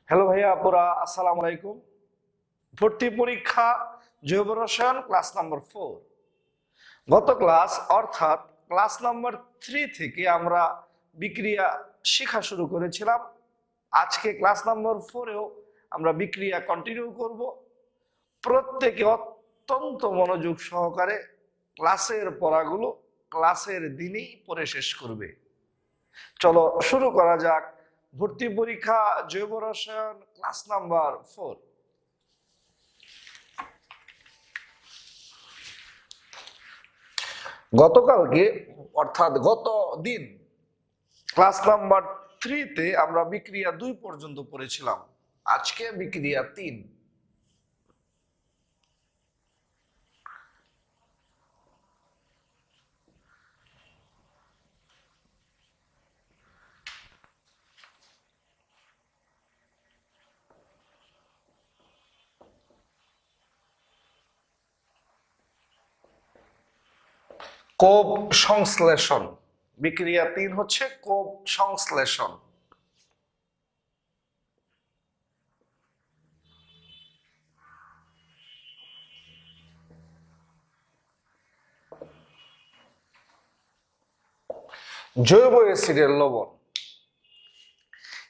Hello ভাইয়া আপুরা, আসসালামু আলাইকুম। ভর্তি পরীক্ষা জৈব রসায়ন ক্লাস নাম্বার 4। গত ক্লাস অর্থাৎ ক্লাস নাম্বার 3 থেকে আমরা বিক্রিয়া শেখা শুরু করেছিলাম। আজকে ক্লাস নাম্বার 4এও আমরা বিক্রিয়া কন্টিনিউ করব। প্রত্যেকে অত্যন্ত মনোযোগ সহকারে ক্লাসের পড়াগুলো ক্লাসের দিনেই পড়ে শেষ করবে। চলো শুরু করা যাক। ভর্তি পরীক্ষা জৈব রসায়ন ক্লাস নাম্বার 4। গতকালকে অর্থাৎ গত দিন ক্লাস নাম্বার 3-তে আমরা বিক্রিয়া 2 পর্যন্ত পড়েছিলাম। আজকে বিক্রিয়া 3। কোব সংশ্লেষণ। বিক্রিয়া 3 হচ্ছে কোব সংশ্লেষণ। জৈব অ্যাসিডের লবণ।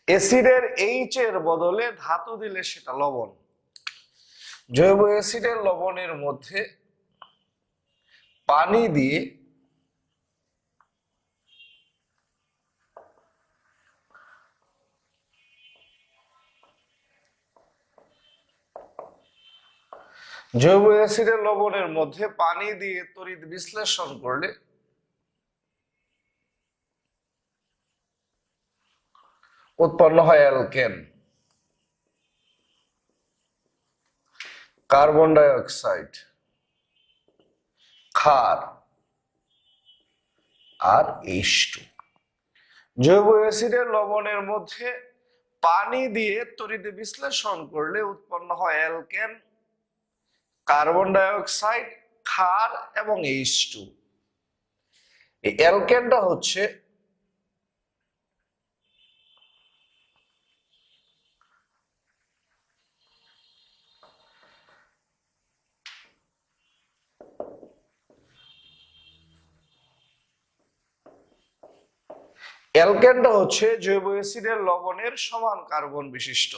অ্যাসিডের এইচ এর বদলে ধাতু দিলে সেটা লবণ। জৈব অ্যাসিডের লবণের মধ্যে পানি দিয়ে জৈব অ্যাসিডের লবণের মধ্যে পানি দিয়ে তড়িৎ বিশ্লেষণ করলে উৎপন্ন হয় অ্যালকেন। কার্বন ডাই অক্সাইড, ক্ষার আর H2। জৈব অ্যাসিডের লবণের মধ্যে পানি দিয়ে তড়িৎ বিশ্লেষণ করলে উৎপন্ন হয় অ্যালকেন, কার্বন ডাই অক্সাইড, ক্ষার এবং H2। এই অ্যালকেনটা হচ্ছে জৈব অ্যাসিডের লবণের সমান কার্বন বিশিষ্ট।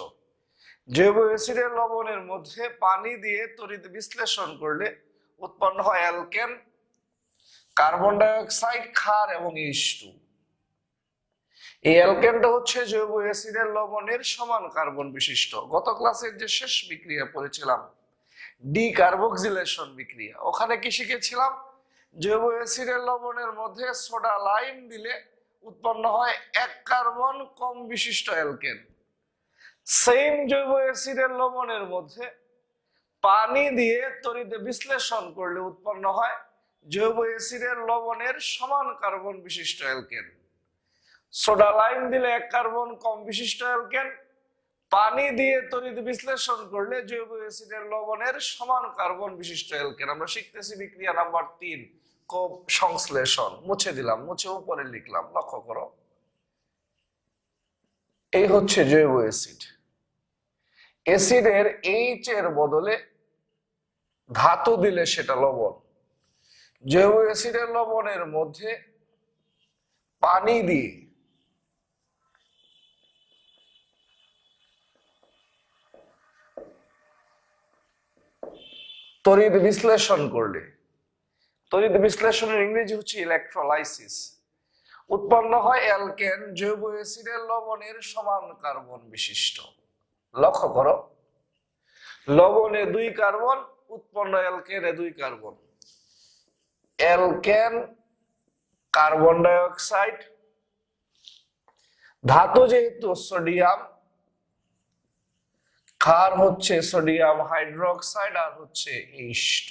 জৈব অ্যাসিডের লবণের মধ্যে পানি দিয়ে তড়িৎ বিশ্লেষণ করলে উৎপন্ন হয় অ্যালকেন, কার্বন ডাই অক্সাইড, ক্ষার এবং H2। এই অ্যালকেনটা হচ্ছে জৈব অ্যাসিডের লবণের সমান কার্বন বিশিষ্ট। গত ক্লাসের যে শেষ বিক্রিয়া পড়েছিলাম ডিকার্বক্সিলেশন বিক্রিয়া, ওখানে কি শিখেছিলাম? জৈব অ্যাসিডের লবণের মধ্যে সোডা লাইম দিলে উৎপন্ন হয় 1 কার্বন কম বিশিষ্ট অ্যালকেন। সেম জৈব অ্যাসিডের লবণের মধ্যে পানি দিয়ে তড়িৎ বিশ্লেষণ করলে উৎপন্ন হয় জৈব অ্যাসিডের লবণের সমান কার্বন বিশিষ্ট অ্যালকেন। সোডা লাইম দিলে 1 কার্বন কম বিশিষ্ট অ্যালকেন, পানি দিয়ে তড়িৎ বিশ্লেষণ করলে জৈব অ্যাসিডের লবণের সমান কার্বন বিশিষ্ট অ্যালকেন। আমরা শিখতেছি বিক্রিয়া নাম্বার 3 কোব সংশ্লেষণ। মুছে দিলাম, মুছে উপরে লিখলাম, লক্ষ্য করো। এই হচ্ছে জৈব অ্যাসিড। অ্যাসিডের এইচ এর বদলে ধাতু দিলে সেটা লবণ। জৈব অ্যাসিডের লবণের মধ্যে পানি দিয়ে তড়িৎ বিশ্লেষণ করলে, তড়িৎ বিশ্লেষণের ইংরেজি হচ্ছে ইলেকট্রোলাইসিস, উৎপন্ন হয় অ্যালকেন জৈব অ্যাসিডের লবণের সমান কার্বন বিশিষ্ট। লক্ষ্য করো, লবণে 2 কার্বন, উৎপন্ন অ্যালকেনে 2 carbon. Alkane, carbon die oxide, ধাতু যেহেতু সোডিয়াম, ক্ষার হচ্ছে সোডিয়াম হাইড্রোক্সাইড আর হচ্ছে H2।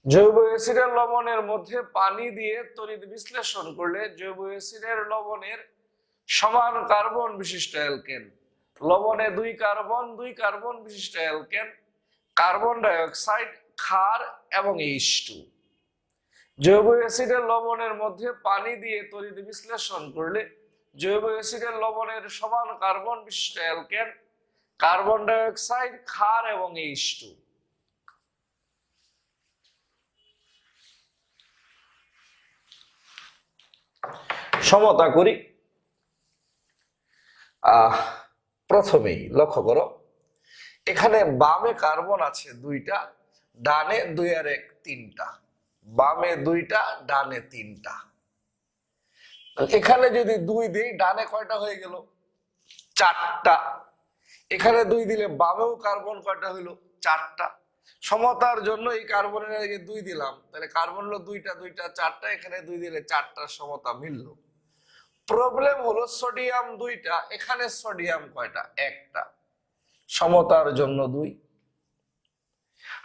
জৈব অ্যাসিডের লবণের মধ্যে পানি দিয়ে তড়িৎ বিশ্লেষণ করলে জৈব অ্যাসিডের লবণের সমান কার্বন বিশিষ্ট অ্যালকেন। লবণে 2 কার্বন, 2 কার্বন বিশিষ্ট অ্যালকেন, কার্বন ডাই অক্সাইড, ক্ষার এবং H2। জৈব অ্যাসিডের লবণের মধ্যে পানি দিয়ে তড়িৎ বিশ্লেষণ করলে জৈব অ্যাসিডের লবণের সমান কার্বন বিশিষ্ট অ্যালকেন, কার্বন ডাই অক্সাইড, ক্ষার এবং H2। সমতা করি। প্রথমেই লক্ষ্য করো, এখানে বামে কার্বন আছে 2টা, ডানে 2 আর 1 3টা, বামে 2টা, ডানে 3টা। এখানে যদি 2 দিই, ডানে কয়টা হয়ে গেল? 4টা। এখানে 2 দিলে বামেও কার্বন কয়টা হইলো? 4টা। সমতার জন্য এই কার্বনের আগে 2 দিলাম, তাহলে কার্বন হলো 2টা 2টা 4টা, এখানে 2 দিলে 4টা, সমতা মিলল। প্রবলেম হলো সোডিয়াম 2টা, এখানে সোডিয়াম কয়টা? 1টা, সমতার জন্য 2।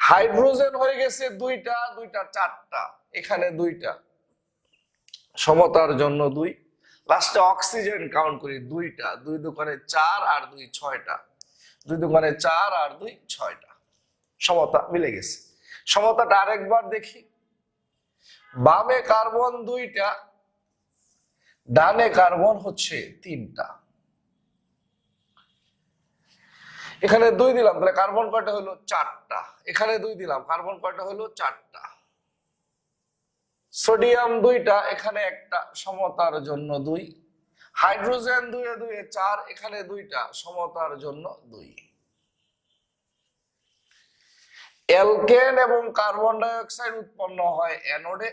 হাইড্রোজেন হয়ে গেছে 2টা 2টা 4টা, এখানে 2টা, সমতার জন্য 2। লাস্টে অক্সিজেন কাউন্ট করি, 2টা, 2 দোকানে 4 আর 2 6টা, 2 দোকানে 4 আর 2 6টা, সমতা মিলে গেছে। সমতাটা আরেকবার দেখি। বামে কার্বন 2টা, ডানে কার্বন হচ্ছে 3টা। এখানে 2 দিলাম, তাহলে কার্বন কয়টা হলো? 4টা। এখানে 2 দিলাম, কার্বন কয়টা হলো? 4টা। সোডিয়াম 2টা, এখানে 1টা, সমতার জন্য 2। হাইড্রোজেন 2 এ 2 এ 4, এখানে 2টা, সমতার জন্য 2। অ্যালকেন এবং কার্বন ডাই অক্সাইড উৎপন্ন হয় অ্যানোডে,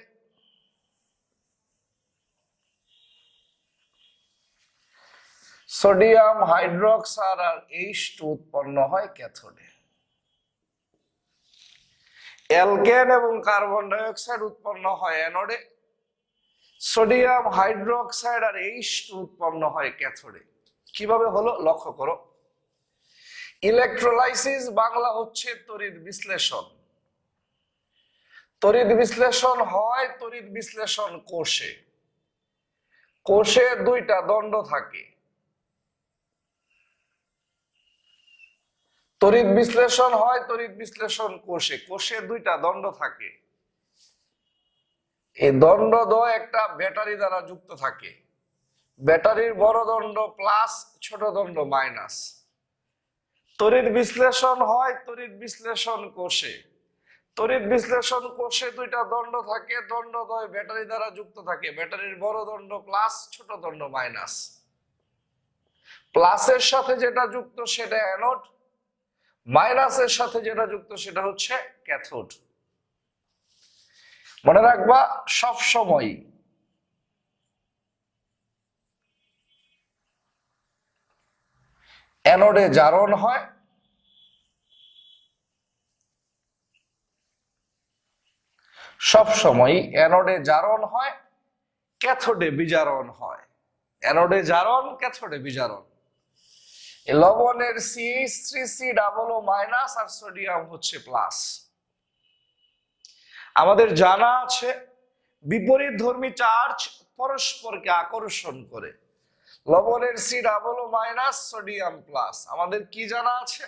সোডিয়াম হাইড্রোক্সাইড আর H2 উৎপন্ন হয় ক্যাথোডে। অ্যালকেন এবং কার্বন ডাই অক্সাইড উৎপন্ন হয় অ্যানোডে, সোডিয়াম হাইড্রোক্সাইড আর H2 উৎপন্ন হয় ক্যাথোডে। কিভাবে হলো লক্ষ্য করো। ইলেকট্রোলাইসিস বাংলা হচ্ছে তড়িৎ বিশ্লেষণ। তড়িৎ বিশ্লেষণ হয় তড়িৎ বিশ্লেষণ কোষে। কোষে 2টা দণ্ড থাকে। তড়িৎ বিশ্লেষণ হয় তড়িৎ বিশ্লেষণ কোষে, কোষে 2টা দণ্ড থাকে। এই দণ্ডদ্বয় একটা ব্যাটারি দ্বারা যুক্ত থাকে। ব্যাটারির বড় দণ্ড প্লাস, ছোট দণ্ড মাইনাস। তড়িৎ বিশ্লেষণ হয় তড়িৎ বিশ্লেষণ কোষে। তড়িৎ বিশ্লেষণ কোষে 2টা দণ্ড থাকে, দণ্ডদ্বয় ব্যাটারি দ্বারা যুক্ত থাকে। ব্যাটারির বড় দণ্ড প্লাস, ছোট দণ্ড মাইনাস। প্লাসের সাথে যেটা যুক্ত সেটা অ্যানোড, মাইনাসের সাথে যেটা যুক্ত সেটা হচ্ছে ক্যাথোড। মনে রাখবা সব সময় অ্যানোডে জারণ হয়, সব সময় অ্যানোডে জারণ হয়, ক্যাথোডে বিজারণ হয়। অ্যানোডে জারণ, ক্যাথোডে বিজারণ। লবণের CH3COO মাইনাস আর সোডিয়াম হচ্ছে প্লাস। আমাদের জানা আছে বিপরীত ধর্মী চার্জ পরস্পরকে আকর্ষণ করে। লবণের COO মাইনাস, সোডিয়াম প্লাস। আমাদের কি জানা আছে?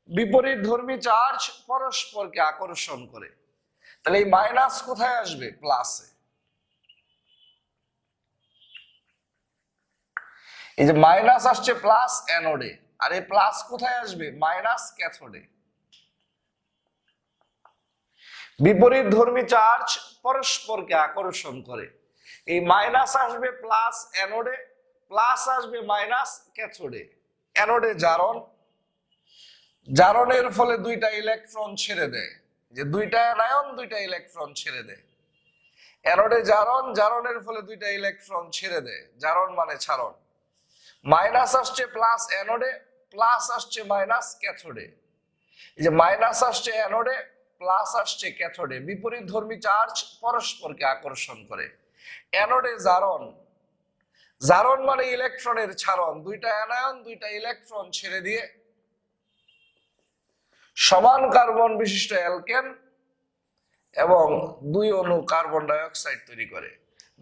বিপরীত ধর্মী চার্জ পরস্পরকে আকর্ষণ করে। তাহলে এই মাইনাস কোথায় আসবে? প্লাসে। এই যে মাইনাস আসছে প্লাস অ্যানোডে, আর এই প্লাস কোথায় আসবে? মাইনাস ক্যাথোডে। বিপরীত ধর্মী চার্জ পরস্পরকে আকর্ষণ করে। এই মাইনাস আসবে প্লাস অ্যানোডে, প্লাস আসবে মাইনাস ক্যাথোডে। অ্যানোডে জারণ, জারণের ফলে 2টা ইলেকট্রন ছেড়ে দেয়। যে 2টা অ্যানায়ন 2টা ইলেকট্রন ছেড়ে দেয়। অ্যানোডে জারণ, জারণের ফলে 2টা ইলেকট্রন ছেড়ে দেয়। জারণ মানে ছাড়ন। মাইনাস আসছে প্লাস অ্যানোডে, প্লাস আসছে মাইনাস ক্যাথোডে। এই যে মাইনাস আসছে অ্যানোডে, প্লাস আসছে ক্যাথোডে। বিপরীত ধর্মী চার্জ পরস্পরকে আকর্ষণ করে। অ্যানোডে জারণ, জারণ মানে ইলেকট্রনের ছাড়ন। 2টা অ্যানায়ন 2টা ইলেকট্রন ছেড়ে দিয়ে সমান কার্বন বিশিষ্ট অ্যালকেন এবং 2 অণু কার্বন ডাই অক্সাইড তৈরি করে।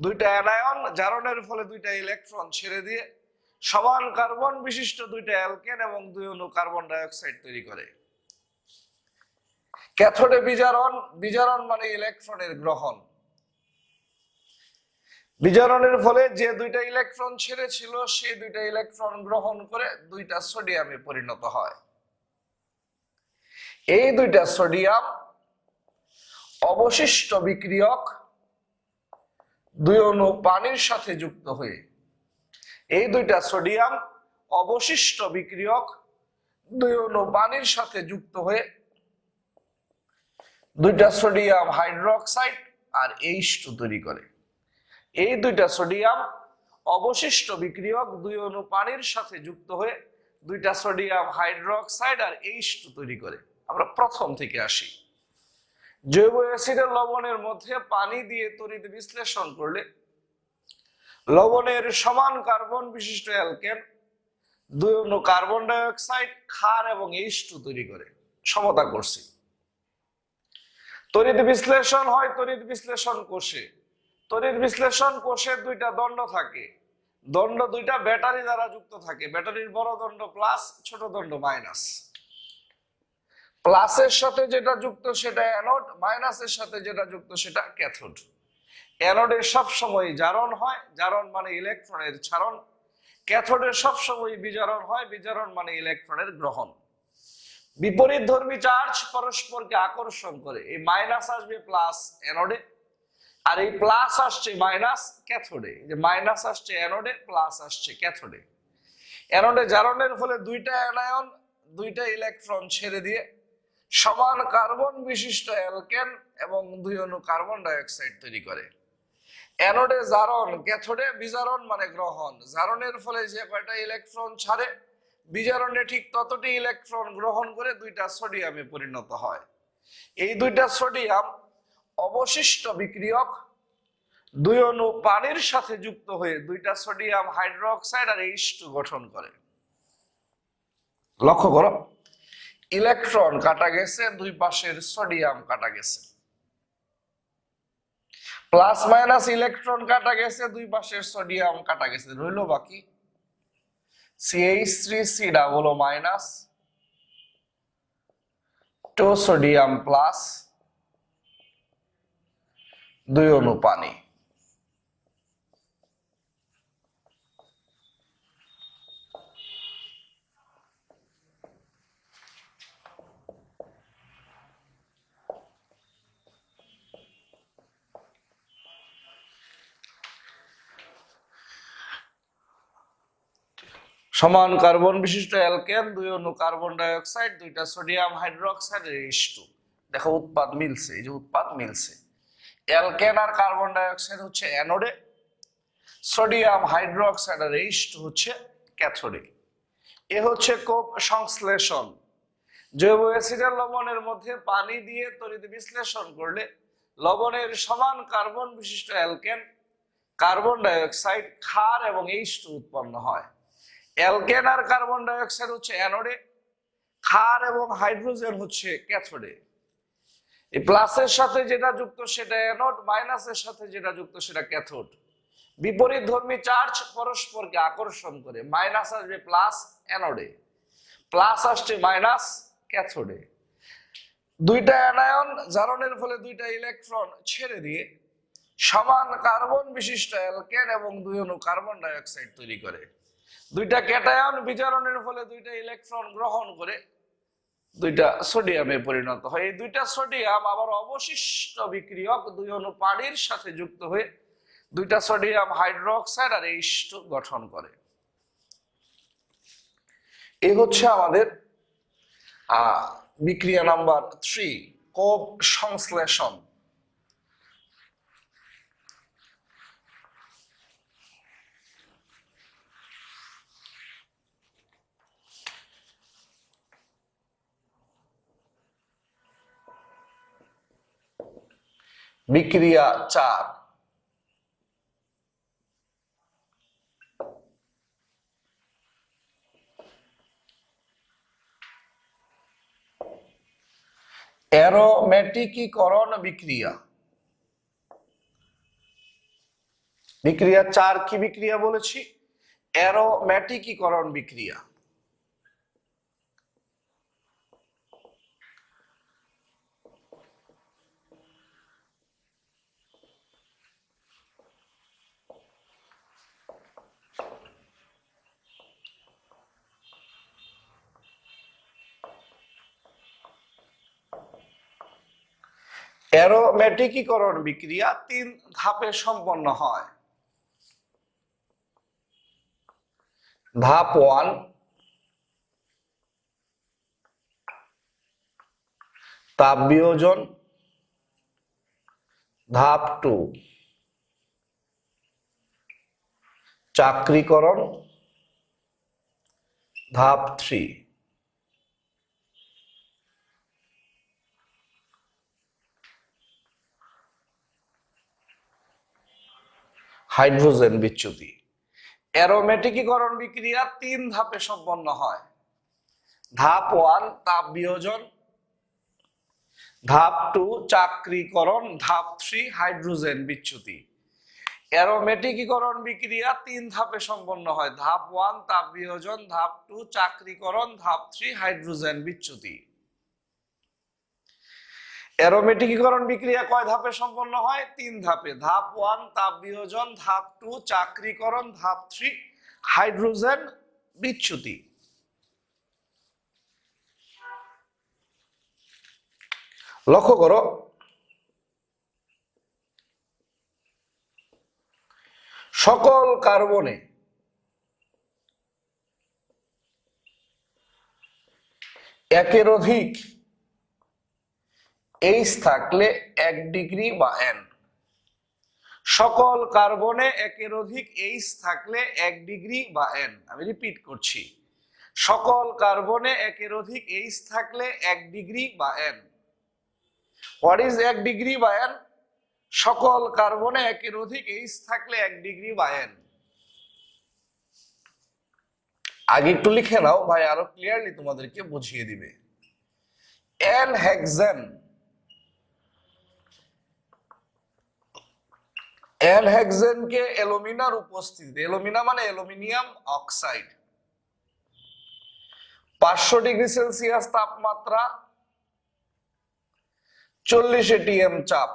2টা অ্যানায়ন জারণের ফলে 2টা ইলেকট্রন ছেড়ে দিয়ে সমান কার্বন বিশিষ্ট 2টা অ্যালকেন এবং 2 অণু কার্বন ডাই অক্সাইড তৈরি করে। ক্যাথোডে বিজারণ, বিজারণ মানে ইলেকট্রনের গ্রহণ। বিজারণের ফলে যে দুইটা ইলেকট্রন ছেড়েছিল সেই দুইটা ইলেকট্রন গ্রহণ করে দুইটা সোডিয়ামে পরিণত হয়। এই দুইটা সোডিয়াম অবশিষ্ট বিক্রিয়ক দুই অণু পানির সাথে যুক্ত হয়ে, এই দুইটা সোডিয়াম অবশিষ্ট বিক্রিয়ক দুই অণু পানির সাথে যুক্ত হয়ে দুইটা সোডিয়াম হাইড্রোক্সাইড আর H2 তৈরি করে। এই দুইটা সোডিয়াম অবশিষ্ট বিক্রিয়ক দুই অণু পানির সাথে যুক্ত হয়ে দুইটা সোডিয়াম হাইড্রোক্সাইড আর H2 তৈরি করে। আমরা প্রথম থেকে আসি। জৈব অ্যাসিডের লবণের মধ্যে পানি দিয়ে তড়িৎ বিশ্লেষণ করলে লবণের সমান কার্বন বিশিষ্ট অ্যালকেন দুই অণু কার্বন ডাই অক্সাইড, ক্ষার এবং H2 তৈরি করে। সমতা করছি। তড়িৎ বিশ্লেষণ হয় তড়িৎ বিশ্লেষণ কোষে। তড়িৎ বিশ্লেষণ কোষে দুইটা দণ্ড থাকে। দণ্ড দুইটা ব্যাটারি দ্বারা যুক্ত থাকে। ব্যাটারির বড় দণ্ড প্লাস, ছোট দণ্ড মাইনাস। প্লাসের সাথে যেটা যুক্ত সেটা অ্যানোড, মাইনাসের সাথে যেটা যুক্ত সেটা ক্যাথোড। অ্যানোডে সবসময় জারণ হয়, জারণ মানে ইলেকট্রনের ছাড়ন। ক্যাথোডে সবসময় বিজারণ হয়, বিজারণ মানে ইলেকট্রনের গ্রহণ। বিপরীত ধর্মী চার্জ পরস্পরকে আকর্ষণ করে। এই মাইনাস আসবে প্লাস অ্যানোডে, আর এই প্লাস আসছে মাইনাস ক্যাথোডে। যে মাইনাস আসছে অ্যানোডে, প্লাস আসছে ক্যাথোডে। অ্যানোডে জারণের ফলে দুইটা অ্যানায়ন দুইটা ইলেকট্রন ছেড়ে দিয়ে সমান কার্বন বিশিষ্ট অ্যালকেন এবং দুই অণু কার্বন ডাই অক্সাইড তৈরি করে। অ্যানোডে জারণ, ক্যাথোডে বিজারণ মানে গ্রহণ। জারণের ফলে যে কয়টা ইলেকট্রন ছাড়ে, বিজারণে ঠিক ততটি ইলেকট্রন গ্রহণ করে দুইটা সোডিয়ামে পরিণত হয়। এই দুইটা সোডিয়াম অবশিষ্ট বিক্রিয়ক দুই অণু পানির সাথে যুক্ত হয়ে দুইটা সোডিয়াম হাইড্রোক্সাইড আর H2 গঠন করে। লক্ষ্য করো, ইলেকট্রন কাটা গেছে, দুই পাশের সোডিয়াম কাটা গেছে। প্লাস মাইনাস ইলেকট্রন কাটা গেছে, দুই পাশের সোডিয়াম কাটা গেছে। রইল বাকি CH3C double O minus, 2 sodium plus, দুই অণু পানি। সমান কার্বন বিশিষ্ট অ্যালকেন দুই অণু কার্বন ডাই অক্সাইড, দুইটা সোডিয়াম হাইড্রোক্সাইড আর H2। দেখো উৎপাদ মিলছে, এই যে উৎপাদ মিলছে। অ্যালকেন আর কার্বন ডাই অক্সাইড হচ্ছে অ্যানোডে, সোডিয়াম হাইড্রোক্সাইড আর H2 হচ্ছে ক্যাথোডে। এ হচ্ছে কোপ সংশ্লেষণ। জৈব অ্যাসিডের লবণের মধ্যে পানি দিয়ে তড়িৎ বিশ্লেষণ করলে লবণের সমান কার্বন বিশিষ্ট অ্যালকেন, কার্বন ডাই অক্সাইড, ক্ষার এবং H2 উৎপন্ন হয়। অ্যালকেন আর কার্বন ডাই অক্সাইড হচ্ছে অ্যানোডে, ক্ষার এবং হাইড্রোজেন হচ্ছে ক্যাথোডে। এই প্লাসের সাথে যেটা যুক্ত সেটা অ্যানোড, মাইনাসের সাথে যেটা যুক্ত সেটা ক্যাথোড। বিপরীত ধর্মী চার্জ পরস্পরকে আকর্ষণ করে। মাইনাস আসবে প্লাস অ্যানোডে, প্লাস আসছে মাইনাস ক্যাথোডে। দুইটা অ্যানায়ন জারণের ফলে দুইটা ইলেকট্রন ছেড়ে দিয়ে সমান কার্বন বিশিষ্ট অ্যালকেন এবং দুই অণু কার্বন ডাই অক্সাইড তৈরি করে। দুইটা ক্যাটায়ন বিজারণের ফলে দুইটা ইলেকট্রন গ্রহণ করে দুইটা সোডিয়ামে পরিণত হয়। এই দুইটা সোডিয়াম আবার অবশিষ্ট বিক্রিয়ক দুই অণু পানির সাথে যুক্ত হয়ে দুইটা সোডিয়াম হাইড্রোক্সাইড আর H2 গঠন করে। এই হচ্ছে আমাদের বিক্রিয়া নাম্বার 3, কোপ সংশ্লেষণ। বিক্রিয়া 4, অ্যারোমেটিকীকরণ বিক্রিয়া। বিক্রিয়া 4 কি বিক্রিয়া বলেছি? অ্যারোমেটিকীকরণ বিক্রিয়া। অ্যারোমেটিকীকরণ বিক্রিয়া 3 ধাপে সম্পন্ন হয়। ধাপ 1, তাপ বিয়োজন। ধাপ 2, চাক্রিকরণ। ধাপ 3, হাইড্রোজেন বিচ্যুতি। অ্যারোমেটিকীকরণ বিক্রিয়া 3 ধাপে সম্পন্ন হয়। ধাপ 1, তাপ বিয়োজন। ধাপ 2, চাক্রিকরণ। ধাপ 3, হাইড্রোজেন বিচ্যুতি। অ্যারোমেটিকীকরণ বিক্রিয়া 3 ধাপে সম্পন্ন হয়। ধাপ 1, তাপ বিয়োজন। ধাপ 2, চাক্রিকরণ। ধাপ 3, হাইড্রোজেন বিচ্যুতি। অ্যারোমেটিকীকরণ বিক্রিয়া কয় ধাপে সম্পন্ন হয়? 3 ধাপে। ধাপ 1, তাপ বিয়োজন। ধাপ 2, চাক্রিকরণ। ধাপ 3, হাইড্রোজেন বিচ্যুতি। লক্ষ্য করো, সকল কার্বনে একের অধিক H থাকলে 1 ডিগ্রি বা N। সকল কার্বনে একের অধিক H থাকলে 1 ডিগ্রি বা N। আমি রিপিট করছি, সকল কার্বনে একের অধিক H থাকলে 1 ডিগ্রি বা N। হোয়াট ইজ 1 ডিগ্রি বা N? সকল কার্বনে একের অধিক H থাকলে 1 ডিগ্রি বা N। আগে একটু লিখে নাও, ভাই আরো ক্লিয়ারলি তোমাদেরকে বুঝিয়ে দিবে। N হেক্সেন, N হেক্সেনকে অ্যালুমিনার উপস্থিতিতে, অ্যালুমিনা মানে অ্যালুমিনিয়াম অক্সাইড, 500 ডিগ্রি সেলসিয়াস তাপমাত্রা, 40 ATM চাপ,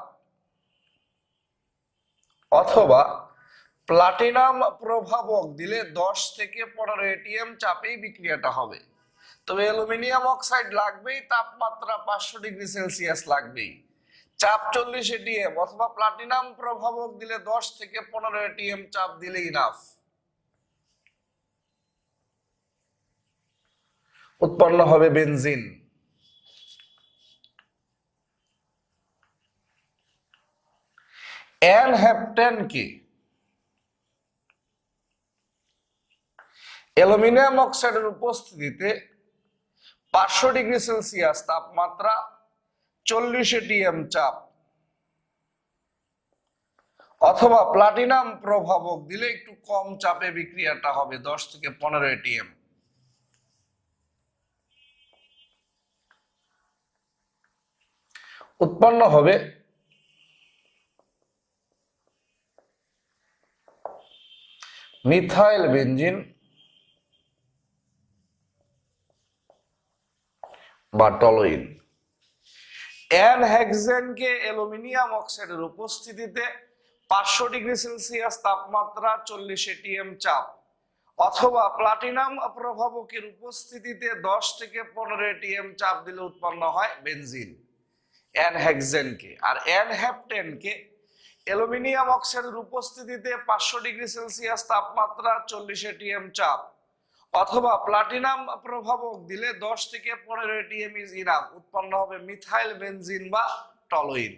অথবা প্লাটিনাম প্রভাবক দিলে 10 থেকে 15 ATM চাপেই বিক্রিয়াটা হবে। তবে অ্যালুমিনিয়াম অক্সাইড লাগবেই, তাপমাত্রা 500 ডিগ্রি সেলসিয়াস লাগবেই, চাপ 40 ATM, অথবা প্লাটিনাম প্রভাবক দিলে 10 থেকে 15 ATM চাপ দিলে ইনাফ। উৎপন্ন হবে বেনজিন। N হেপ্টেন কি? অ্যালুমিনিয়াম অক্সাইডের উপস্থিতিতে 500 ডিগ্রি সেলসিয়াস তাপমাত্রা, 40 ATM চাপ, অথবা প্লাটিনাম প্রভাবক দিলে একটু কম চাপে বিক্রিয়াটা হবে, 10 থেকে 15 ATM। উৎপন্ন হবে মিথাইল বেনজিন বা টলুইন। N হেক্সেনকে অ্যালুমিনিয়াম অক্সাইডের উপস্থিতিতে 500 ডিগ্রি সেলসিয়াস তাপমাত্রা, 40 ATM চাপ, অথবা প্লাটিনাম প্রভাবকের উপস্থিতিতে 10 থেকে 15 ATM চাপ দিলে উৎপন্ন হয় বেনজিন। N হেক্সেনকে। আর N হেপ্টেনকে অ্যালুমিনিয়াম অক্সাইডের উপস্থিতিতে 500 ডিগ্রি সেলসিয়াস তাপমাত্রা, 40 ATM চাপ, অথবা প্লাটিনাম প্রভাবক দিলে 10 থেকে 15 ATM ইজ ইনাফ। উৎপন্ন হবে মিথাইল বেনজিন বা টলুইন।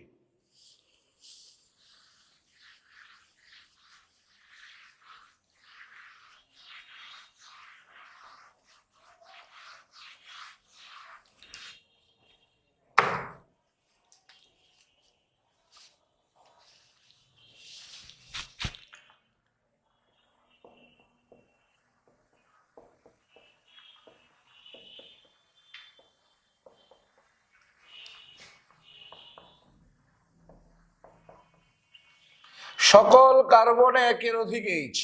সকল কার্বনে একের অধিক H,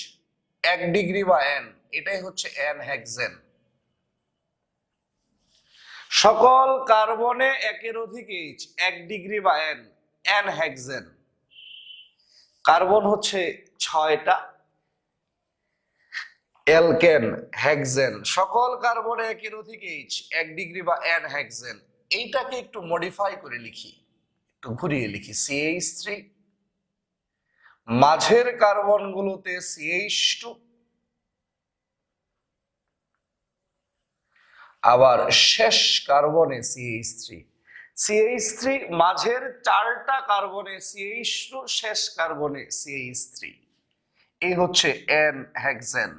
1 ডিগ্রি বা N, এটাই হচ্ছে N হেক্সেন। সকল কার্বনে একের অধিক H, 1 ডিগ্রি বা N, N হেক্সেন। কার্বন হচ্ছে 6টা, অ্যালকেন হেক্সেন। সকল কার্বনে একের অধিক H, 1 ডিগ্রি বা N হেক্সেন। এইটাকে একটু মডিফাই করে লিখি, একটু ঘুরিয়ে লিখি CH3, মাঝের কার্বনগুলোতে CH2, আবার শেষ কার্বনে CH3। CH3 মাঝের 4টা কার্বনে CH2, শেষ কার্বনে CH3। এই হচ্ছে N হেক্সেন।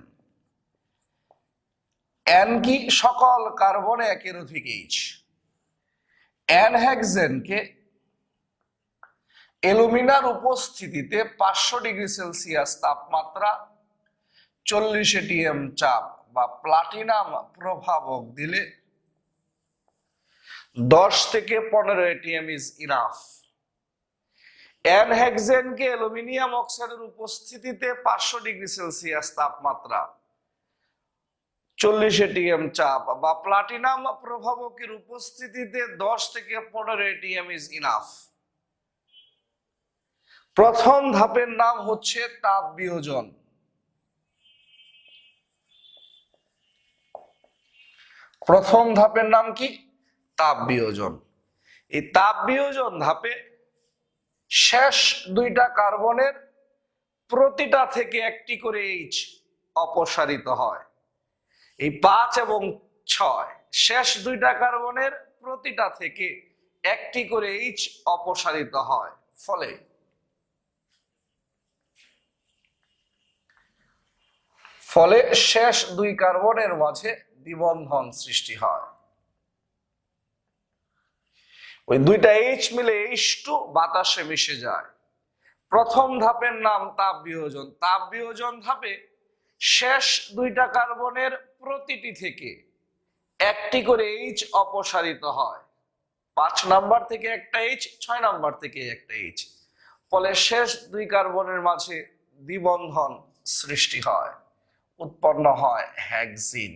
N কি? সকল কার্বনে একের অধিক H। N হেক্সেনকে অ্যালুমিনার উপস্থিতিতে 500 ডিগ্রি সেলসিয়াস তাপমাত্রা, 40 ATM চাপ বা প্লাটিনাম প্রভাবক দিলে 10 থেকে 15 ATM ইজ ইনাফ। N হেক্সেনকে অ্যালুমিনিয়াম অক্সাইডের উপস্থিতিতে 500 ডিগ্রি সেলসিয়াস তাপমাত্রা, 40 ATM চাপ বা প্লাটিনাম প্রভাবকের উপস্থিতিতে 10 থেকে 15 ATM ইজ ইনাফ। প্রথম ধাপের নাম হচ্ছে তাপ বিয়োজন। প্রথম ধাপের নাম কি? তাপ বিয়োজন। এই তাপ বিয়োজন ধাপে শেষ 2টা কার্বনের প্রতিটা থেকে একটি করে H অপসারিত হয়। এই 5 এবং 6 শেষ 2টা কার্বনের প্রতিটা থেকে একটি করে H অপসারিত হয়। ফলে শেষ 2 কার্বনের মাঝে দ্বিবন্ধন সৃষ্টি হয়। ওই 2টা H মিলে H2 বাতাসে মিশে যায়। প্রথম ধাপের নাম তাপ বিয়োজন। তাপ বিয়োজন ধাপে শেষ 2টা কার্বনের প্রতিটি থেকে একটি করে H অপসারিত হয়। 5 নাম্বার থেকে একটা H, 6 নাম্বার থেকে একটা H। ফলে শেষ 2 কার্বনের মাঝে দ্বিবন্ধন সৃষ্টি হয়, উৎপন্ন হয় হেক্সিন।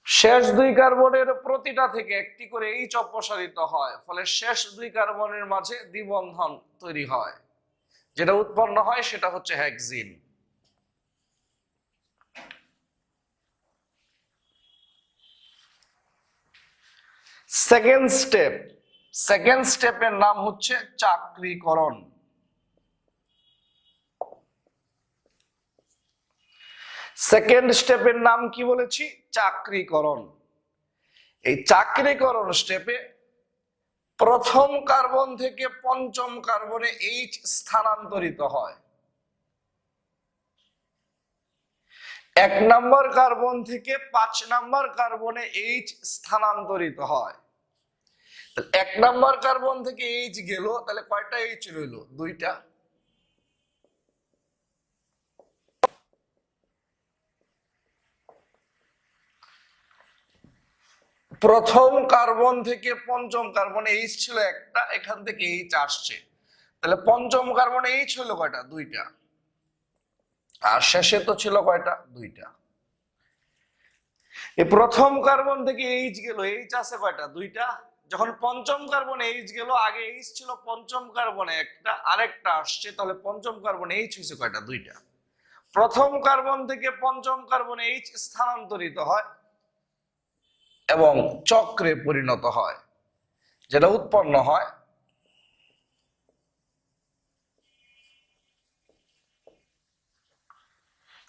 শেষ 2 কার্বনের প্রতিটা থেকে একটি করে H অপসারিত হয়, ফলে শেষ 2 কার্বনের মাঝে দ্বিবন্ধন তৈরি হয়। যেটা উৎপন্ন হয় সেটা হচ্ছে হেক্সিন। সেকেন্ড স্টেপের নাম হচ্ছে চাক্রীকরণ। সেকেন্ড স্টেপের নাম কি বলেছি? চাক্রীকরণ। এই চাক্রীকরণ স্টেপে প্রথম কার্বন থেকে পঞ্চম কার্বনে H স্থানান্তরিত হয়। 1 নাম্বার কার্বন থেকে 5 নাম্বার কার্বনে H স্থানান্তরিত হয়। 1 নাম্বার কার্বন থেকে H গেল, তাহলে কয়টা H রইল? 2টা। প্রথম কার্বন থেকে পঞ্চম কার্বনে H ছিল একটা, এখান থেকে H আসছে, তাহলে পঞ্চম কার্বনে H হলো কয়টা? 2টা। আর শেষে তো ছিল কয়টা? 2টা। এই প্রথম কার্বন থেকে H গেল, H আছে কয়টা? 2টা। যখন পঞ্চম কার্বনে H গেল, আগে H ছিল পঞ্চম কার্বনে একটা, আরেকটা আসছে, তাহলে পঞ্চম কার্বনে H হয়েছে কয়টা? 2টা। প্রথম কার্বন থেকে পঞ্চম কার্বনে H স্থানান্তরিত হয় এবং চক্রে পরিণত হয়। যেটা উৎপন্ন হয়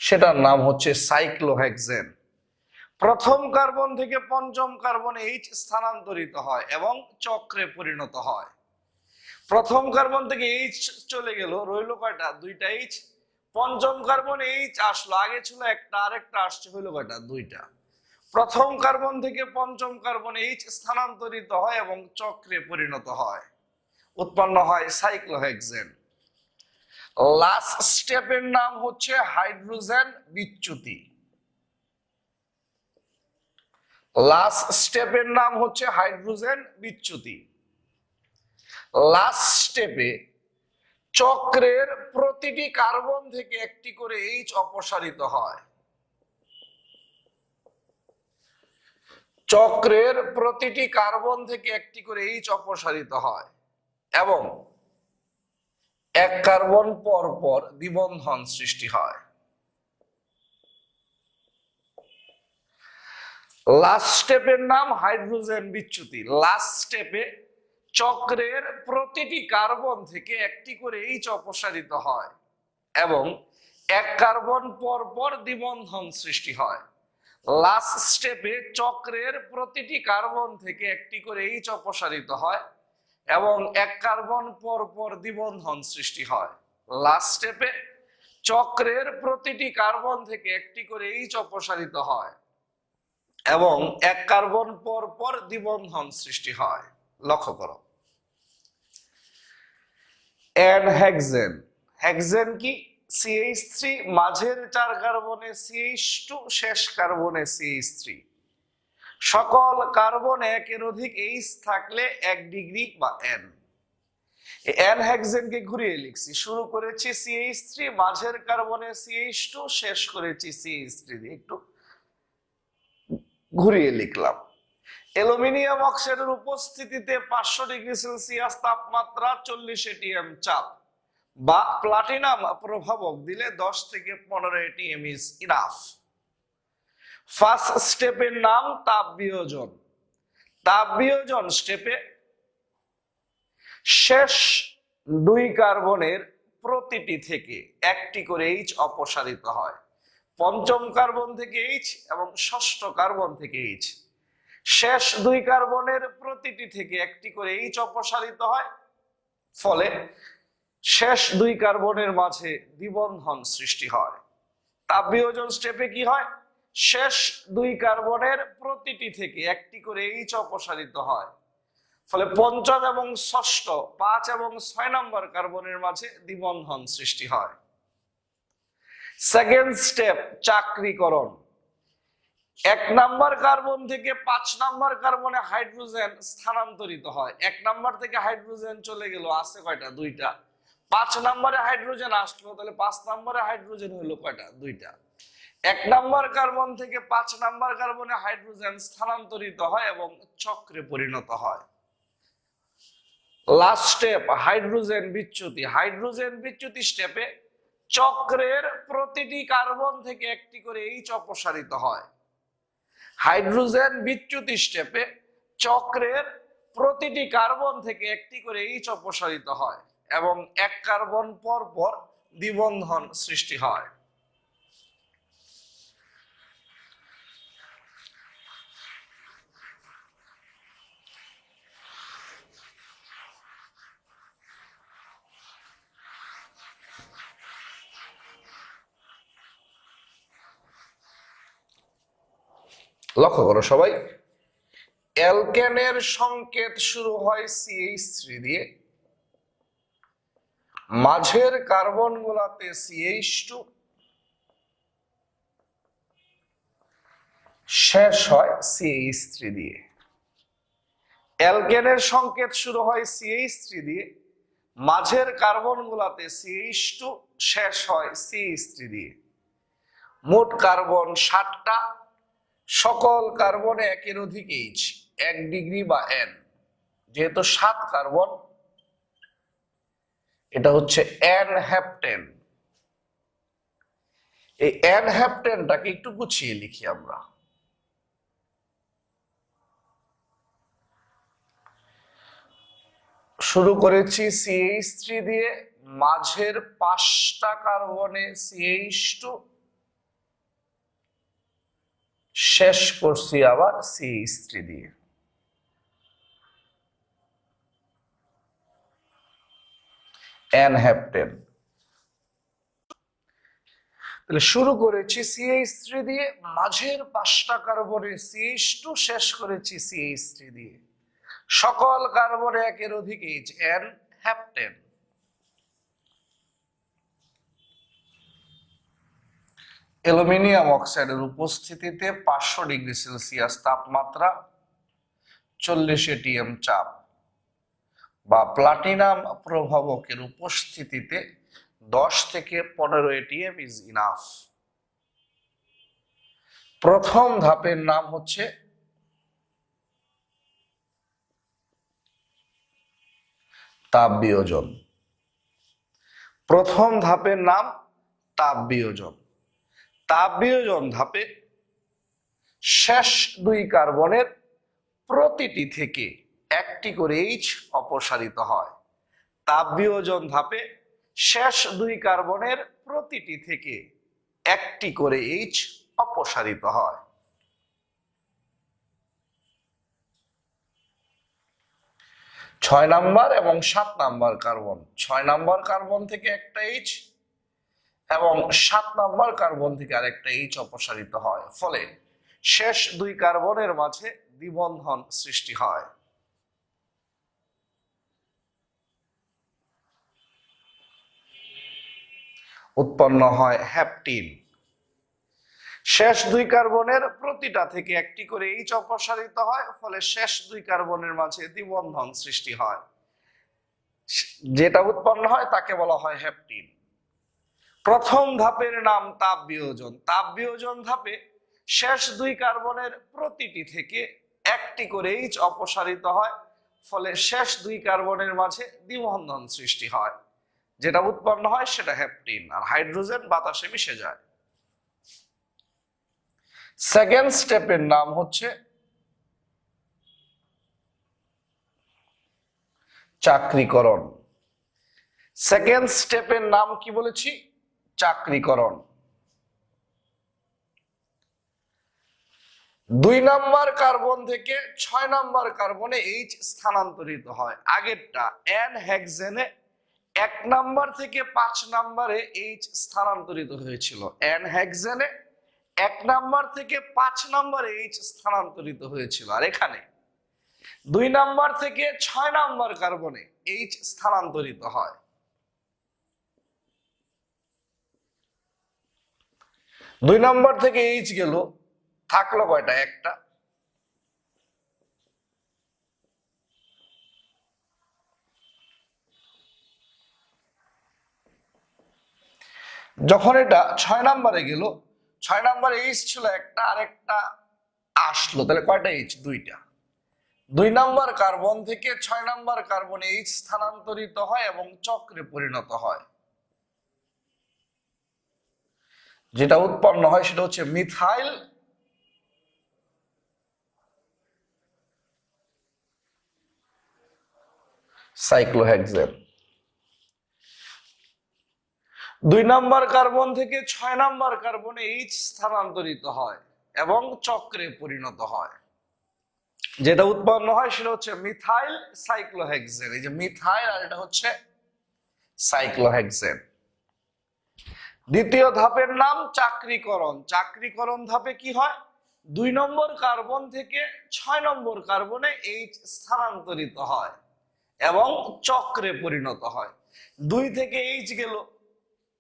সেটার নাম হচ্ছে সাইক্লোহেক্সেন। প্রথম কার্বন থেকে পঞ্চম কার্বনে H স্থানান্তরিত হয় এবং চক্রে পরিণত হয়। প্রথম কার্বন থেকে H চলে গেল, রইল কয়টা? 2টা H। পঞ্চম কার্বনে H আসলো, আগে ছিল একটা, আরেকটা আসছে, হইলো কয়টা? 2টা। প্রথম কার্বন থেকে পঞ্চম কার্বনে H স্থানান্তরিত হয় এবং চক্রে পরিণত হয়, উৎপন্ন হয় সাইক্লোহেক্সেন। লাস্ট স্টেপের নাম হচ্ছে হাইড্রোজেন বিচ্যুতি। লাস্ট স্টেপের নাম হচ্ছে হাইড্রোজেন বিচ্যুতি। লাস্ট স্টেপে চক্রের প্রতিটি কার্বন থেকে একটি করে H অপসারিত হয়। চক্রের প্রতিটি কার্বন থেকে একটি করে H অপসারিত হয় এবং 1 কার্বন পর পর দ্বিবন্ধন সৃষ্টি হয়। লাস্ট স্টেপের নাম হাইড্রোজেন বিচ্যুতি। লাস্ট স্টেপে চক্রের প্রতিটি কার্বন থেকে একটি করে এইচ অপসারিত হয় এবং এক কার্বন পর পর দ্বিবন্ধন সৃষ্টি হয়। লাস্ট স্টেপে চক্রের প্রতিটি কার্বন থেকে একটি করে এইচ অপসারিত হয় এবং এক কার্বন পর পর দ্বিবন্ধন সৃষ্টি হয়। লাস্ট স্টেপে চক্রের প্রতিটি কার্বন থেকে একটি করে এইচ অপসারিত হয় এবং এক কার্বন পর পর দ্বিবন্ধন সৃষ্টি হয়। লক্ষ্য করো, হেক্সেন। হেক্সেন কি? CH3, মাঝের 4 কার্বনে CH2, শেষ কার্বনে CH3। সকল কার্বনে একের অধিক H থাকলে 1 ডিগ্রি বা N। এন হেক্সেনকে ঘুরিয়ে লিখছি, শুরু করেছি CH3, মাঝের কার্বনে CH2, শেষ করেছি CH3 দিয়ে, একটু ঘুরিয়ে লিখলাম। অ্যালুমিনিয়াম অক্সাইডের উপস্থিতিতে 500 ডিগ্রি সেলসিয়াস তাপমাত্রা, 40 ATM চাপ বা প্লাটিনাম প্রভাবক দিলে 10 থেকে 15 ATM ইজ ইনাফ। ফার্স্ট স্টেপের নাম তাপ বিয়োজন। তাপ বিয়োজন স্টেপে শেষ 2 কার্বনের প্রতিটি থেকে একটি করে এইচ অপসারিত হয়। পঞ্চম কার্বন থেকে এইচ এবং ষষ্ঠ কার্বন থেকে এইচ। শেষ 2 কার্বনের প্রতিটি থেকে একটি করে এইচ অপসারিত হয়, ফলে শেষ 2 কার্বনের মাঝে দ্বিবন্ধন সৃষ্টি হয়। তাপ বিয়োজন স্টেপে কি হয়? শেষ 2 কার্বনের প্রতিটি থেকে একটি করে এইচ অপসারিত হয়, ফলে পঞ্চম এবং ষষ্ঠ, 5 এবং 6 নম্বর কার্বনের মাঝে দ্বিবন্ধন সৃষ্টি হয়। সেকেন্ড স্টেপ চাকরিকরণ। 1 নাম্বার কার্বন থেকে 5 নাম্বার কার্বনে হাইড্রোজেন স্থানান্তরিত হয়। 1 নাম্বার থেকে হাইড্রোজেন চলে গেল, আছে কয়টা? 2টা। 5 নম্বরে হাইড্রোজেন আসলো, তাহলে 5 নম্বরে হাইড্রোজেন হলো কয়টা? 2টা। 1 নাম্বার কার্বন থেকে 5 নাম্বার কার্বনে হাইড্রোজেন স্থানান্তরিত হয় এবং চক্রে পরিণত হয়। লাস্ট স্টেপ হাইড্রোজেন বিচ্যুতি। হাইড্রোজেন বিচ্যুতি স্টেপে চক্রের প্রতিটি কার্বন থেকে একটি করে এইচ অপসারিত হয়। হাইড্রোজেন বিচ্যুতি স্টেপে চক্রের প্রতিটি কার্বন থেকে একটি করে এইচ অপসারিত হয় এবং এক কার্বন পর পর দ্বিবন্ধন সৃষ্টি হয়। লক্ষ্য করো সবাই, অ্যালকেনের সংকেত শুরু হয় CH3 দিয়ে, মাঝের কার্বন গুলাতে CH2, শেষ হয় CH3 দিয়ে। অ্যালকেনের সংকেত শুরু হয় CH3 দিয়ে, মাঝের কার্বন গুলাতে CH2, শেষ হয় CH3 দিয়ে। মোট কার্বন 60টা, সকল কার্বনে একের অধিক এইচ, 1 ডিগ্রি বা N। যেহেতু 7 কার্বন, এটা হচ্ছে N হেপ্টেন। এই N হেপ্টেনটাকে একটু গুছিয়ে লিখি আমরা। শুরু করেছি CH3 দিয়ে, মাঝের 5টা কার্বনে CH2, শেষ করছি আবার CH3 দিয়ে। N heptane. তাহলে শুরু করেছি CH3 দিয়ে, মাঝের 5টা কার্বনে CH2, শেষ করেছি CH3 দিয়ে। সকল কার্বনে একের অধিক এইচ, N হেপ্টেন। অ্যালুমিনিয়াম অক্সাইডের উপস্থিতিতে 500 ডিগ্রি সেলসিয়াস তাপমাত্রা, 40 ATM চাপ বা প্লাটিনাম প্রভাবকের উপস্থিতিতে 10 থেকে 15 ATM ইজ ইনাফ। প্রথম ধাপের নাম হচ্ছে তাপ বিয়োজন। প্রথম ধাপের নাম তাপ বিয়োজন। তাপ বিয়োজন ধাপে শেষ দুই কার্বনের প্রতিটি থেকে একটি করে এইচ অপসারিত হয়। তাপ বিয়োজন ধাপে শেষ দুই কার্বনের প্রতিটি থেকে একটি করে এইচ অপসারিত হয়। ছয় নাম্বার এবং 7 নাম্বার কার্বন, 6 নাম্বার কার্বন থেকে একটা এইচ এবং 7 নাম্বার কার্বন থেকে আরেকটা এইচ অপসারিত হয়, ফলে শেষ দুই কার্বনের মাঝে দ্বিবন্ধন সৃষ্টি হয়। উৎপন্ন হয় হ্যাপটিন। শেষ দুই কার্বনের প্রতিটা থেকে একটি করে এইচ অপসারিত হয়, ফলে শেষ দুই কার্বনের মাঝে দ্বিবন্ধন সৃষ্টি হয়। যেটা উৎপন্ন হয় তাকে বলা হয় হ্যাপটিন। প্রথম ধাপের নাম তাপ বিয়োজন। তাপ বিয়োজন ধাপে শেষ দুই কার্বনের প্রতিটি থেকে একটি করে এইচ অপসারিত হয়, ফলে শেষ দুই কার্বনের মাঝে দ্বিবন্ধন সৃষ্টি হয়। যেটা উৎপন্ন হয় সেটা হ্যাপটিন, আর হাইড্রোজেন বাতাসে মিশে যায়। সেকেন্ড স্টেপের নাম হচ্ছে চাক্রিকরণ। সেকেন্ড স্টেপের নাম কি বলেছি? চাক্রিকরণ। 2 নাম্বার কার্বন থেকে 6 নাম্বার কার্বনে এইচ স্থানান্তরিত হয়। আগেরটা এন হেক্সেনে 1 নাম্বার থেকে 5 নাম্বারে এইচ স্থানান্তরিত হয়েছিল। এন হেক্সেনে 1 নাম্বার থেকে 5 নাম্বারে এইচ স্থানান্তরিত হয়েছিল, আর এখানে 2 নাম্বার থেকে 6 নাম্বার কার্বনে এইচ স্থানান্তরিত হয়। 2 নাম্বার থেকে এইচ গেল, থাকলো কয়টা? একটা। যখন এটা 6 নাম্বারে গেল, 6 নাম্বারে এইচ ছিল একটা, আরেকটা আসলো, তাহলে কয়টা এইচ? দুইটা। 2 নাম্বার কার্বন থেকে 6 নাম্বার কার্বনে এইচ স্থানান্তরিত হয় এবং চক্রে পরিণত হয়। যেটা উৎপন্ন হয় সেটা হচ্ছে মিথাইল সাইক্লোহেক্সেন। 2 নাম্বার কার্বন থেকে 6 নাম্বার কার্বনে এইচ স্থানান্তরিত হয় এবং চক্রে পরিণত হয়। যেটা উৎপন্ন হয় সেটা হচ্ছে মিথাইল সাইক্লোহেক্সেন। এই যে মিথাইল, আর এটা হচ্ছে সাইক্লোহেক্সেন। দ্বিতীয় ধাপের নাম চাক্রিকরণ। চাক্রিকরণ ধাপে কি হয়? 2 নম্বর কার্বন থেকে 6 নম্বর কার্বনে এইচ স্থানান্তরিত হয় এবং চক্রে পরিণত হয়। 2 থেকে এইচ গেল,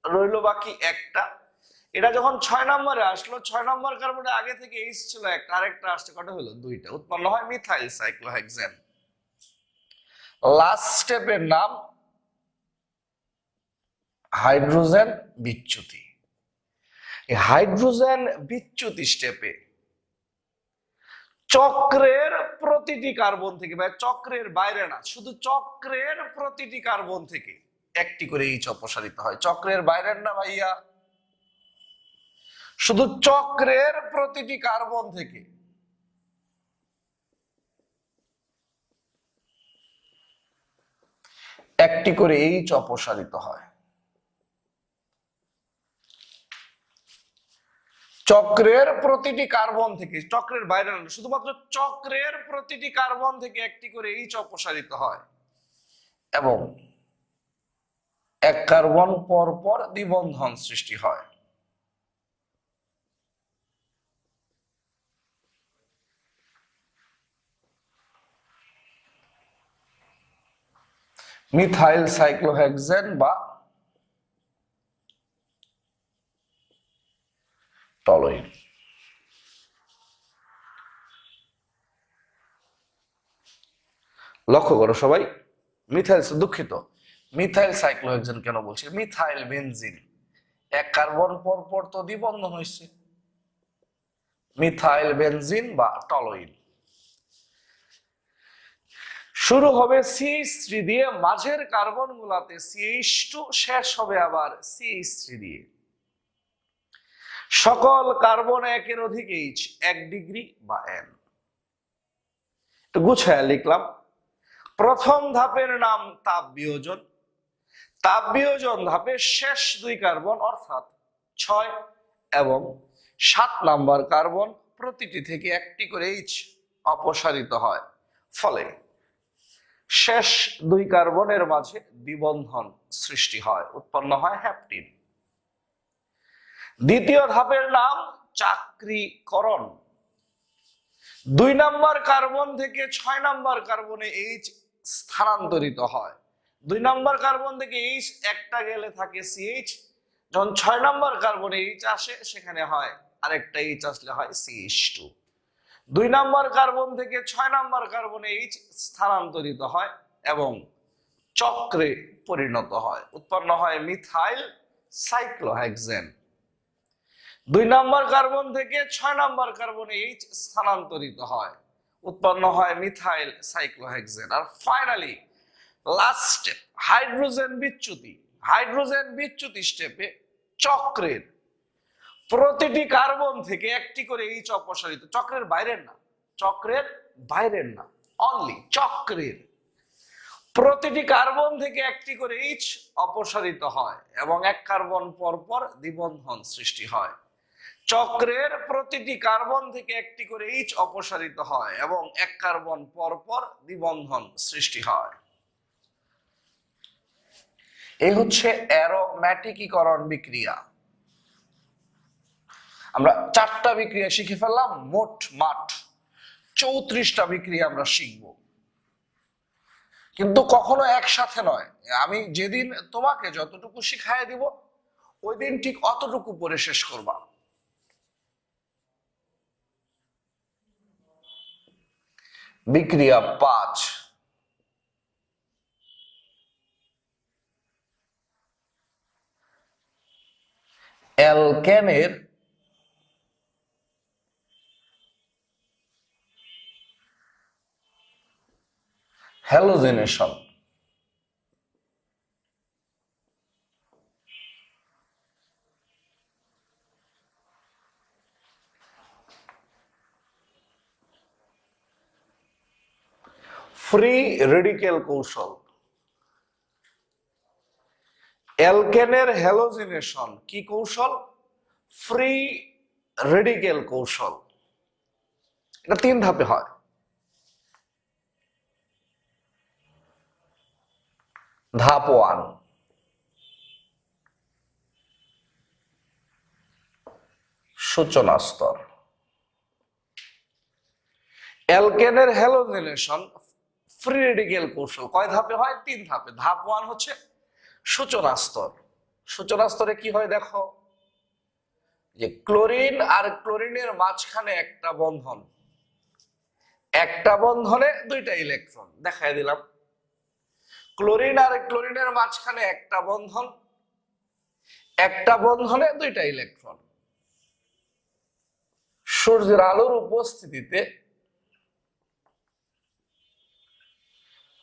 রইল বাকি একটা। এটা যখন 6 নম্বরে আসলো, 6 নম্বর কার্বনে আগে থেকে এইচ ছিল একটা, আরেকটা আসছে, কটা হলো? দুইটা। উৎপন্ন হয় মিথাইল সাইক্লোহেক্সেন। লাস্ট স্টেপের নাম হাইড্রোজেন বিচ্যুতি। এই হাইড্রোজেন বিচ্যুতি স্টেপে চক্রের প্রতিটি কার্বন থেকে, মানে চক্রের বাইরে না, শুধু চক্রের প্রতিটি কার্বন থেকে একটি করে এইচ অপসারিত হয়। চক্রের বাইরের না ভাইয়া, শুধু চক্রের প্রতিটি কার্বন থেকে একটি করে এইচ অপসারিত হয়। চক্রের প্রতিটি কার্বন থেকে, চক্রের বাইরে না, শুধুমাত্র চক্রের প্রতিটি কার্বন থেকে একটি করে এইচ অপসারিত হয় এবং 1 কার্বন পর পর দ্বিবন্ধন সৃষ্টি হয়। মিথাইল সাইক্লোহেক্সেন বা টলুইন। লক্ষ্য করো সবাই, মিথাইল, দুঃখিত, মিথাইল সাইক্লোহেক্সেন কেন বলছি? মিথাইল বেনজিন 1 কার্বন পর পর তো দ্বিবন্ধন হয়েছে। মিথাইল বেনজিন বা টলুইন। শুরু হবে CH3 দিয়ে, মাঝের কার্বন গুলাতে CH2, শেষ হবে আবার CH3 দিয়ে। সকল কার্বন একের অধিক এইচ 1 ডিগ্রি বা n। গুছায় লিখলাম। প্রথম ধাপের নাম তাপ বিয়োজন। তাপ বিয়োজন ধাপের শেষ দুই কার্বন অর্থাৎ 6 এবং 7 নাম্বার কার্বন প্রতিটি থেকে একটি করে এইচ অপসারিত হয়, ফলে শেষ দুই কার্বনের মাঝে দ্বিবন্ধন সৃষ্টি হয়, উৎপন্ন হয় হ্যাপটিন। দ্বিতীয় ধাপের নাম চাক্রীকরণ। 2 নাম্বার কার্বন থেকে 6 নাম্বার কার্বনে এইচ স্থানান্তরিত হয়। 2 নাম্বার কার্বন থেকে এইচ একটা গেলে থাকে সিএইচ, যখন 6 নাম্বার কার্বনে এইচ আসে সেখানে হয় আরেকটা এইচ আসলে হয় CH2। 2 নাম্বার কার্বন থেকে 6 নাম্বার কার্বনে এইচ স্থানান্তরিত হয় এবং চক্রে পরিণত হয়, উৎপন্ন হয় মিথাইল সাইক্লোহেক্সেন। 2 নাম্বার কার্বন থেকে 6 নাম্বার কার্বনে এইচ স্থানান্তরিত হয়, উৎপন্ন হয় মিথাইল সাইক্লোহেক্সেন। আর ফাইনালি লাস্ট স্টেপ হাইড্রোজেন বিচ্যুতি। হাইড্রোজেন বিচ্যুতি স্টেপে চক্রের প্রতিটি কার্বন থেকে একটি করে এইচ অপসারিত, চক্রের বাইরের না, চক্রের বাইরের না, অনলি চক্রের প্রতিটি কার্বন থেকে একটি করে এইচ অপসারিত হয় এবং এক কার্বন পর পর দ্বিবন্ধন সৃষ্টি হয়। চক্রের প্রতিটি কার্বন থেকে একটি করে এইচ অপসারিত হয় এবং এক কার্বন পর পর দ্বিবন্ধন সৃষ্টি হয়। এই হচ্ছে অ্যারোম্যাটিকীকরণ বিক্রিয়া। আমরা 4টা বিক্রিয়া শিখে ফেললাম, মোট 34টা বিক্রিয়া আমরা শিখব, কিন্তু কখনো একসাথে নয়। আমি যেদিন তোমাকে যতটুকু শিখাই দিব ওই দিন ঠিক অতটুকু পরে শেষ করবা। বিক্রিয়া 5, অ্যালকেনের হ্যালোজেনেশন। ফ্রি রেডিকেল কৌশল। অ্যালকেনের হ্যালোজিনেশন কি কৌশল? ফ্রি রেডিকেল কৌশল। এটা 3 ধাপে হয়। ধাপ 1, সূচনা স্তর। অ্যালকেনের হ্যালোজিনেশন ফ্রি রেডিকেল কৌশল কয় ধাপে হয়? 3 ধাপে। ধাপ 1 হচ্ছে সূচনা স্তর। সূচনা স্তরে কি হয় দেখো, যে ক্লোরিন আর ক্লোরিনের মাঝখানে একটা বন্ধন, একটা বন্ধনে 2টা ইলেকট্রন দেখাই দিলাম। ক্লোরিন আর ক্লোরিনের মাঝখানে একটা বন্ধন, একটা বন্ধনে 2টা ইলেকট্রন। সূর্যের আলোর উপস্থিতিতে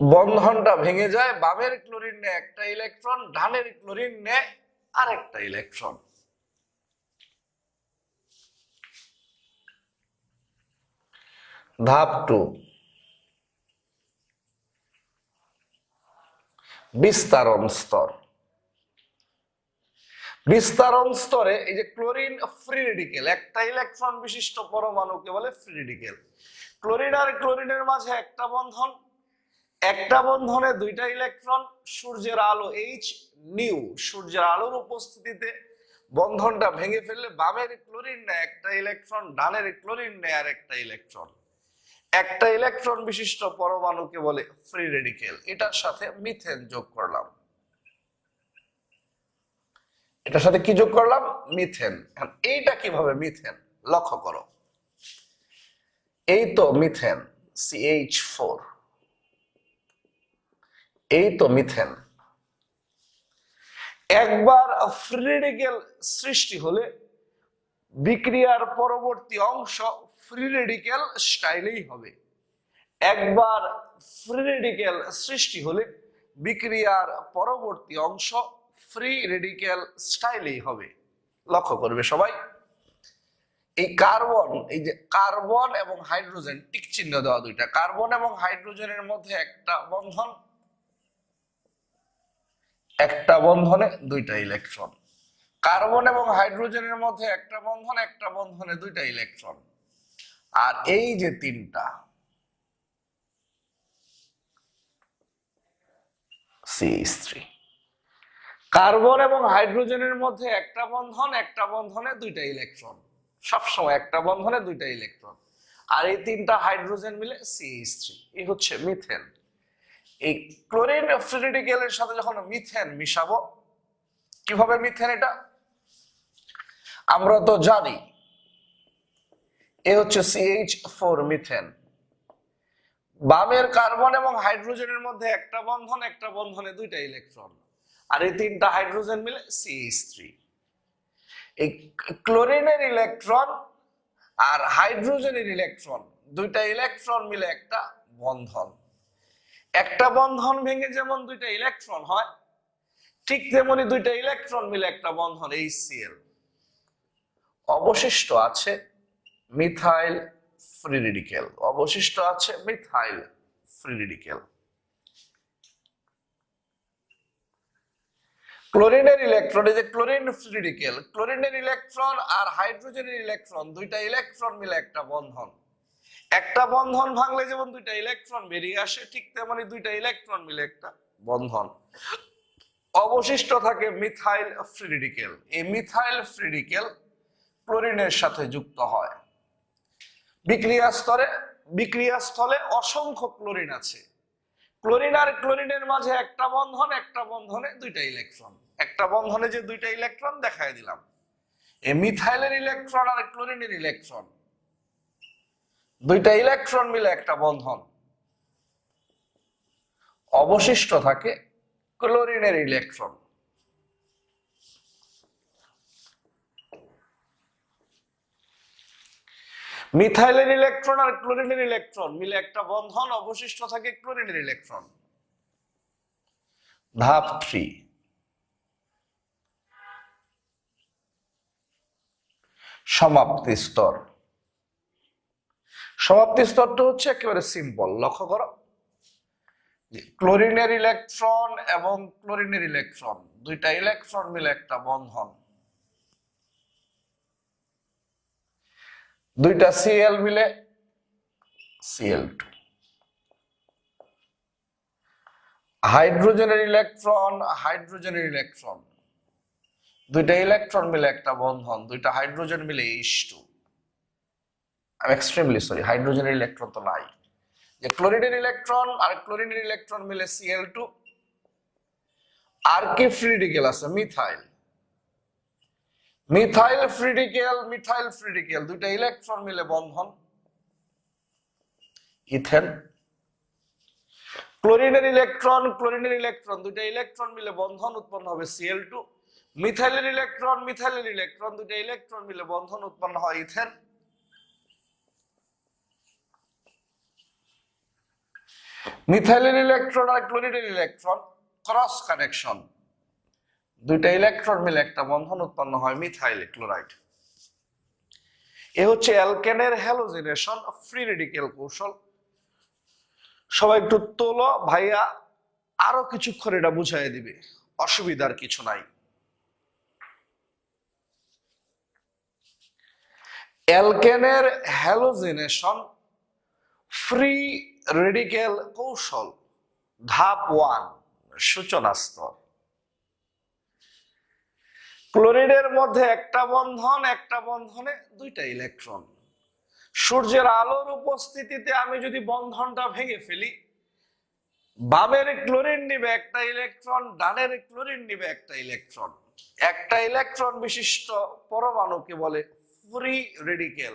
বন্ধনটা ভেঙে যায়, বামের ক্লোরিন নেয় একটা ইলেকট্রন, ডানের ক্লোরিন নেয় আরেকটা ইলেকট্রন। ধাপ 2, বিস্তারণ স্তর। বিস্তারণ স্তরে এই যে ক্লোরিন ফ্রি রেডিকেল, একটা ইলেকট্রন বিশিষ্ট পরমাণুকে বলে ফ্রি রেডিকেল। ক্লোরিন আর ক্লোরিনের মাঝে একটা বন্ধন, একটা বন্ধনে 2টা ইলেকট্রন, সূর্যের আলো এইচ নিউ, সূর্যের আলোর উপস্থিতিতে বন্ধনটা ভেঙে ফেললে বামের ক্লোরিন নেয় একটা ইলেকট্রন, ডানের ক্লোরিন নেয় আর একটা ইলেকট্রন। একটা ইলেকট্রন বিশিষ্ট পরমাণুকে বলে ফ্রি রেডিকেল। এটার সাথে মিথেন যোগ করলাম। এটার সাথে কি যোগ করলাম? মিথেন। এইটা কিভাবে মিথেন লক্ষ্য করো। এই তো মিথেন CH4, এই তো মিথেন। একবার ফ্রি রেডিকেল সৃষ্টি হলে বিক্রিয়ার পরবর্তী অংশ ফ্রি রেডিকেল স্টাইলেই হবে। একবার ফ্রি রেডিকেল সৃষ্টি হলে বিক্রিয়ার পরবর্তী অংশ ফ্রি রেডিকেল স্টাইলেই হবে। লক্ষ্য করবে সবাই। এই কার্বন, এই যে কার্বন এবং হাইড্রোজেন টিক চিহ্ন দেওয়া দুইটা, কার্বন এবং হাইড্রোজেনের মধ্যে একটা বন্ধন, একটা বন্ধনে দুইটা ইলেকট্রন। কার্বন এবং হাইড্রোজেনের মধ্যে একটা বন্ধন, একটা বন্ধনে দুইটা ইলেকট্রন। আর এই যে তিনটা CH3, কার্বন এবং হাইড্রোজেনের মধ্যে একটা বন্ধন, একটা বন্ধনে দুইটা ইলেকট্রন, সবসময় একটা বন্ধনে দুইটা ইলেকট্রন। আর এই তিনটা হাইড্রোজেন মিলে CH3, এই হচ্ছে মিথেন। এই ক্লোরিন ফ্রি রেডিকেলের সাথে যখন মিথেন মিশাবো, কিভাবে মিথেন, এটা আমরা তো জানি, এ হচ্ছে CH4 মিথেন। বামের কার্বন এবং হাইড্রোজেনের মধ্যে একটা বন্ধন, একটা বন্ধনে দুইটা ইলেকট্রন, আর এই তিনটা হাইড্রোজেন মিলে CH3। এই ক্লোরিনের ইলেকট্রন আর হাইড্রোজেনের ইলেকট্রন, দুইটা ইলেকট্রন মিলে একটা বন্ধন। একটা বন্ধন ভেঙে যেমন দুইটা ইলেকট্রন হয়, ঠিক তেমনি দুইটা ইলেকট্রন মিলে একটা বন্ধন, HCl। অবশিষ্ট আছে মিথাইল ফ্রি রেডিকেল, অবশিষ্ট আছে মিথাইল ফ্রি রেডিকেল। ক্লোরিনের ইলেকট্রন, এই যে ক্লোরিন ফ্রি রেডিকেল, ক্লোরিনের ইলেকট্রন আর হাইড্রোজেনের ইলেকট্রন, দুইটা ইলেকট্রন মিলে একটা বন্ধন। একটা বন্ধন ভাঙলে যেমন দুইটা ইলেকট্রন বেরিয়ে আসে, ঠিক তেমনি দুইটা ইলেকট্রন মিলে একটা বন্ধন। অবশিষ্ট থাকে মিথাইল ফ্রি রেডিকেল। এই মিথাইল ফ্রি রেডিকেল ক্লোরিনের সাথে যুক্ত হয়। বিক্রিয়া স্থলে অসংখ্য ক্লোরিন আছে। ক্লোরিন আর ক্লোরিনের মাঝে একটা বন্ধন, একটা বন্ধনে দুইটা ইলেকট্রন, একটা বন্ধনে যে দুইটা ইলেকট্রন দেখাই দিলাম। এই মিথাইলের ইলেকট্রন আর ক্লোরিনের ইলেকট্রন, দুইটা ইলেকট্রন মিলে একটা বন্ধন। অবশিষ্ট থাকে ক্লোরিনের ইলেকট্রন। মিথাইলের ইলেকট্রন আর ক্লোরিনের ইলেকট্রন মিলে একটা বন্ধন, অবশিষ্ট থাকে ক্লোরিনের ইলেকট্রন। ধাপ 3, সমাপ্তি স্তর। সমাপ্তি স্তরটা হচ্ছে একেবারে সিম্পল, লক্ষ্য করো। ক্লোরিনের ইলেকট্রন এবং ক্লোরিনের ইলেকট্রন, দুইটা ইলেকট্রন মিলে একটা বন্ধন। দুইটা Cl মিলে Cl2। হাইড্রোজেনের ইলেকট্রন, হাইড্রোজেনের ইলেকট্রন, দুইটা ইলেকট্রন মিলে একটা বন্ধন, দুইটা হাইড্রোজেন মিলে H2। আমি এক্সট্রিমলি সরি, হাইড্রোজেনের ইলেকট্রন তো নাই। যে ক্লোরিনের ইলেকট্রন আর ক্লোরিনের ইলেকট্রন মিলে Cl2। আর কি ফ্রি রেডিকেল আছে? Methyl. Methyl free radical, methyl free radical, দুইটা ইলেকট্রন মিলে বন্ধন, ইথেন। ক্লোরিনের ইলেকট্রন, ক্লোরিনের ইলেকট্রন, দুইটা ইলেকট্রন মিলে বন্ধন, উৎপন্ন হবে Cl2। মিথাইলের ইলেকট্রন, মিথাইলের ইলেকট্রন, দুইটা ইলেকট্রন মিলে বন্ধন, উৎপন্ন হয় ইথেন। মিথাইলের ইলেকট্রন আর ক্লোরিনের ইলেকট্রন ক্রস কানেকশন, দুইটা ইলেকট্রন মিলে একটা বন্ধন, উৎপন্ন হয় মিথাইল ক্লোরাইড। এ হচ্ছে অ্যালকেনের হ্যালোজিনেশন ফ্রি রেডিকেল কৌশল। সবাই একটু তোলো ভাইয়া, আরো কিছুক্ষণ এটা বুঝাই দিবে, অসুবিধার কিছু নাই। অ্যালকেনের হ্যালোজিনেশন ফ্রি রেডিকেল কৌশল, ধাপ 1, সূচনা স্তর। ক্লোরিনের মধ্যে একটা বন্ধন, একটা বন্ধনে দুইটা ইলেকট্রন। সূর্যের আলোর উপস্থিতিতে আমি যদি বন্ধনটা ভেঙে ফেলি, বামের ক্লোরিন নিবে একটা ইলেকট্রন, ডানের ক্লোরিন নিবে একটা ইলেকট্রন। একটা ইলেকট্রন বিশিষ্ট পরমাণুকে বলে ফ্রি রেডিকেল।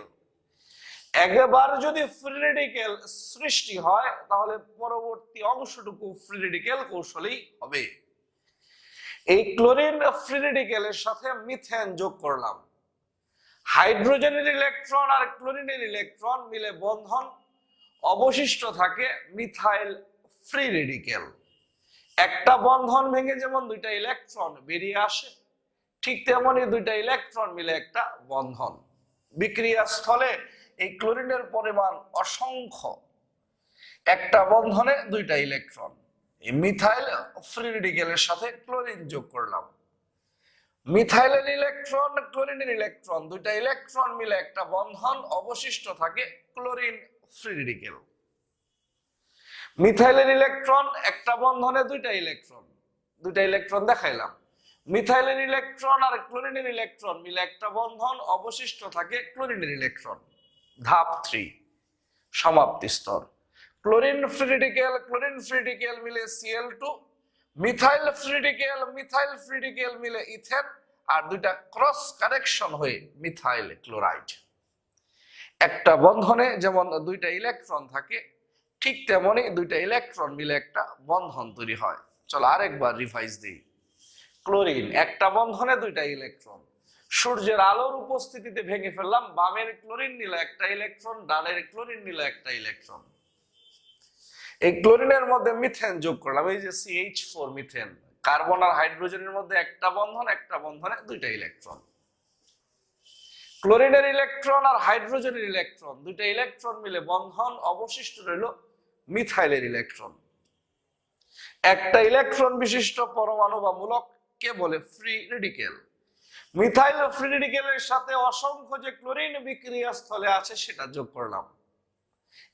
একবার যদি ফ্রি রেডিকেল সৃষ্টি হয়, তাহলে পরবর্তী অংশটুকু ফ্রি রেডিকেল কৌশলেই হবে। এই ক্লোরিন ফ্রি রেডিকেলের সাথে মিথেন যোগ করলাম। হাইড্রোজেনের ইলেকট্রন আর ক্লোরিনের ইলেকট্রন মিলে বন্ধন, অবশিষ্ট থাকে মিথাইল ফ্রি রেডিকেল। একটা বন্ধন ভেঙে যেমন দুইটা ইলেকট্রন বেরিয়ে আসে, ঠিক তেমনি দুইটা ইলেকট্রন মিলে একটা বন্ধন। বিক্রিয়া স্থলে এই ক্লোরিনের পরিমাণ অসংখ্য, একটা বন্ধনে দুইটা ইলেকট্রন। এই মিথাইল ফ্রি রেডিকেলের সাথে ক্লোরিন যোগ করলাম, মিথাইলের ইলেকট্রন ক্লোরিনের ইলেকট্রন, দুইটা ইলেকট্রন মিলে একটা বন্ধন, অবশিষ্ট থাকে ক্লোরিন ফ্রি রেডিকেল। মিথাইলের ইলেকট্রন একটা বন্ধনে দুইটা ইলেকট্রন দেখাইলাম, মিথাইলের ইলেকট্রন আর ক্লোরিনের ইলেকট্রন মিলে একটা বন্ধন, অবশিষ্ট থাকে ক্লোরিনের ইলেকট্রন। ধাপ 3, সমাপ্তি স্তর। ক্লোরিন ফ্রি রেডিকেল মিলে Cl2, মিথাইল ফ্রি রেডিকেল মিলে ইথেন, আর দুইটা ক্রস কানেকশন হয়ে মিথাইল ক্লোরাইড। একটা বন্ধনে যেমন দুইটা ইলেকট্রন থাকে, ঠিক তেমনি দুইটা ইলেকট্রন মিলে একটা বন্ধন তৈরি হয়। চলো আরেকবার রিভাইজ দিই। ক্লোরিন একটা বন্ধনে দুইটা ইলেকট্রন, সূর্যের আলোর উপস্থিতিতে ভেঙে ফেললাম, বামের ক্লোরিন নিল একটা ইলেকট্রন, ডানের ক্লোরিন নিল একটা ইলেকট্রন। এই ক্লোরিনের মধ্যে মিথেন যোগ করলাম, এই যে CH4 মিথেন, কার্বন আর হাইড্রোজেনের মধ্যে একটা বন্ধনে দুইটা ইলেকট্রন। ক্লোরিনের ইলেকট্রন আর হাইড্রোজেনের ইলেকট্রন, দুইটা ইলেকট্রন মিলে বন্ধন, অবশিষ্ট রইল মিথাইলের ইলেকট্রন। একটা ইলেকট্রন বিশিষ্ট পরমাণু বা মূলককে বলে ফ্রি রেডিকেল। মিথাইল ফ্রি রেডিকেলের সাথে অসংখ্য যে ক্লোরিন বিক্রিয়া স্থলে আছে সেটা যোগ করলাম,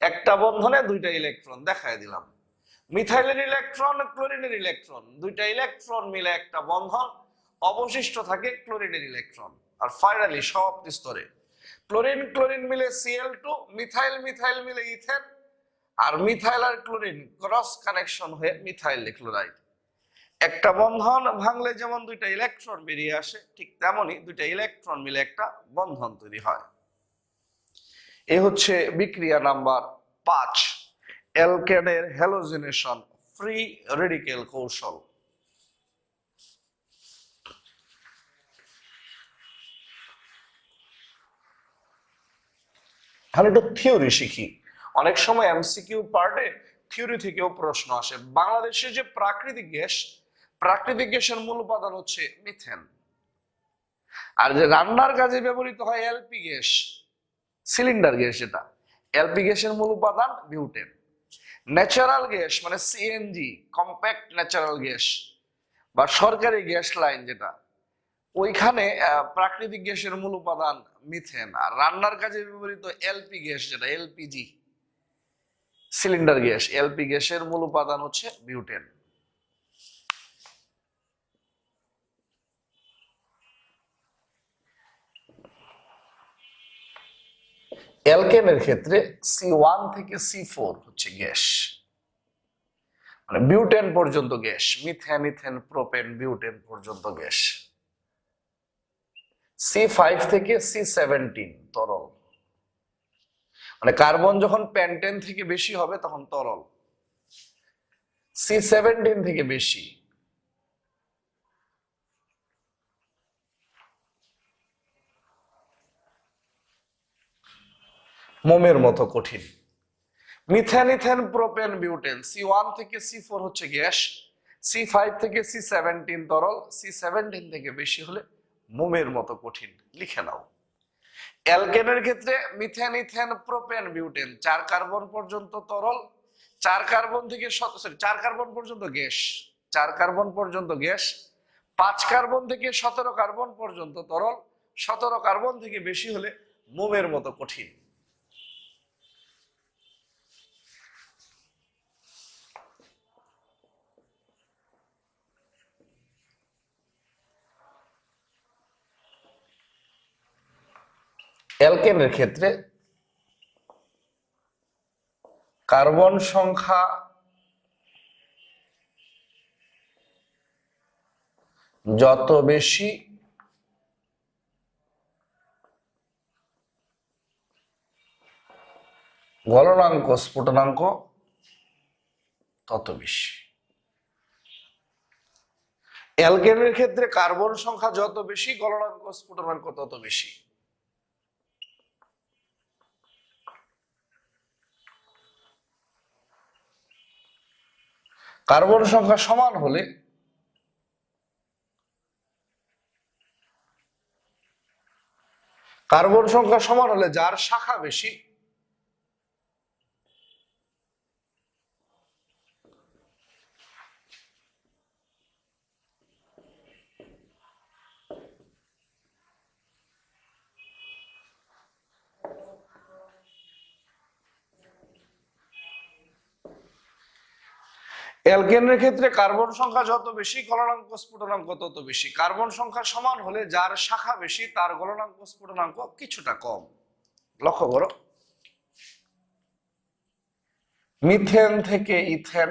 একটা বন্ধনে দুইটা ইলেকট্রন দেখায় দিলাম। মিথাইলের ইলেকট্রন ক্লোরিনের ইলেকট্রন, দুইটা ইলেকট্রন মিলে একটা বন্ধন, অবশিষ্ট থাকে ক্লোরিনের ইলেকট্রন। আর ফাইনালি সমাপ্তি স্তরে ক্লোরিন মিলে Cl2, মিথাইল মিলে ইথেন, আর মিথাইল আর ক্লোরিন ক্রস কানেকশন হয়ে মিথাইল ক্লোরাইড। একটা বন্ধন ভাঙলে যেমন দুইটা ইলেকট্রন বেরিয়ে আসে, ঠিক তেমনি দুইটা ইলেকট্রন মিলে একটা বন্ধন তৈরি হয়। এ হচ্ছে বিক্রিয়া নাম্বার 5, অ্যালকেনের হ্যালোজেনেশন ফ্রি রেডিকেল কৌশল। তাহলে একটু থিওরি শিখি। অনেক সময় MCQ পার্টে থিওরি থেকেও প্রশ্ন আসে। বাংলাদেশে যে প্রাকৃতিক গ্যাসের মূল উপাদান হচ্ছে মিথেন, আর যে রান্নার কাজে ব্যবহৃত হয় এলপি গ্যাস, সিলিন্ডার গ্যাস, যেটা এলপি গ্যাসের মূল উপাদান বিউটেন। ন্যাচারাল গ্যাস মানে সিএনজি, কম্প্যাক্ট ন্যাচারাল গ্যাস বা সরকারি গ্যাস লাইন, যেটা ওইখানে প্রাকৃতিক গ্যাসের মূল উপাদান মিথেন। আর রান্নার কাজে ব্যবহৃত এলপি গ্যাস, যেটা এলপিজি সিলিন্ডার গ্যাস, এলপি গ্যাসের মূল উপাদান হচ্ছে বিউটেন। অ্যালকেনের ক্ষেত্রে C1 থেকে C4 হচ্ছে গ্যাস, মানে বিউটেন পর্যন্ত gas, methane, ethane, propane, butane পর্যন্ত গ্যাস। C5 থেকে C17 তরল, মানে কার্বন যখন পেন্টেন থেকে বেশি হবে তখন তরল, C17 থেকে বেশি মোমের মতো কঠিন। Methane, ethane, propane, butane C1 থেকে C4 হচ্ছে গ্যাস, C5 থেকে C17 তরল, C17 থেকে বেশি হলে মোমের মতো কঠিন। লিখে নাও। অ্যালকেনের ক্ষেত্রে methane, ethane, propane, butane 4 carbon পর্যন্ত তরল, 4 কার্বন থেকে 4 কার্বন পর্যন্ত গ্যাস, 4 কার্বন পর্যন্ত গ্যাস, 5 কার্বন থেকে 17 কার্বন পর্যন্ত তরল, 17 কার্বন থেকে বেশি হলে মোমের মতো কঠিন। অ্যালকেনের ক্ষেত্রে কার্বন সংখ্যা যত বেশি গলনাঙ্ক স্ফুটনাঙ্ক তত বেশি। অ্যালকেনের ক্ষেত্রে কার্বন সংখ্যা যত বেশি, গলনাঙ্ক স্ফুটনাঙ্ক তত বেশি। কার্বন সংখ্যা সমান হলে কার্বন সংখ্যা সমান হলে যার শাখা বেশি অ্যালকেনের ক্ষেত্রে কার্বন সংখ্যা যত বেশি গলনাঙ্ক স্ফুটনাঙ্ক তত বেশি। কার্বন সংখ্যা সমান হলে যার শাখা বেশি তার গলনাঙ্ক স্ফুটনাঙ্ক কিছুটা কম। লক্ষ্য করো, মিথেন থেকে ইথেন,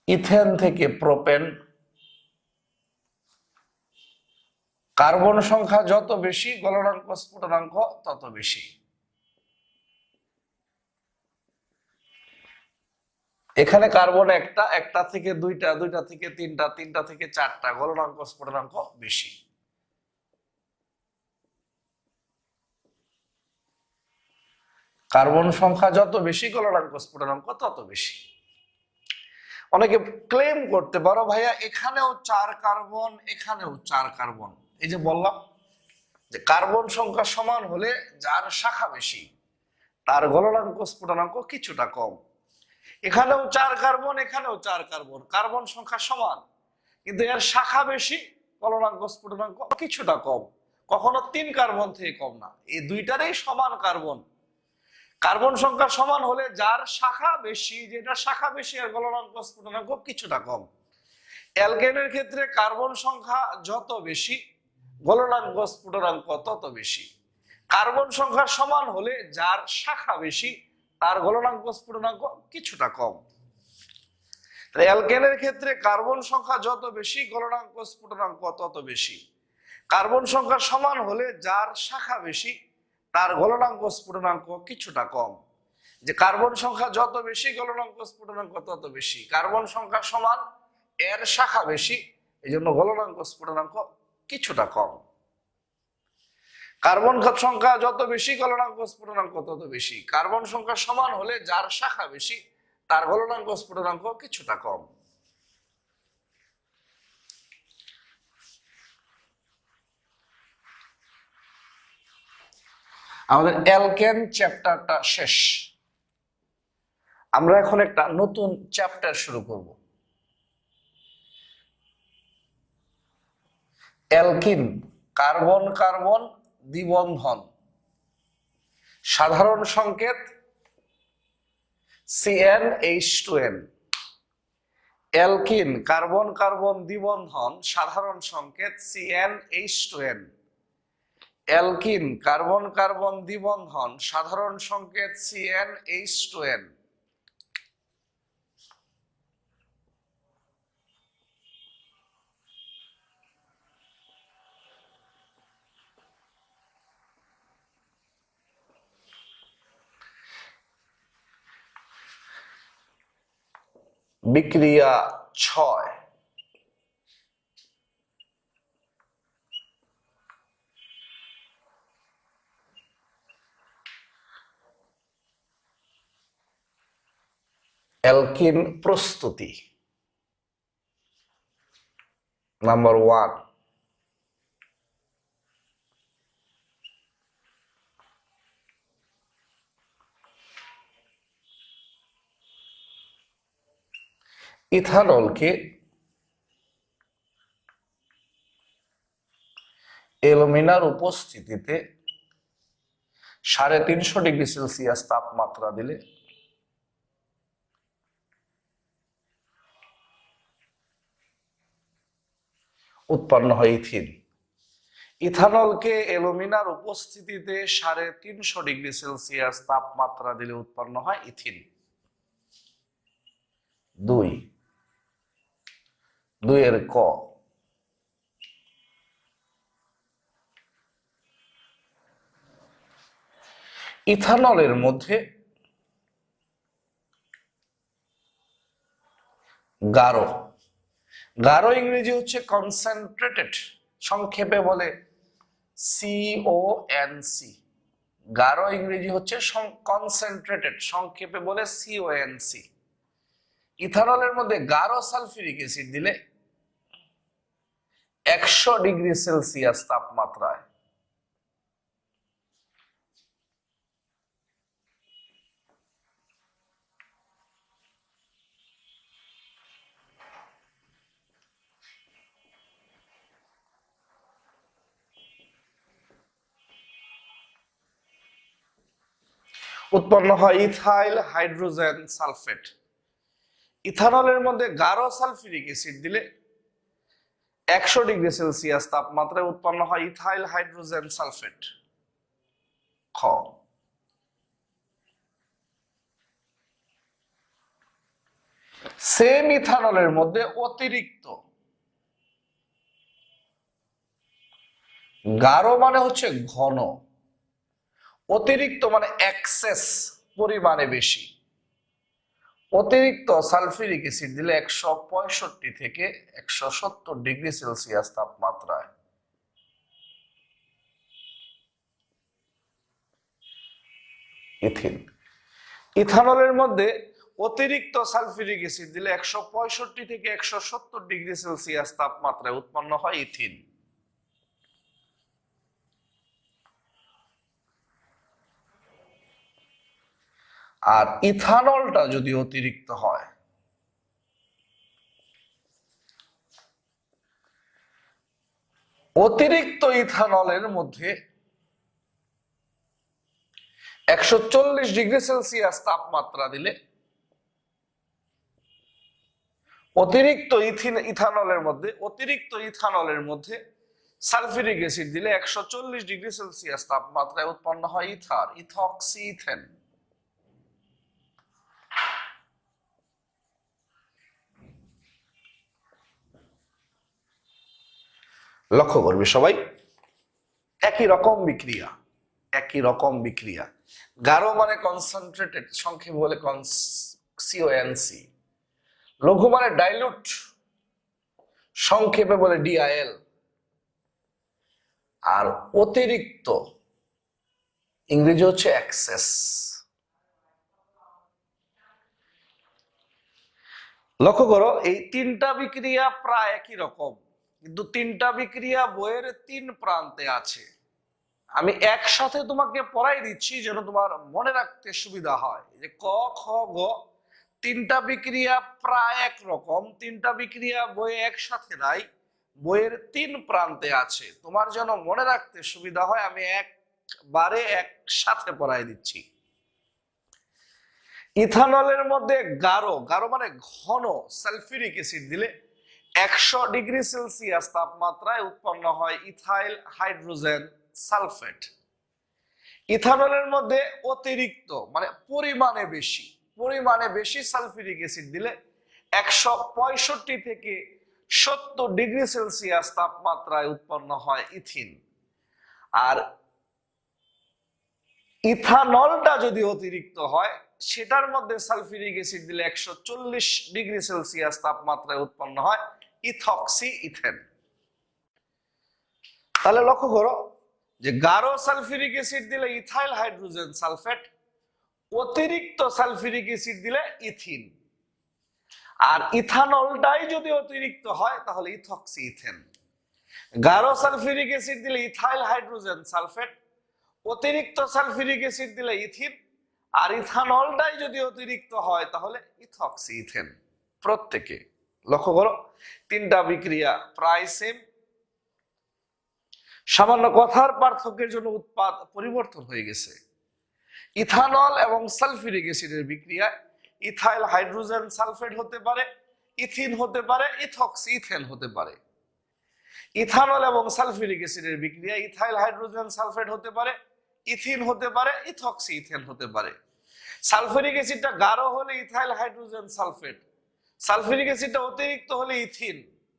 ইথেন থেকে প্রোপেন, কার্বন সংখ্যা যত বেশি গলনাঙ্ক স্ফুটনাঙ্ক তত বেশি। এখানে কার্বন একটা, একটা থেকে দুইটা, দুইটা থেকে তিনটা, তিনটা থেকে চারটা, গলনাঙ্ক স্ফুটনাঙ্ক বেশি। কার্বন সংখ্যা যত বেশি গলনাঙ্ক স্ফুটনাঙ্ক তত বেশি। অনেকে ক্লেম করতে পারো ভাইয়া এখানেও 4 কার্বন, এখানেও 4 কার্বন। এই যে বললাম যে কার্বন সংখ্যা সমান হলে যার শাখা বেশি তার গলনাঙ্ক স্ফুটনাঙ্ক কিছুটা কম। এখানেও 4 কার্বন, এখানেও 4 কার্বন, কার্বন সংখ্যা সমান, কিন্তু এর শাখা বেশি, গলনাঙ্ক স্ফুটনাঙ্ক কিছুটা কম। কখনো 3 কার্বন থেকে কম না, এই দুইটারই সমান কার্বন। কার্বন সংখ্যা সমান হলে যার শাখা বেশি, যেটা শাখা বেশি আর গলনাঙ্ক স্ফুটনাঙ্ক কিছুটা কম। অ্যালকেনের ক্ষেত্রে কার্বন সংখ্যা যত বেশি গলনাঙ্ক স্ফুটনাঙ্ক তত বেশি। কার্বন সংখ্যা সমান হলে যার শাখা বেশি তার গলনাঙ্ক স্ফুটনাঙ্ক কিছুটা কম। অ্যালকেনের ক্ষেত্রে কার্বন সংখ্যা যত বেশি গলনাঙ্ক স্ফুটনাঙ্ক তত বেশি। কার্বন সংখ্যা সমান হলে যার শাখা বেশি তার গলনাঙ্ক স্ফুটনাঙ্ক কিছুটা কম। যে কার্বন সংখ্যা যত বেশি গলনাঙ্ক স্ফুটনাঙ্ক তত বেশি। কার্বন সংখ্যা সমান, এর শাখা বেশি, এই জন্য গলনাঙ্ক স্ফুটনাঙ্ক কিছুটা কম। কার্বন সংখ্যা যত বেশি গলনাঙ্ক স্ফুটনাঙ্ক তত বেশি। কার্বন সংখ্যা সমান হলে যার শাখা বেশি তার গলনাঙ্ক স্ফুটনাঙ্ক কিছুটা কম। আমাদের অ্যালকেন চ্যাপ্টারটা শেষ। আমরা এখন একটা নতুন চ্যাপ্টার শুরু করব। অ্যালকিন, কার্বন কার্বন দ্বিবন্ধন, সাধারণ সংকেত CnH2n। অ্যালকিন, কার্বন কার্বন দ্বিবন্ধন, সাধারণ সংকেত CnH2n। অ্যালকিন, কার্বন কার্বন দ্বিবন্ধন, সাধারণ সংকেত CnH2n। বিক্রিয়া 6। অ্যালকিন প্রস্তুতি। নাম্বার 1, ইথানলকে অ্যালুমিনার উপস্থিতিতে 350 ডিগ্রি সেলসিয়াস তাপমাত্রা দিলে উৎপন্ন হয় ইথিন। ইথানলকে অ্যালুমিনার উপস্থিতিতে 350 ডিগ্রি সেলসিয়াস তাপমাত্রা দিলে উৎপন্ন হয় ইথিন। 2 এর ক, ইথানলের মধ্যে গাঢ়, গাঢ় ইংরেজি হচ্ছে কনসেন্ট্রেটেড, সংক্ষেপে বলে CONC। গাঢ় ইংরেজি হচ্ছে কনসেন্ট্রেটেড, সংক্ষেপে বলে CONC। ইথানলের মধ্যে গাঢ় সালফিউরিক অ্যাসিড দিলে 100°C তাপমাত্রায়। উৎপন্ন হয় ইথাইল হাইড্রোজেন সালফেট। ইথানলের মধ্যে গাঢ় সালফিউরিক অ্যাসিড দিলে 100°C তাপমাত্রায় উৎপন্ন হয় ইথাইল হাইড্রোজেন সালফেট। খ, সেম ইথানলের মধ্যে অতিরিক্ত, গাঢ় মানে হচ্ছে ঘন, অতিরিক্ত মানে এক্সেস, পরিমাণে বেশি। অতিরিক্ত সালফিউরিক অ্যাসিড দিলে 165 থেকে 170°C তাপমাত্রায়। ইথিন। ইথানলের মধ্যে অতিরিক্ত সালফিউরিক অ্যাসিড দিলে 165 থেকে 170°C তাপমাত্রায় উৎপন্ন হয় ইথিন। আর ইথানলটা যদি অতিরিক্ত হয়, অতিরিক্ত ইথানলের মধ্যে 140°C তাপমাত্রা দিলে, অতিরিক্ত ইথানলের মধ্যে সালফিউরিক অ্যাসিড দিলে 140°C তাপমাত্রায় উৎপন্ন হয় ইথার, ইথক্সি ইথেন। লক্ষ্য করবে সবাই, একই রকম বিক্রিয়া। গাঢ় মানে কনসেন্ট্রেটেড, সংক্ষেপে বলে CONC। লঘু মানে ডাইলুট, সংক্ষেপে বলে DIL। আর অতিরিক্ত ইংরেজি হচ্ছে এক্সেস। লক্ষ্য করো, এই তিনটা বিক্রিয়া প্রায় একই রকম, কিন্তু তিনটা বিক্রিয়া বইয়ের 3 প্রান্তে আছে। আমি একসাথে তোমাকে পড়াই দিচ্ছি যেন তোমার মনে রাখতে সুবিধা হয়। যে ক, খ, গ তিনটা বিক্রিয়া প্রায় একরকম, তিনটা বিক্রিয়া বইয়ে একসাথে নাই, বইয়ের 3 প্রান্তে আছে। তোমার যেন মনে রাখতে সুবিধা হয় আমি একবারে একসাথে পড়াই দিচ্ছি। ইথানলের মধ্যে গাঢ় মানে ঘন সালফিউরিক অ্যাসিড দিলে 100°C তাপমাত্রায় উৎপন্ন হয় ইথাইল হাইড্রোজেন সালফেট। ইথানলের মধ্যে অতিরিক্ত মানে পরিমাণে বেশি সালফিউরিক অ্যাসিড দিলে 165 থেকে 70°C তাপমাত্রায় উৎপন্ন হয় ইথিন। আর ইথানলটা যদি অতিরিক্ত হয়, সেটার মধ্যে সালফিউরিক অ্যাসিড দিলে 140°C তাপমাত্রায় উৎপন্ন হয় ইথক্সি ইথেন। তাহলে লক্ষ্য করো যে গাঢ় সালফিউরিক অ্যাসিড দিলে ইথাইল হাইড্রোজেন সালফেট, অতিরিক্ত সালফিউরিক অ্যাসিড দিলে ইথিন। আর ইথানলটাই যদি অতিরিক্ত হয় তাহলে ইথক্সি ইথেন। গাঢ় সালফিউরিক অ্যাসিড দিলে ইথাইল হাইড্রোজেন সালফেট, অতিরিক্ত সালফিউরিক অ্যাসিড দিলে ইথিন। আর ইথানলটাই যদি অতিরিক্ত হয় তাহলে ইথক্সি ইথেন। প্রত্যেকে লক্ষ্য করো, তিনটা বিক্রিয়া প্রায় সেম, সামান্য কথার পার্থক্যের জন্য উৎপাদ পরিবর্তন হয়ে গেছে। ইথানল এবং সালফিউরিক অ্যাসিডের বিক্রিয়ায় ইথাইল হাইড্রোজেন সালফেট হতে পারে, ইথিন হতে পারে, ইথক্সি ইথেন হতে পারে। ইথানল এবং সালফিউরিক অ্যাসিডের বিক্রিয়া ইথাইল হাইড্রোজেন সালফেট হতে পারে, ইথিন হতে পারে, ইথক্সি ইথেন হতে পারে। সালফিউরিক অ্যাসিডটা গাঢ় হলে ইথাইল হাইড্রোজেন সালফেট, সালফিউরিক অ্যাসিডটা অতিরিক্ত হলে ইথিন,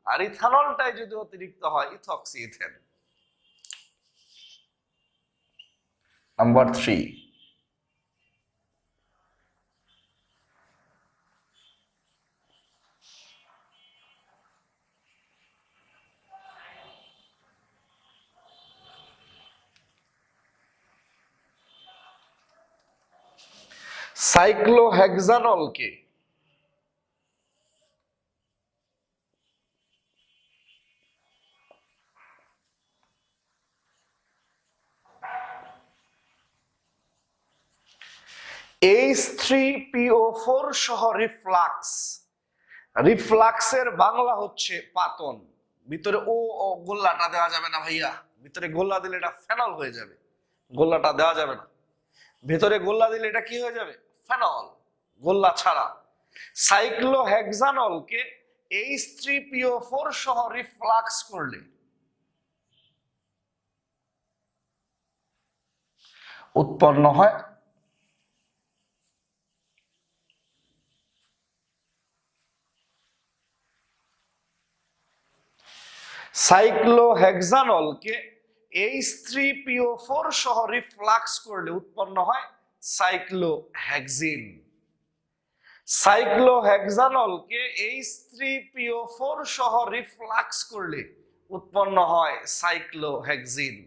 আর ইথানলটাই যদি অতিরিক্ত হয় ইথক্সি ইথেন। নাম্বার 3, H3PO4 সহ রিফ্লাক্স। রিফ্লাক্সের বাংলা হচ্ছে পাতন। ভিতরে ও গোল্লাটা দেওয়া যাবে না ভাইয়া, ভিতরে গোল্লা দিলে এটা ফেনল হয়ে যাবে, গোল্লাটা দেওয়া যাবে না। ভিতরে গোল্লা দিলে এটা কি হয়ে যাবে? ফেনল, গোল্লা ছাড়া। সাইক্লোহেক্সানলকে H3PO4 সহ রিফ্লাক্স করলে উৎপন্ন হয় সাইক্লোহেক্সানলকে H3PO4 সহ রিফ্লাক্স করলে উৎপন্ন হয় সাইক্লোহেক্সিন। সাইক্লোহেক্সানলকে H3PO4 সহ রিফ্লাক্স করলে উৎপন্ন হয় সাইক্লোহেক্সিন।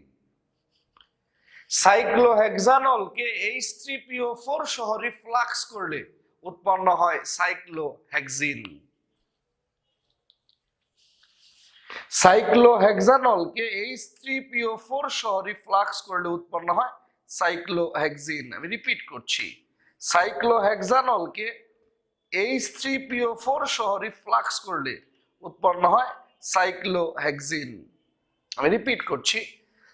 সাইক্লোহেক্সানলকে H3PO4 সহ রিফ্লাক্স করলে উৎপন্ন হয় সাইক্লোহেক্সিন। সাইক্লোহেক্সানলকে H3PO4 সহ রিফ্লাক্স করলে উৎপন্ন হয় সাইক্লোহেক্সিন। আমি রিপিট করছি, সাইক্লোহেক্সানলকে H3PO4 সহ রিফ্লাক্স করলে উৎপন্ন হয় সাইক্লোহেক্সিন। আমি রিপিট করছি,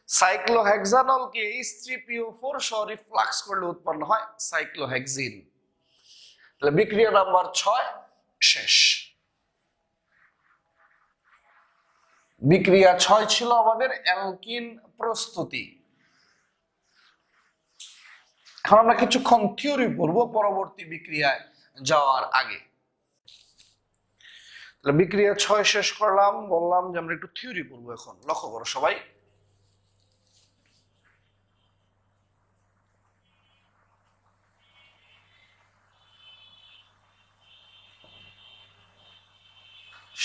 সাইক্লোহেক্সানলকে H3PO4 সহ রিফ্লাক্স করলে উৎপন্ন হয় সাইক্লোহেক্সিন। তাহলে বিক্রিয়া নাম্বার 6 শেষ। বিক্রিয়া 6 ছিল আমাদের অ্যালকিন প্রস্তুতি। এখন আমরা কিছুক্ষণ থিওরি পড়ব পরবর্তী বিক্রিয়ায় যাওয়ার আগে। তাহলে বিক্রিয়া 6 শেষ করলাম, বললাম যে আমরা একটু থিওরি পড়ব। এখন লক্ষ্য করো সবাই,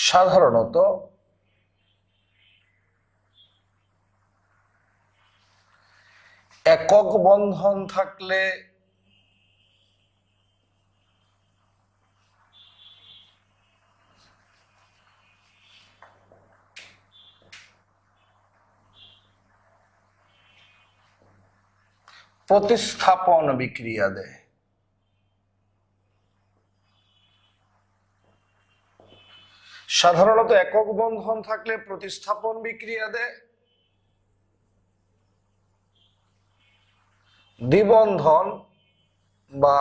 সাধারণত একক বন্ধন থাকলে প্রতিস্থাপন বিক্রিয়া দেয়। সাধারণত একক বন্ধন থাকলে প্রতিস্থাপন বিক্রিয়া দেয়। দ্বিবন্ধন বা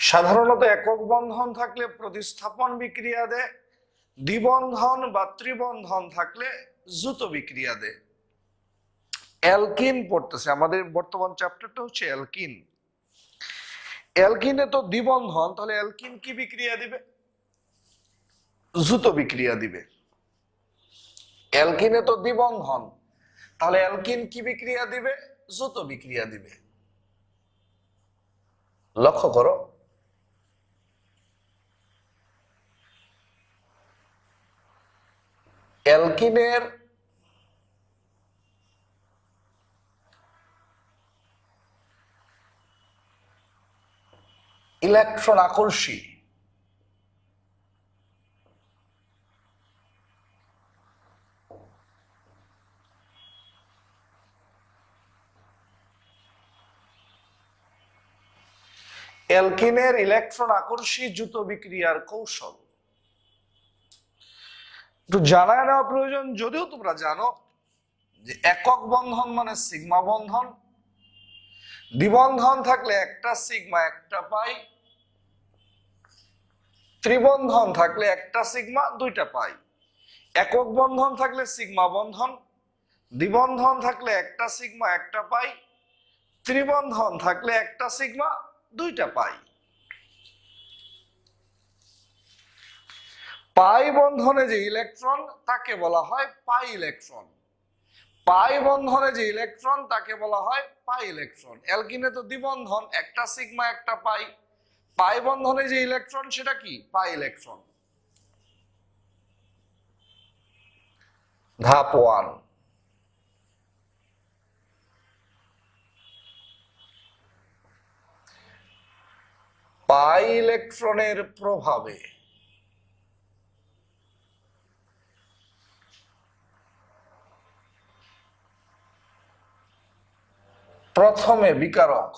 সাধারণত একক বন্ধন থাকলে প্রতিস্থাপন বিক্রিয়া দেয়। দ্বিবন্ধন বা ত্রিবন্ধন থাকলে যুত বিক্রিয়া দেয়। অ্যালকিন পড়তেছে, আমাদের বর্তমান চ্যাপ্টারটা হচ্ছে অ্যালকিন। অ্যালকিনে তো দ্বিবন্ধন, তাহলে অ্যালকিন কি বিক্রিয়া দিবে? যুত বিক্রিয়া দিবে। অ্যালকিনে তো দ্বিবন্ধন, তাহলে অ্যালকিন কি বিক্রিয়া দিবে? যুত বিক্রিয়া দিবে। লক্ষ্য করো, অ্যালকিনের ইলেকট্রন আকর্ষী অ্যালকিনের ইলেকট্রন আকর্ষী যুত বিক্রিয়ার কৌশল একটু জানায় নেওয়া প্রয়োজন। যদিও তোমরা জানো যে একক বন্ধন মানে সিগমা বন্ধন, দ্বিবন্ধন থাকলে একটা সিগমা একটা পাই, ত্রিবন্ধন থাকলে একটা সিগমা দুইটা পাই। একক বন্ধন থাকলে সিগমা বন্ধন, দ্বিবন্ধন থাকলে একটা সিগমা একটা পাই, ত্রিবন্ধন থাকলে একটা সিগমা দুইটা পাই। পাই বন্ধনে যে ইলেকট্রন তাকে বলা হয় পাই ইলেকট্রন। পাই বন্ধনে যে ইলেকট্রন তাকে বলা হয় পাই ইলেকট্রন। অ্যালকিনে তো দ্বিবন্ধন, একটা সিগমা একটা পাই। পাই বন্ধনে যে ইলেকট্রন সেটা কি? Pi electron. ধাপ 1, পাই ইলেকট্রনের প্রভাবে প্রথমে বিকারক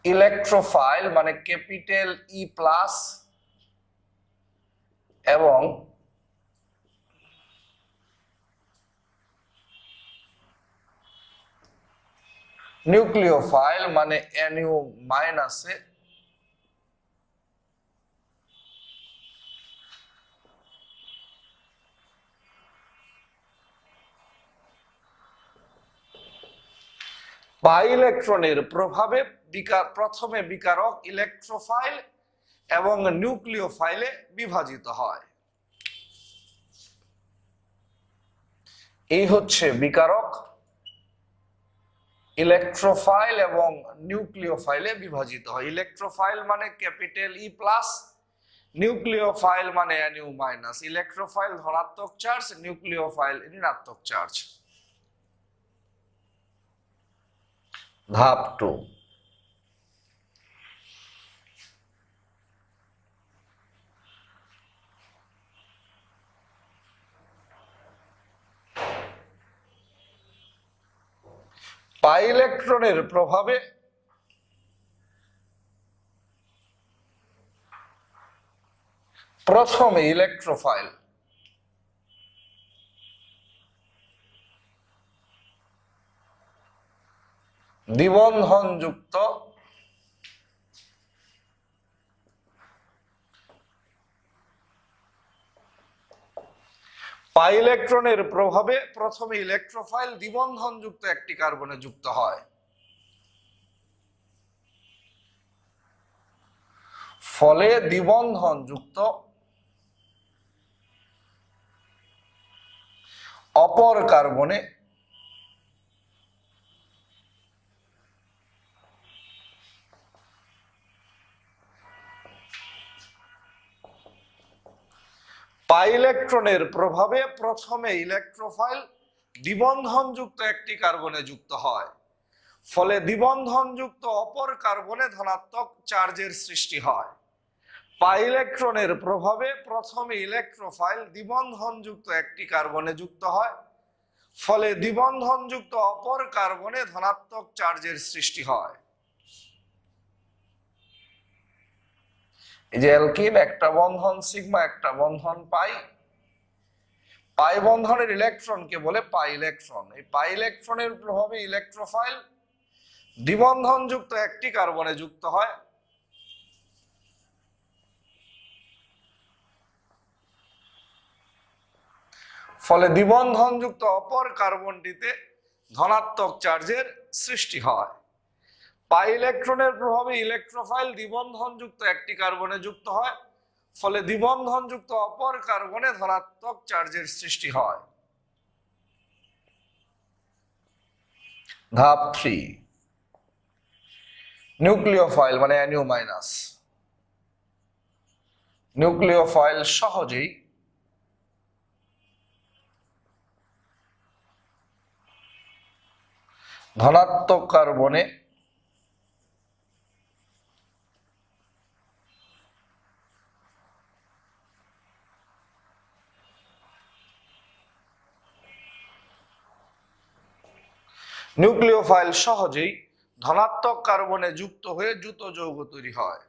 ইলেকট্রোফাইল মানে ক্যাপিটাল ই প্লাস এবং নিউক্লিওফাইল মানে NU মাইনাসে পাই ইলেকট্রনের প্রভাবে প্রথমে বিকারক ইলেকট্রোফাইল এবং নিউক্লিওফাইলে বিভাজিত হয়। এই হচ্ছে বিকারক ইলেকট্রোফাইল এবং নিউক্লিওফাইলে বিভাজিত হয়। ইলেকট্রোফাইল মানে ক্যাপিটাল ই প্লাস, নিউক্লিওফাইল মানে NU মাইনাস। ইলেকট্রোফাইল ধনাত্মক চার্জ, নিউক্লিওফাইল ঋণাত্মক চার্জ। ধাপ 2, পাই ইলেকট্রনের প্রভাবে প্রথমে ইলেকট্রোফাইল দ্বিবন্ধনযুক্ত পাই ইলেকট্রনের প্রভাবে প্রথমে ইলেকট্রোফাইল দ্বিবন্ধনযুক্ত একটি কার্বনে যুক্ত হয়। ফলে দ্বিবন্ধনযুক্ত অপর কার্বনে পাই ইলেকট্রনের প্রভাবে প্রথমে ইলেকট্রোফাইল দ্বিবন্ধনযুক্ত একটি কার্বনে যুক্ত হয়। ফলে দ্বিবন্ধনযুক্ত অপর কার্বনে ধনাত্মক চার্জের সৃষ্টি হয়। পাই ইলেকট্রনের প্রভাবে প্রথমে ইলেকট্রোফাইল দ্বিবন্ধনযুক্ত একটি কার্বনে যুক্ত হয়। ফলে দ্বিবন্ধনযুক্ত অপর কার্বনে ধনাত্মক চার্জের সৃষ্টি হয়। এই যে অ্যালকিন, একটা বন্ধন সিগমা, একটা বন্ধন পাই। পাই বন্ধনের ইলেকট্রনকে বলে পাই ইলেকট্রন। এই পাই ইলেকট্রনের প্রভাবে ইলেকট্রোফাইল দ্বিবন্ধনযুক্ত একটি কার্বনে যুক্ত হয়। ফলে দ্বিবন্ধনযুক্ত অপর কার্বনটিতে ধনাত্মক চার্জের সৃষ্টি হয়। পাই ইলেকট্রনের প্রভাবে ইলেকট্রোফাইল দ্বিবন্ধনযুক্ত একটি কার্বনে যুক্ত হয়। ফলে দ্বিবন্ধনযুক্ত অপর কার্বনে ধনাত্মক চার্জের সৃষ্টি হয়। ধাপ 3, নিউক্লিওফাইল মানে NU মাইনাস। নিউক্লিওফাইল সহজেই ধনাত্মক কার্বনে নিউক্লিওফাইল সহজেই ধনাত্মক কার্বনে যুক্ত হয়ে যুত যৌগ তৈরি হয়।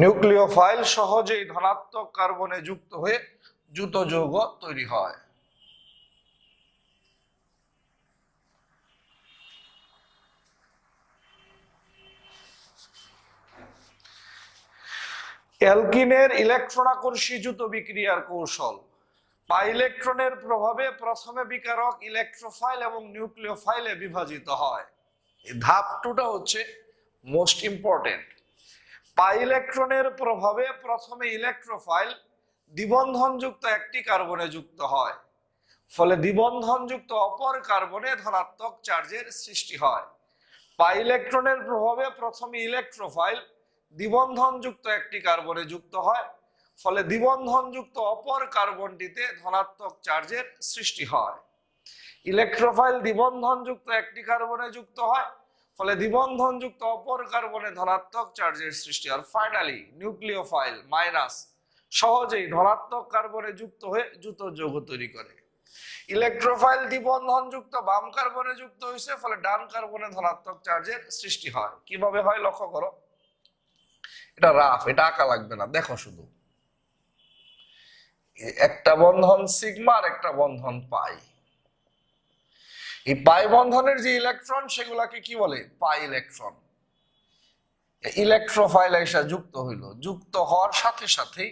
নিউক্লিওফাইল সহজেই ধনাত্মক কার্বনে যুক্ত হয়ে যুত যৌগ তৈরি হয়। অ্যালকিনের ইলেকট্রন আকর্ষী যুত বিক্রিয়ার কৌশল। পাই ইলেকট্রনের প্রভাবে প্রথমে বিকারক ইলেকট্রোফাইল এবং নিউক্লিওফাইলে বিভাজিত হয়। এই ধাপ 2টা হচ্ছে মোস্ট ইম্পর্টেন্ট। পাই ইলেকট্রনের প্রভাবে প্রথমে ইলেকট্রোফাইল দ্বিবন্ধনযুক্ত একটি কার্বনে যুক্ত হয়। ফলে দ্বিবন্ধনযুক্ত অপর কার্বনে ধনাত্মক চার্জের সৃষ্টি হয়। পাই ইলেকট্রনের প্রভাবে প্রথমে ইলেকট্রোফাইল দ্বিবন্ধনযুক্ত একটি কার্বনে যুক্ত হয়, ফলে দ্বিবন্ধনযুক্ত অপর কার্বনটিতে ধনাত্মক চার্জের সৃষ্টি হয়। ইলেকট্রোফাইল দ্বিবন্ধনযুক্ত একটি কার্বনে যুক্ত হয়, ফলে দ্বিবন্ধনযুক্ত অপর কার্বনে ধনাত্মক চার্জের সৃষ্টি হয়। ফাইনালি নিউক্লিওফাইল মাইনাস সহজেই ধনাত্মক কার্বনে যুক্ত হয়ে যুত যৌগ তৈরি করে। ইলেকট্রোফাইল দ্বিবন্ধনযুক্ত বাম কার্বনে যুক্ত হয়েছে, ফলে ডান কার্বনে ধনাত্মক চার্জের সৃষ্টি হয়। কিভাবে হয় লক্ষ্য করো, এটা রাফ, এটা আঁকা লাগবে না, দেখো শুধু। একটা বন্ধন সিগমা আর একটা বন্ধন পাই। এই পাই বন্ধনের যে ইলেকট্রন সেগুলাকে কি বলে? Pi electron. ইলেকট্রোফাইল এসে যুক্ত হইল, যুক্ত হওয়ার সাথে সাথেই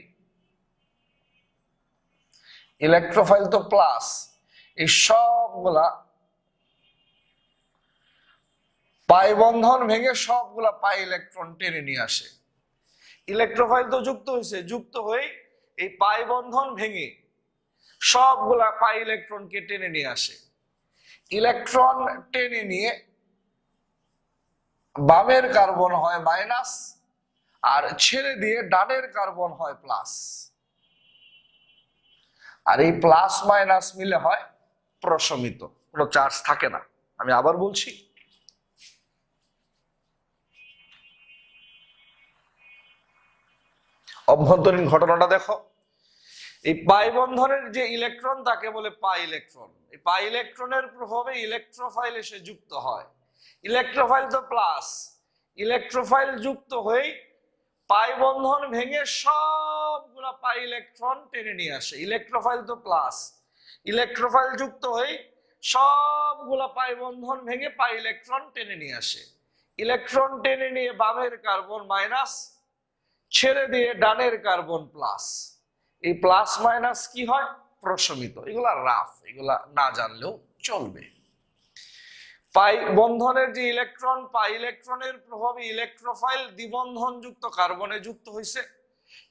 ইলেকট্রোফাইল তো প্লাস, এই সবগুলা পাই বন্ধন ভেঙে সবগুলা পাই ইলেকট্রন টেনে নিয়ে আসে। ইলেকট্রোফাইল তো যুক্ত হয়েছে, যুক্ত হয়ে এই পাই বন্ধন ভেঙে সবগুলা পাই ইলেকট্রনকে টেনে নিয়ে আসে। ইলেকট্রন টেনে নিয়ে বামের কার্বন হয় মাইনাস, আর ছেড়ে দিয়ে ডানের কার্বন হয় প্লাস। আর এই প্লাস মাইনাস মিলে হয় প্রশমিত, কোনো চার্জ থাকে না। আমি আবার বলছি, অভ্যন্তরীণ ঘটনাটা দেখো। এই পাই বন্ধনের যে ইলেকট্রন তাকে বলে পাই ইলেকট্রন। এই পাই ইলেকট্রনের প্রভাবে ইলেকট্রোফাইল এসে যুক্ত হয়। ইলেকট্রোফাইল তো প্লাস, ইলেকট্রোফাইল যুক্ত হয়ে পাই বন্ধন ভেঙে সবগুলা পাই ইলেকট্রন টেনে নিয়ে আসে। ইলেকট্রোফাইল তো প্লাস, ইলেকট্রোফাইল যুক্ত হয়ে সবগুলা পাই বন্ধন ভেঙে পাই ইলেকট্রন টেনে নিয়ে আসে। ইলেকট্রন টেনে নিয়ে বামের কার্বন মাইনাস, ছেড়ে দিয়ে ডানের কার্বন প্লাস। এই প্লাস মাইনাস কি হয়? প্রশমিত। এগুলা রাফ, এগুলা না জানলেও চলবে। পাই বন্ধনের যে ইলেকট্রন, পাই ইলেকট্রনের প্রভাবে ইলেকট্রোফাইল দ্বিবন্ধন যুক্ত কার্বনে যুক্ত হয়েছে।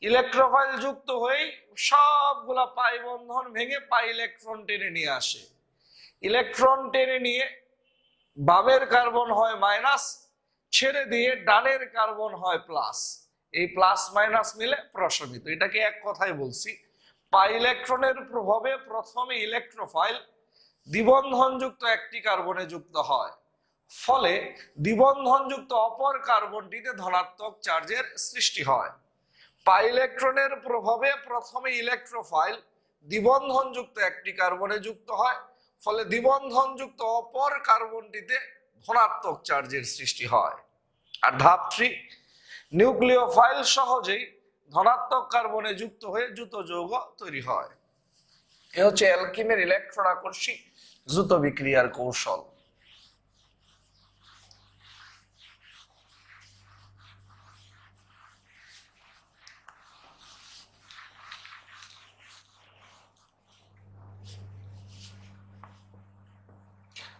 ইলেকট্রোফাইল যুক্ত হয়ে সবগুলা পাই বন্ধন ভেঙে পাই ইলেকট্রন টেনে নিয়ে আসে। ইলেকট্রন টেনে নিয়ে বামের কার্বন হয় মাইনাস, ছেড়ে দিয়ে ডানের কার্বন হয় প্লাস। এই প্লাস মাইনাস মিলে প্রশমিত। এটাকে এক কথায় বলছি, পাই ইলেকট্রনের প্রভাবে প্রথমে ইলেকট্রোফাইল দ্বিবন্ধনযুক্ত একটি কার্বনে যুক্ত হয়, ফলে দ্বিবন্ধনযুক্ত অপর কার্বনটিতে ধনাত্মক চার্জের সৃষ্টি হয়। পাই ইলেকট্রনের প্রভাবে প্রথমে ইলেকট্রোফাইল দ্বিবন্ধনযুক্ত একটি কার্বনে যুক্ত হয়, ফলে দ্বিবন্ধনযুক্ত অপর কার্বনটিতে ধনাত্মক চার্জের সৃষ্টি হয়। আর ধাপ 3, নিউক্লিওফাইল সহজেই ধনাত্মক কার্বনে যুক্ত হয়ে যুত যৌগ তৈরি হয়। এ হচ্ছে অ্যালকিনের ইলেকট্রন আকর্ষী যুত বিক্রিয়ার কৌশল।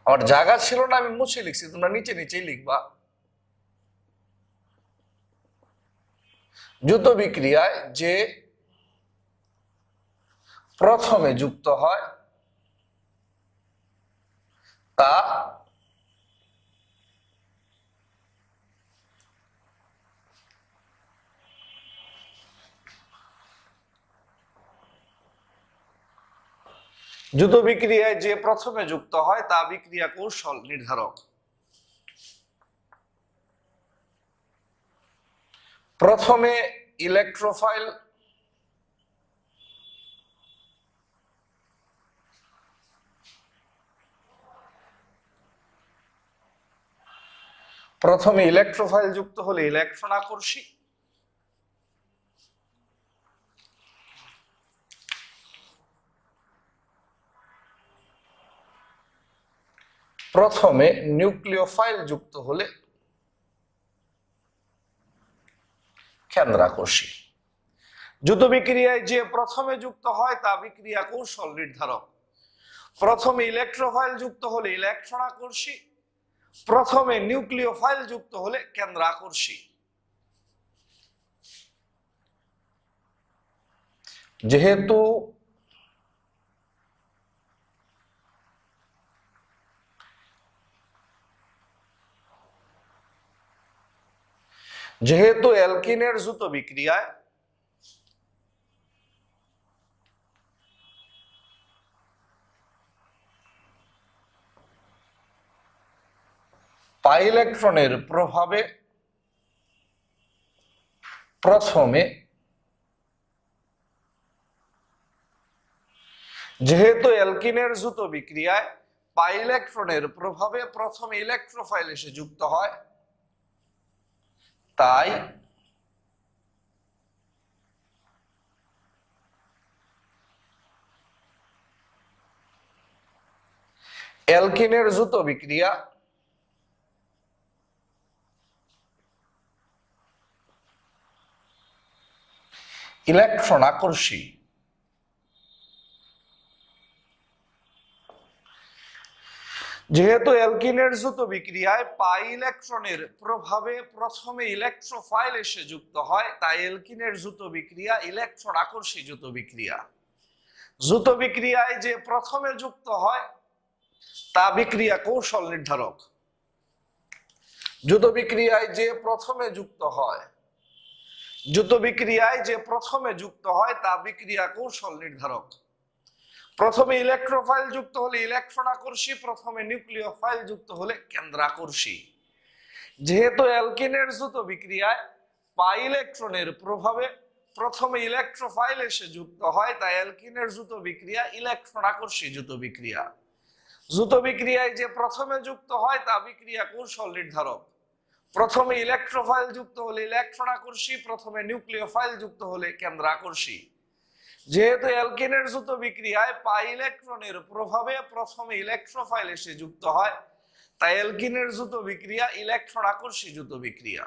আমার জায়গা ছিল না, আমি মুছে লিখছি, তোমরা নিচে নিচেই লিখবা। যুত বিক্রিয়ায় যে প্রথমে যুক্ত হয় তা যুত বিক্রিয়ায় যে প্রথমে যুক্ত হয় তা বিক্রিয়া কৌশল নির্ধারক। প্রথমে ইলেকট্রোফাইল যুক্ত হলে ইলেকট্রন আকর্ষী, প্রথমে নিউক্লিওফাইল যুক্ত হলে কেন্দ্রাকর্ষী। যুত বিক্রিয়ায় যে প্রথমে যুক্ত হয় তা বিক্রিয়া কৌশল নির্ধারক। প্রথমে ইলেকট্রোফাইল যুক্ত হলে ইলেকট্রন আকর্ষী, প্রথমে নিউক্লিওফাইল যুক্ত হলে কেন্দ্রাকর্ষী। যেহেতু যেহেতু অ্যালকিনের যুত বিক্রিয়ায় পাই ইলেকট্রনের প্রভাবে প্রথমে পাই ইলেকট্রনের প্রভাবে প্রথমে ইলেকট্রোফাইল এসে যুক্ত হয়, তাই অ্যালকিনের যুত বিক্রিয়া ইলেকট্রন আকর্ষী। যেহেতু অ্যালকিনের যুত বিক্রিয়ায় পাই ইলেকট্রনের প্রভাবে প্রথমে ইলেকট্রোফাইল এসে যুক্ত হয়, তাই অ্যালকিনের যুত বিক্রিয়া ইলেকট্রন আকর্ষী যুত বিক্রিয়া। যুত বিক্রিয়ায় যে প্রথমে যুক্ত হয় তা বিক্রিয়া কৌশল নির্ধারক। যুত বিক্রিয়ায় যে প্রথমে যুক্ত হয় তা বিক্রিয়া কৌশল নির্ধারক। প্রথমে ইলেকট্রোফাইল যুক্ত হলে ইলেকট্রন আকর্ষী, প্রথমে নিউক্লিওফাইল যুক্ত হলে কেন্দ্রাকর্ষী। যেহেতু অ্যালকিনের যুত বিক্রিয়ায় পাই ইলেকট্রনের প্রভাবে প্রথমে ইলেকট্রোফাইল এসে যুক্ত হয়, তাই অ্যালকিনের যুত বিক্রিয়া ইলেকট্রন আকর্ষী যুত বিক্রিয়া। যুত বিক্রিয়ায় যে প্রথমে যুক্ত হয় তা বিক্রিয়া কৌশল নির্ধারক। প্রথমে ইলেকট্রোফাইল যুক্ত হলে ইলেকট্রন আকর্ষী, প্রথমে নিউক্লিওফাইল যুক্ত হলে কেন্দ্রাকর্ষী। যেহেতু অ্যালকিনের যুত বিক্রিয়ায় পাই ইলেকট্রনের প্রভাবে প্রথমে ইলেকট্রোফাইল এসে যুক্ত হয়, তাই অ্যালকিনের যুত বিক্রিয়া ইলেকট্রন আকর্ষী যুত বিক্রিয়া।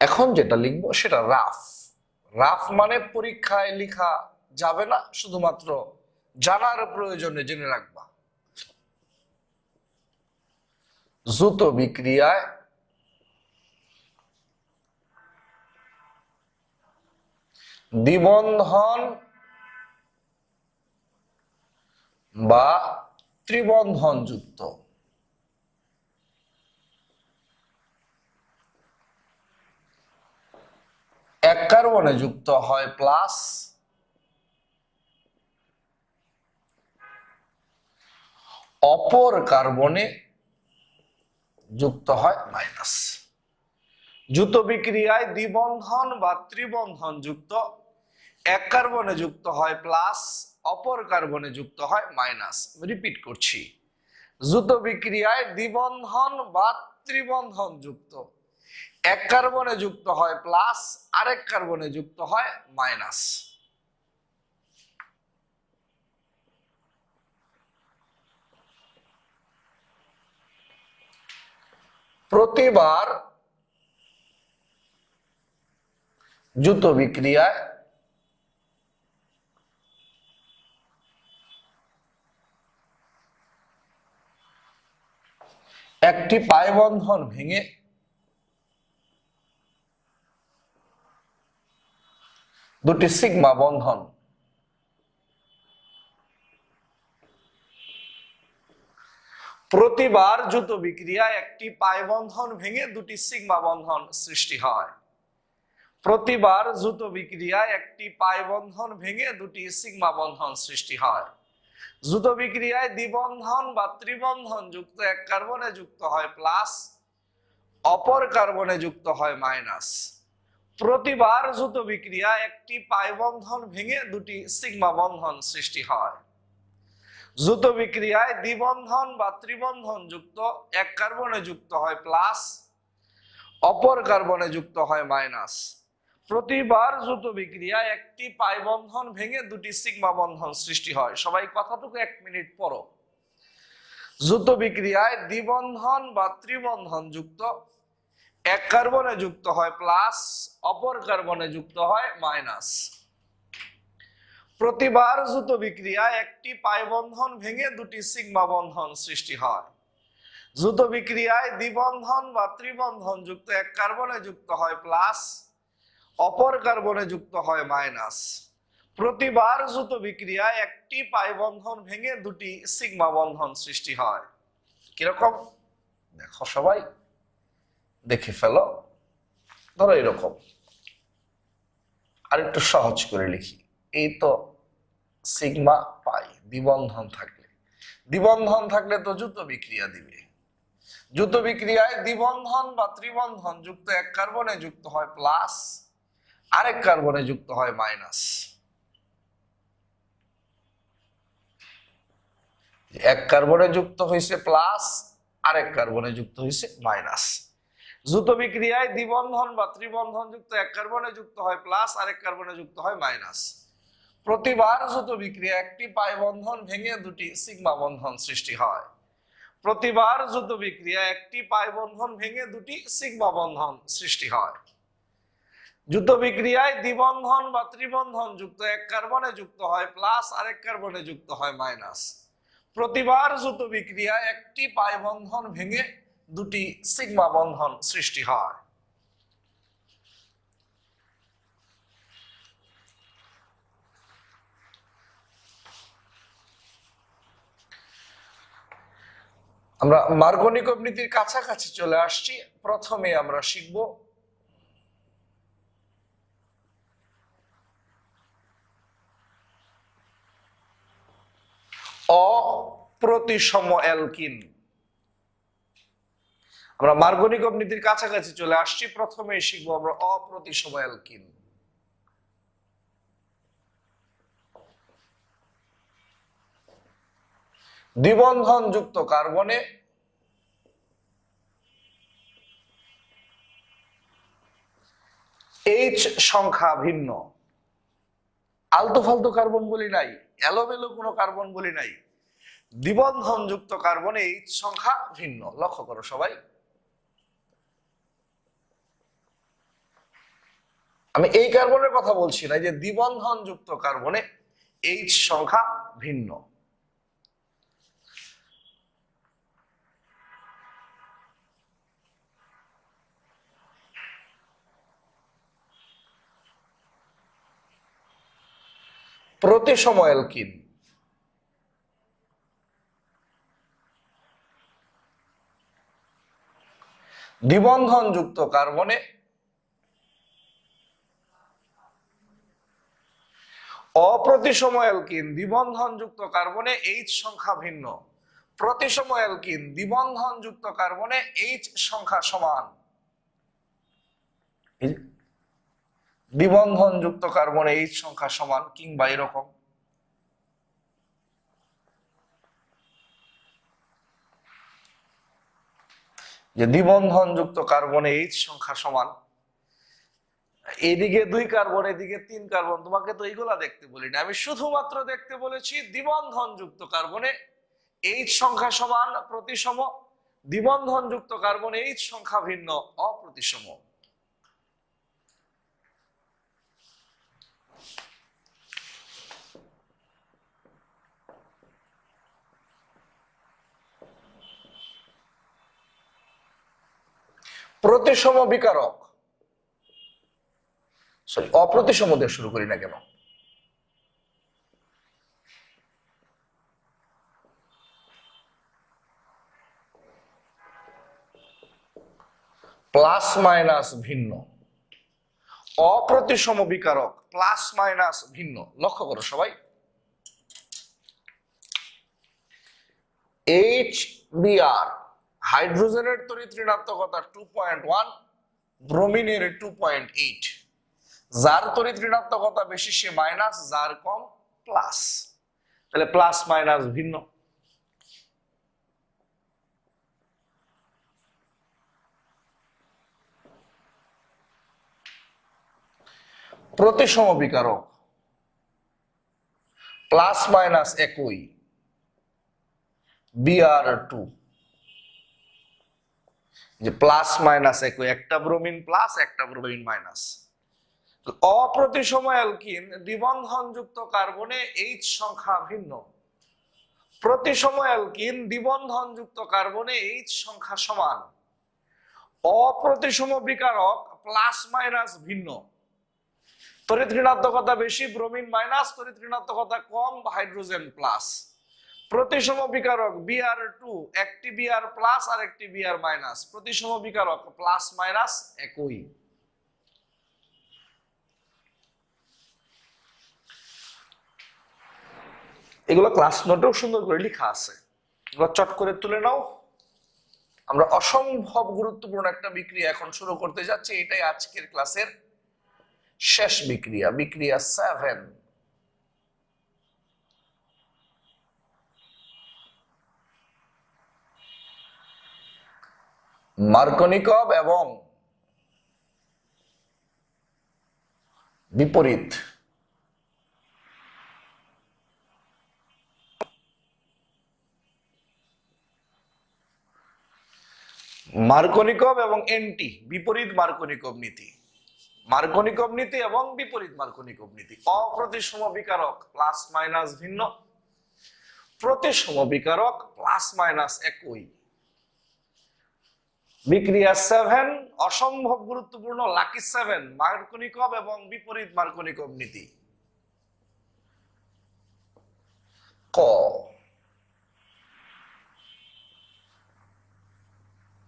এখন যেটা লিখবো সেটা রাফ। রাফ মানে পরীক্ষায় লেখা যাবে না, শুধুমাত্র জানার প্রয়োজনে জেনে রাখবা। যুত বিক্রিয়ায় দ্বিবন্ধন বা ত্রিবন্ধন যুক্ত এক কার্বনে যুক্ত হয় প্লাস, অপর কার্বনে যুক্ত হয় মাইনাস। যুত বিক্রিয়ায় দ্বিবন্ধন বা ত্রিবন্ধন যুক্ত এক কার্বনে যুক্ত হয় প্লাস, অপর কার্বনে যুক্ত হয় মাইনাস। রিপিট করছি, যুত বিক্রিয়ায় দ্বিবন্ধন বা ত্রিবন্ধন যুক্ত এক কার্বনে যুক্ত হয় প্লাস, আরেক কার্বনে যুক্ত হয় মাইনাস। প্রতিবার যুত বিক্রিয়ায় একটি পাই বন্ধন ভেঙে দুটি সিগমা বন্ধন প্রতিবার যুত বিক্রিয়ায় একটি পাই বন্ধন ভেঙে দুটি সিগমা বন্ধন সৃষ্টি হয়। প্রতিবার যুত বিক্রিয়ায় একটি পাই বন্ধন ভেঙে দুটি সিগমা বন্ধন সৃষ্টি হয়। যুত বিক্রিয়ায় দ্বিবন্ধন বা ত্রিবন্ধন যুক্ত এক কার্বনে যুক্ত হয় প্লাস, অপর কার্বনে যুক্ত হয় মাইনাস। প্রতিবার যুত বিক্রিয়ায় একটি পাই বন্ধন ভেঙে দুটি সিগমা বন্ধন সৃষ্টি হয়। যুত বিক্রিয়ায় দ্বিবন্ধন বা ত্রিবন্ধন যুক্ত এক কার্বনে যুক্ত হয় প্লাস, অপর কার্বনে যুক্ত হয় মাইনাস। প্রতিবার যুত বিক্রিয়ায় একটি পাই বন্ধন ভেঙে দুটি সিগমা বন্ধন সৃষ্টি হয়। সবাই কথাটুকু 1 মিনিট পড়ো। যুত বিক্রিয়ায় দ্বিবন্ধন বা ত্রিবন্ধন যুক্ত এক কার্বনে যুক্ত হয় প্লাস, অপর কার্বনে যুক্ত হয় মাইনাস। প্রতিবার যুত বিক্রিয়ায় একটি পাই বন্ধন ভেঙে দুটি সিগমা বন্ধন সৃষ্টি হয়। যুত বিক্রিয়ায় দ্বিবন্ধন বা ত্রিবন্ধন যুক্ত এক কার্বনে যুক্ত হয় প্লাস, অপর কার্বনে যুক্ত হয় মাইনাস। প্রতিবার যৌথ বিক্রিয়ায় একটি পাই বন্ধন ভেঙে দুটি সিগমা বন্ধন সৃষ্টি হয়। কিরকম দেখো সবাই, দেখে ফেলো। ধরো এরকম, আর একটু সহজ করে লিখি। এই তো সিগমা পাই, দ্বিবন্ধন থাকলে তো যৌথ বিক্রিয়া দিবে। যৌথ বিক্রিয়ায় দ্বিবন্ধন বা ত্রিবন্ধন যুক্ত এক কার্বনে যুক্ত হয় প্লাস, আরেক কার্বনে যুক্ত হয় মাইনাস। এক কার্বনে যুক্ত হয়েছে প্লাস, আরেক কার্বনে যুক্ত হয়েছে মাইনাস। যৌথ বিক্রিয়ায় দ্বিবন্ধন বা ত্রিবন্ধন যুক্ত এক কার্বনে যুক্ত হয় প্লাস, আরেক কার্বনে যুক্ত হয় মাইনাস। প্রতিবার যৌথ বিক্রিয়া একটি পাই বন্ধন ভেঙে দুটি সিগমা বন্ধন সৃষ্টি হয়। প্রতিবার যৌথ বিক্রিয়া একটি পাই বন্ধন ভেঙে দুটি সিগমা বন্ধন সৃষ্টি হয়। যৌথ বিক্রিয়ায় দ্বিবন্ধন বা ত্রিবন্ধন যুক্ত এক কার্বনে যুক্ত হয় প্লাস, আরেক কার্বনে যুক্ত হয় মাইনাস। প্রতিবার যৌথ বিক্রিয়ায় একটি পাই বন্ধন ভেঙে দুটি সিগমা বন্ধন সৃষ্টি হয়। আমরা মার্গনিকভ নীতির কাছাকাছি চলে আসছি। প্রথমে আমরা শিখব অপ্রতিসম অ্যালকিন। আমরা মার্গনিকভ নীতির কাছাকাছি চলে আসছি। প্রথমে শিখবো আমরা অপ্রতিসম অ্যালকিন। দ্বিবন্ধন যুক্ত কার্বনে এইচ সংখ্যা ভিন্ন। আলতু ফালতু কার্বন বলি নাই, এলোমেলো কোনো কার্বন বলি নাই। দ্বিবন্ধন যুক্ত কার্বনে এইচ সংখ্যা ভিন্ন। লক্ষ্য করো সবাই, আমি এই কার্বনের কথা বলছি না, যে দ্বিবন্ধন যুক্ত কার্বনে এইচ সংখ্যা ভিন্ন। প্রতিসম অ্যালকিন। দ্বিবন্ধন যুক্ত কার্বনে অপ্রতিসম অ্যালকিন দ্বিবন্ধন যুক্ত কার্বনে এইচ সংখ্যা ভিন্ন। প্রতিসম অ্যালকিন দ্বিবন্ধন যুক্ত কার্বনে এইচ সংখ্যা সমান। দ্বিবন্ধন যুক্ত কার্বনে এইচ সংখ্যা সমান, কিংবা এরকম যে দ্বিবন্ধন যুক্ত কার্বনে এইচ সংখ্যা সমান। এদিকে 2 কার্বন, এদিকে 3 কার্বন। তোমাকে তো এইগুলা দেখতে বলি না, আমি শুধুমাত্র দেখতে বলেছি দ্বিবন্ধন যুক্ত কার্বনে এইচ সংখ্যা সমান প্রতিসম, দ্বিবন্ধন যুক্ত কার্বনে এইচ সংখ্যা ভিন্ন অপ্রতিসম। প্রতিসম বিকারক, সরি অপ্রতিসম দিয়ে শুরু করি না কেন? প্লাস মাইনাস ভিন্ন। অপ্রতিসম বিকারক প্লাস মাইনাস ভিন্ন। লক্ষ্য করো সবাই, HBr হাইড্রোজেনের তড়িৎ ঋণাত্মকতা 2.1, ব্রোমিনের 2.8। যার তড়িৎ ঋণাত্মকতা বেশি সে মাইনাস, যার কম প্লাস। তাহলে প্লাস মাইনাস ভিন্ন। প্রতিসম বিকারক প্লাস মাইনাস একই, Br2। যে প্লাস মাইনাস একই, একটা ব্রোমিন প্লাস একটা ব্রোমিন মাইনাস। অপ্রতিসম অ্যালকিন দ্বিবন্ধন যুক্ত কার্বনে এইচ সংখ্যা ভিন্ন। প্রতিসম অ্যালকিন দ্বিবন্ধন যুক্ত কার্বনে এইচ সংখ্যা সমান। অপ্রতিসম বিকারক প্লাস মাইনাস ভিন্ন। তড়িৎ ঋণাত্মকতা বেশি, ব্রোমিন মাইনাস, তড়িৎ ঋণাত্মকতা কম, হাইড্রোজেন প্লাস। প্রতিসম বিকারক Br2, একটি Br প্লাস আর একটি Br মাইনাস, প্রতিসম বিকারক প্লাস মাইনাস একই। এগুলো ক্লাস নোটেও সুন্দর করে লেখা আছে, এগুলো চট করে তুলে নাও। আমরা অসম্ভব গুরুত্বপূর্ণ একটা বিক্রিয়া এখন শুরু করতে যাচ্ছি, এটাই আজকের ক্লাসের শেষ বিক্রিয়া, বিক্রিয়া 7। মার্কনিকভ এবং বিপরীত মার্কনিকভ এবং এন্টি বিপরীত মার্কনিকভ নীতি, মার্কনিকভ নীতি এবং বিপরীত মার্কনিকভ নীতি। অপ্রতিসম বিকারক প্লাস মাইনাস ভিন্ন, প্রতিসম বিকারক প্লাস মাইনাস একই। বিক্রিয়া 7 অসম্ভব গুরুত্বপূর্ণ, লাকি 7, মার্কনিকভ এবং বিপরীত মার্কনিকভ নীতি। ক,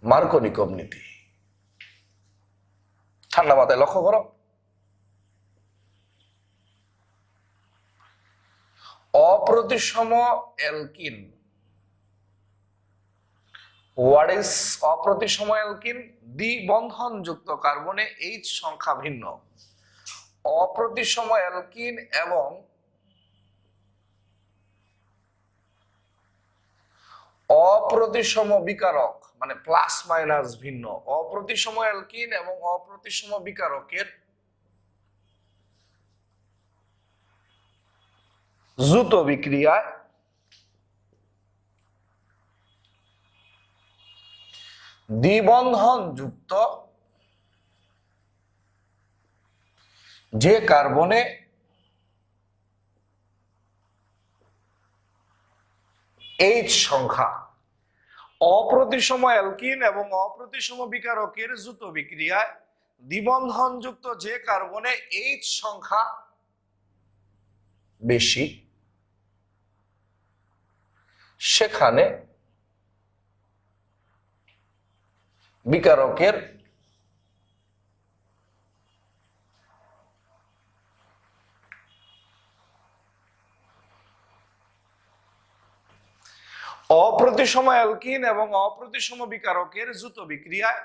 মার্কনিকভ নীতি। ঠান্ডা মাথায় লক্ষ্য করো, অপ্রতিসম অ্যালকিন। হোয়াট ইজ অপ্রতিসম অ্যালকিন? দ্বিবন্ধন যুক্ত কার্বনে H সংখ্যা ভিন্ন। অপ্রতিসম অ্যালকিন এবং অপ্রতিসম বিকারক মানে প্লাস মাইনাস ভিন্ন। অপ্রতিসম অ্যালকিন এবং অপ্রতিসম বিকারকের যুত বিক্রিয়ায় দ্বিবন্ধন যুক্ত যে কার্বনে H সংখ্যা, অপ্রতিসম অ্যালকিন এবং অপ্রতিসম বিকারকের যুত বিক্রিয়ায় দ্বিবন্ধন যুক্ত যে কার্বনে H সংখ্যা বেশি সেখানে বিকারকের অপ্রতিসম অ্যালকিন এবং অপ্রতিসম বিকারকের যুত বিক্রিয়ায়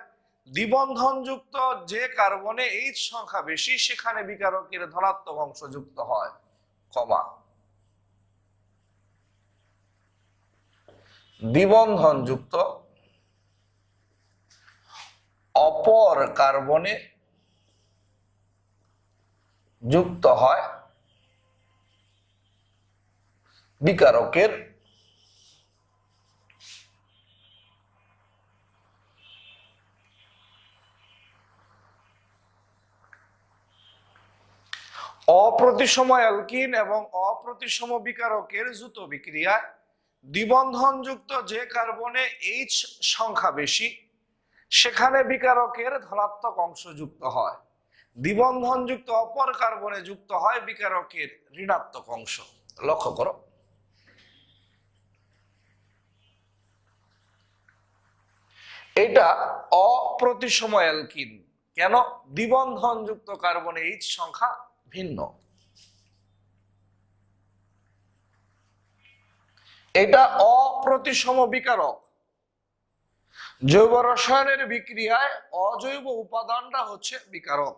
দ্বিবন্ধন যুক্ত যে কার্বনে H সংখ্যা বেশি সেখানে বিকারকের ধনাত্মক অংশ যুক্ত হয়, কমা। দ্বিবন্ধন যুক্ত অপর কার্বনে যুক্ত হয় বিকারকের অপ্রতিসম অ্যালকিন এবং অপ্রতিসম বিকারকের যুত বিক্রিয়ায় দ্বিবন্ধন যুক্ত যে কার্বনে H সংখ্যা বেশি সেখানে বিকারকের ধনাত্মক অংশ যুক্ত হয়। দ্বিবন্ধন যুক্ত অপর কার্বনে যুক্ত হয় বিকারকের ঋণাত্মক অংশ। লক্ষ্য করো, এটা অপ্রতিসম অ্যালকিন। কেন? দ্বিবন্ধন যুক্ত কার্বনে H সংখ্যা ভিন্ন। এটা অপ্রতিসম বিকারক। জৈব রসায়নের বিক্রিয়ায় অজৈব উপাদানটা হচ্ছে বিকারক।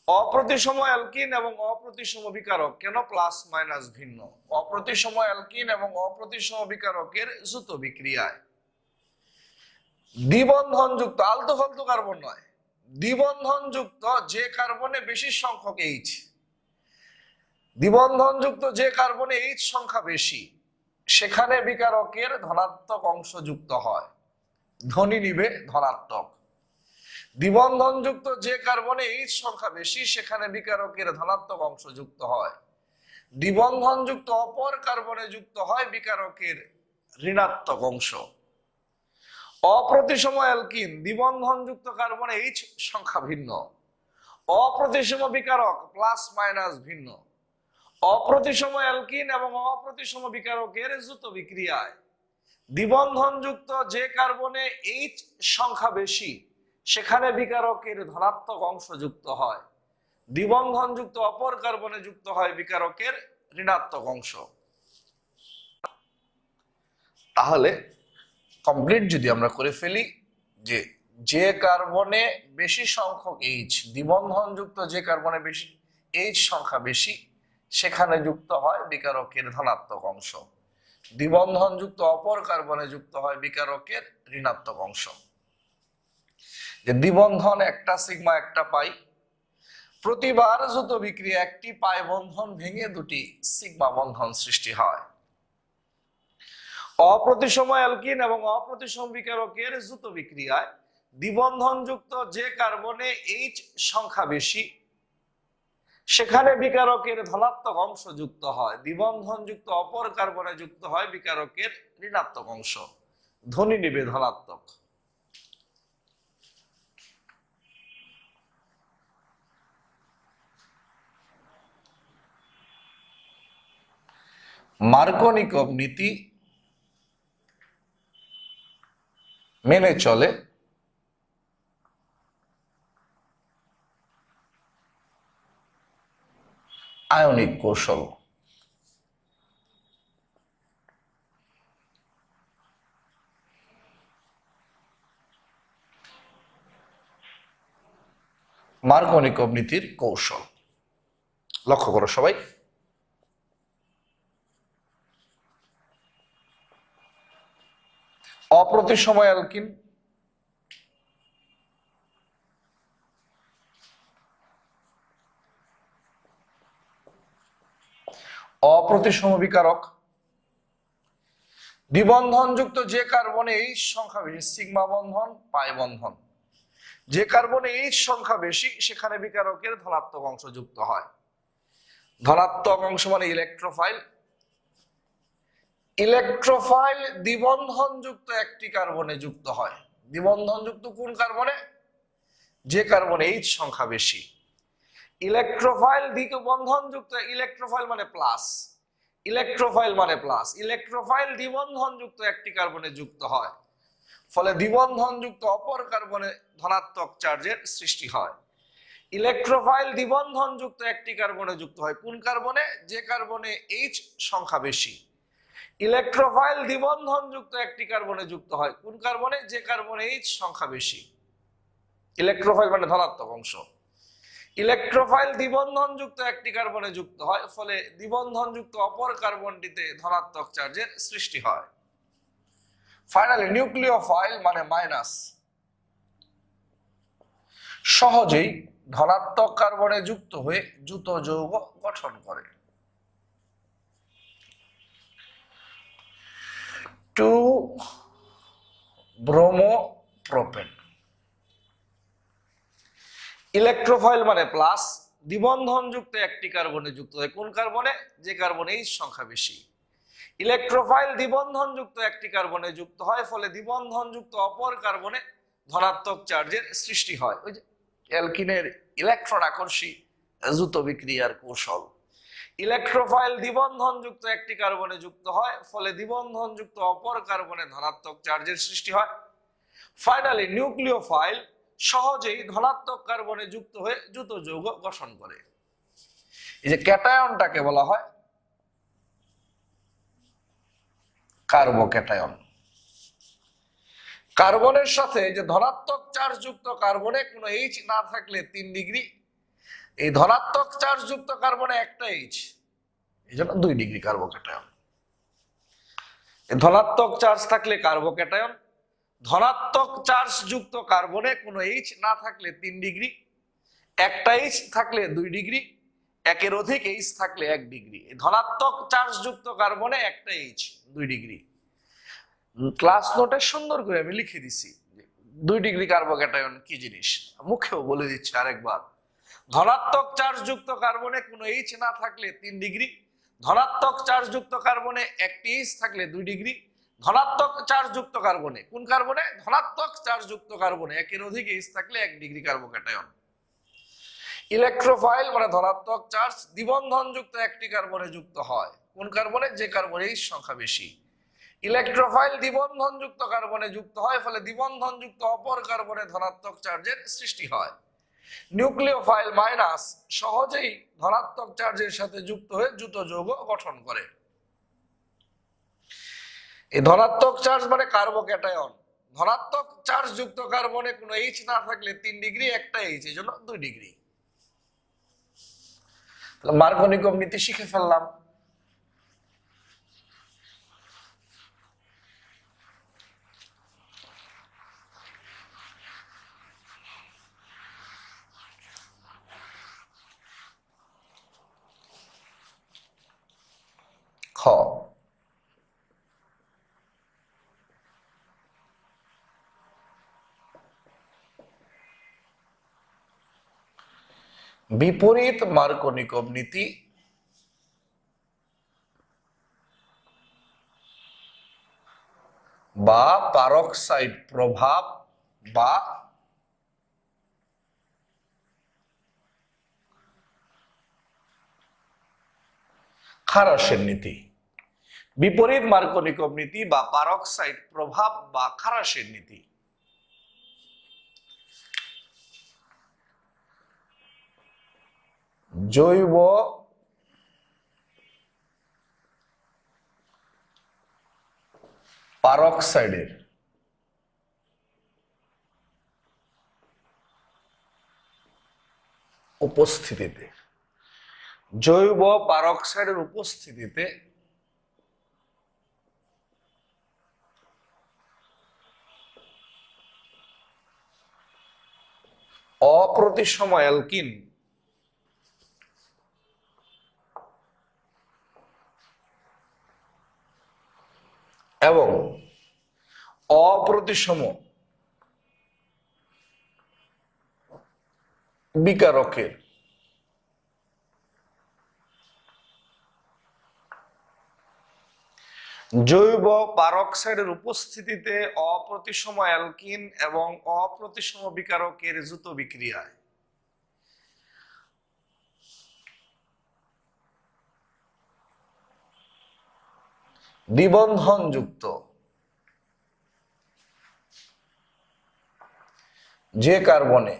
অপ্রতিসম অ্যালকিন এবং অপ্রতিসম বিকারক কেন? প্লাস মাইনাস ভিন্ন। অপ্রতিসম অ্যালকিন এবং অপ্রতিসম বিকারকের যুত বিক্রিয়ায় দ্বিবন্ধন যুক্ত, আলতু ফালতু কার্বন নয়, দ্বিবন্ধন যুক্ত যে কার্বনে বেশি সংখ্যক H, দ্বিবন্ধন যুক্ত যে কার্বনে H সংখ্যা বেশি সেখানে বিকারকের ধনাত্মক অংশ যুক্ত হয়, ধ্বনি নিবে ধনাত্মক। দ্বিবন্ধন যুক্ত যে কার্বনে H সংখ্যা বেশি সেখানে বিকারকের ধনাত্মক অংশ যুক্ত হয়। দ্বিবন্ধন যুক্ত অপর কার্বনে যুক্ত হয় বিকারকের ঋণাত্মক অংশ। অপ্রতিসম অ্যালকিন, দ্বিবন্ধন যুক্ত কার্বনে H সংখ্যা ভিন্ন। অপ্রতিসম বিকারক প্লাস মাইনাস ভিন্ন। অপ্রতিসম অ্যালকিন এবং অপ্রতিসম বিকারকের যুত বিক্রিয়ায় দ্বিবন্ধনযুক্ত যে কার্বনে এইচ সংখ্যা বেশি সেখানে বিকারকের ধনাত্মক অংশ যুক্ত হয়, দ্বিবন্ধনযুক্ত অপর কার্বনে যুক্ত হয় বিকারকের ঋণাত্মক অংশ। তাহলে কমপ্লিট যদি আমরা করে ফেলি যে যে কার্বনে বেশি সংখ্যক এইচ, দ্বিবন্ধনযুক্ত যে কার্বনে বেশি এইচ সংখ্যা বেশি সেখানে যুক্ত হয় বিকারকের ধনাত্মক অংশ, দ্বিবন্ধনযুক্ত অপর কার্বনে যুক্ত হয় বিকারকের ঋণাত্মক অংশ। যে দ্বিবন্ধন একটা সিগমা একটা পাই, প্রতিবার যুত বিক্রিয়া একটি পাই বন্ধন ভেঙে দুটি সিগমা বন্ধন সৃষ্টি হয়। অপ্রতিসম অ্যালকিন এবং অপ্রতিসম বিকারকের যুত বিক্রিয়ায় দ্বিবন্ধনযুক্ত যে কার্বনে এইচ সংখ্যা বেশি সেখানে বিকারকের ধনাত্মক অংশ যুক্ত হয়, দ্বিবন্ধনযুক্ত অপর কার্বনে যুক্ত হয় বিকারকের ঋণাত্মক অংশ, ধ্বনি নিবে ধনাত্মক। মার্কোনিকভ নীতি মেনে চলে আয়নিক কৌশল। মার্কোনিকভ নীতির কৌশল লক্ষ্য করো সবাই। অপ্রতিসম অ্যালকিন অপ্রতিসম বিকারক, দ্বিবন্ধনযুক্ত যে কার্বনে এইচ সংখ্যা বেশি সিগমা বন্ধন পাই বন্ধন, যে কার্বনে এইচ সংখ্যা বেশি সেখানে বিকারকের ধনাত্মক অংশ যুক্ত হয়। ধনাত্মক অংশ মানে ইলেকট্রোফাইল। ইলেকট্রোফাইল দ্বিবন্ধনযুক্ত একটি কার্বনে যুক্ত হয়, দ্বিবন্ধনযুক্ত কোন কার্বনে? যে কার্বনে এইচ সংখ্যা বেশি। ইলেকট্রোফাইল দ্বিবন্ধনযুক্ত, ইলেকট্রোফাইল মানে প্লাস, ইলেকট্রোফাইল মানে প্লাস, ইলেকট্রোফাইল দ্বিবন্ধনযুক্ত একটি কার্বনে যুক্ত হয়, ফলে দ্বিবন্ধনযুক্ত অপর কার্বনে ধনাত্মক চার্জের সৃষ্টি হয়। ইলেকট্রোফাইল দ্বিবন্ধনযুক্ত একটি কার্বনে যুক্ত হয় কোন কার্বনে? যে কার্বনে এইচ সংখ্যা বেশি। ইলেকট্রোফাইল দ্বিবন্ধনযুক্ত একটি কার্বনে যুক্ত হয় কোন কার্বনে? যে কার্বনে এইচ সংখ্যা বেশি। ইলেকট্রোফাইল মানে ধনাত্মক অংশ। ইলেকট্রোফাইল দ্বিবন্ধনযুক্ত একটি কার্বনে যুক্ত হয়, ফলে দ্বিবন্ধনযুক্ত অপর কার্বনটিতে ধনাত্মক চার্জের সৃষ্টি হয়। ফাইনালি নিউক্লিওফাইল মানে মাইনাস, সহজেই ধনাত্মক কার্বনে যুক্ত হয়ে যুত যৌগ গঠন করে। 2-ব্রোমোপ্রোপেন। ইলেকট্রোফাইল মানে প্লাস, দ্বিবন্ধনযুক্ত একটি কার্বনে যুক্ত হয় কোন কার্বনে? যে কার্বনে এইচ সংখ্যা বেশি। ইলেকট্রোফাইল দ্বিবন্ধনযুক্ত একটি কার্বনে যুক্ত হয়, ফলে দ্বিবন্ধনযুক্ত অপর কার্বনে ধনাত্মক চার্জের সৃষ্টি হয়। ওই যে অ্যালকিনের ইলেকট্রন আকর্ষী যুত বিক্রিয়ার কৌশল। ইলেকট্রোফাইল দ্বিবন্ধনযুক্ত একটি কার্বনে যুক্ত হয়, ফলে দ্বিবন্ধনযুক্ত অপর কার্বনে ধনাত্মক চার্জের সৃষ্টি হয়। ফাইনালি নিউক্লিওফাইল সহজেই ধনাত্মক কার্বনে যুক্ত হয়ে যুত যৌগ গঠন করে। এই যে ক্যাটায়নটাকে বলা হয় কার্বোক্যাটায়ন। কার্বনের সাথে যে ধনাত্মক চার্জ যুক্ত কার্বনে কোনো এইচ না থাকলে 3 ডিগ্রি, এই ধনাত্মক চার্জ যুক্ত কার্বনে একটা এইচ, এই জন্য 2 ডিগ্রি কার্বোক্যাটায়ন। ধনাত্মক চার্জ থাকলে কার্বোক্যাটায়ন, ধনাত্মক চার্জ যুক্ত কার্বনে কোনো এইচ না থাকলে 3 ডিগ্রি, একটা এইচ থাকলে 2 ডিগ্রি, একের অধিক এইচ থাকলে 1 ডিগ্রি। ধনাত্মক চার্জ যুক্ত কার্বনে একটা এইচ 2 ডিগ্রি। ক্লাস নোটে সুন্দর করে আমি লিখে দিছি 2 ডিগ্রি কার্বোক্যাটায়ন কি জিনিস, মুখেও বলে দিচ্ছি আরেকবার। ধনাত্মক চার্জ যুক্ত কার্বনে কোনো এইচ না থাকলে 3 ডিগ্রি, ধনাত্মক চার্জ যুক্ত কার্বনে একটি এইচ থাকলে 2 ডিগ্রি, ধনাত্মক চার্জ যুক্ত কার্বনে, কোন কার্বনে? ধনাত্মক চার্জ যুক্ত কার্বনে একের অধিক এইচ থাকলে 1 ডিগ্রি কার্বোক্যাটায়ন। ইলেকট্রোফাইল মানে ধনাত্মক চার্জ দ্বিবন্ধন যুক্ত একটি কার্বনে যুক্ত হয়। কোন কার্বনে? যে কার্বনে H সংখ্যা বেশি। ইলেকট্রোফাইল দ্বিবন্ধন যুক্ত কার্বনে যুক্ত হয়, ফলে দ্বিবন্ধন যুক্ত অপর কার্বনে ধনাত্মক চার্জের সৃষ্টি হয়। নিউক্লিওফাইল মাইনাস সহজেই ধনাত্মক চার্জের সাথে যুক্ত হয়ে যুত যৌগ গঠন করে। এই ধনাত্মক চার্জ মানে কার্বোক্যাটায়ন। ধনাত্মক চার্জ যুক্ত কার্বনে কোনো H না থাকলে 3 ডিগ্রি, একটা H, এই জন্য 2 ডিগ্রি। মার্কোনিকভ নীতি শিখে ফেললাম। খ, বিপরীত মার্কোনিকভ নীতি বা পারক্সাইড প্রভাব বা ক্ষারসের নীতি। বিপরীত মার্কোনিকভ নীতি বা পারক্সাইড প্রভাব বা ক্ষারসের নীতি। জৈব পারক্সাইডের উপস্থিতিতে, জৈব পারক্সাইডের উপস্থিতিতে অপ্রতিসম অ্যালকিন এবং অপ্রতিসম বিকারকের জৈব পারক্সাইডের উপস্থিতিতে অপ্রতিসম অ্যালকিন এবং অপ্রতিসম বিকারকের যুত বিক্রিয়ায় দ্বিবন্ধন যুক্ত যে কার্বনে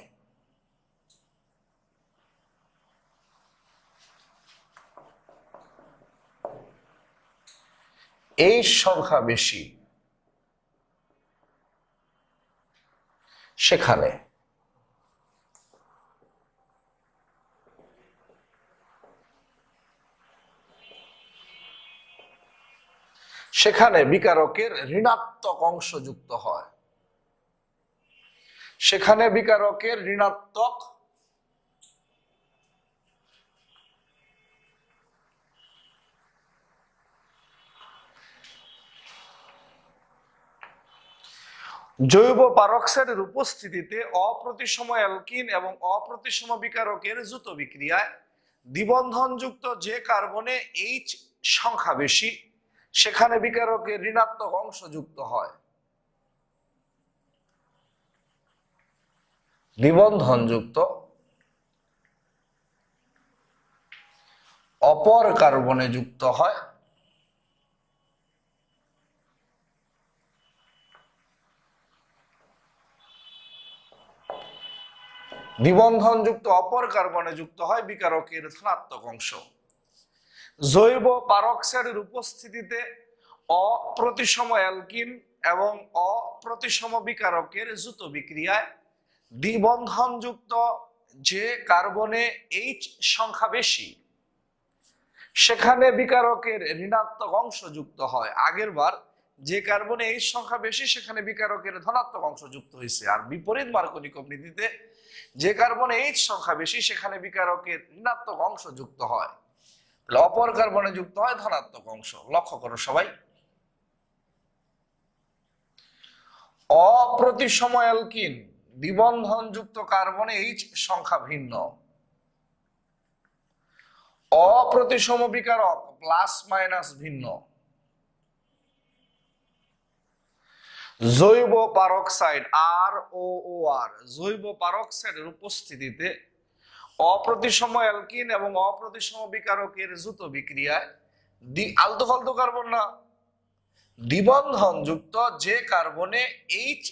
H সংখ্যা বেশি, সেখানে বিকারকের ঋণাত্মক অংশ যুক্ত হয়। সেখানে বিকারকের ঋণাত্মক জৈব পারক্সাইডের উপস্থিতিতে অপ্রতিসম অ্যালকিন এবং অপ্রতিসম বিকারকের যুত বিক্রিয়ায় দ্বিবন্ধন যুক্ত যে কার্বনে H সংখ্যা বেশি, সেখানে বিকারকের ঋণাত্মক অংশ যুক্ত হয়। দ্বিবন্ধন যুক্ত অপর কার্বনে যুক্ত হয় দ্বিবন্ধন যুক্ত অপর কার্বনে যুক্ত হয় বিকারকের ধনাত্মক অংশ। জৈব পারক্সাইডের উপস্থিতিতে অপ্রতিসম অ্যালকিন এবং অপ্রতিসম বিকারকের যুত বিক্রিয়ায় দ্বিবন্ধন যুক্ত যে কার্বনে H সংখ্যা বেশি, সেখানে বিকারকের ঋণাত্মক অংশ যুক্ত হয়। আগের বার যে কার্বনে H সংখ্যা বেশি, সেখানে বিকারকের ধনাত্মক অংশ যুক্ত হয়েছে। আর বিপরীত মার্কোনিকভ নীতিতে যে কার্বনে H সংখ্যা বেশি, সেখানে বিকারকের ঋণাত্মক অংশ যুক্ত হয়, অপর কার্বনে যুক্ত হয় ধনাত্মক অংশ। লক্ষ্য করো সবাই। অপ্রতিসম অ্যালকিন দ্বিবন্ধন যুক্ত কার্বনে H সংখ্যা ভিন্ন। অপ্রতিসম বিকারক প্লাস মাইনাস ভিন্ন। জৈব পারক্সাইড ROOR জৈব পারক্সাইডের উপস্থিতিতে অপ্রতিসম অ্যালকিন এবং অপ্রতিসম বিকারকের যৌথ বিক্রিয়ায় আলতু ফালতু কার্বন না, দ্বিবন্ধন যুক্ত যে কার্বনে H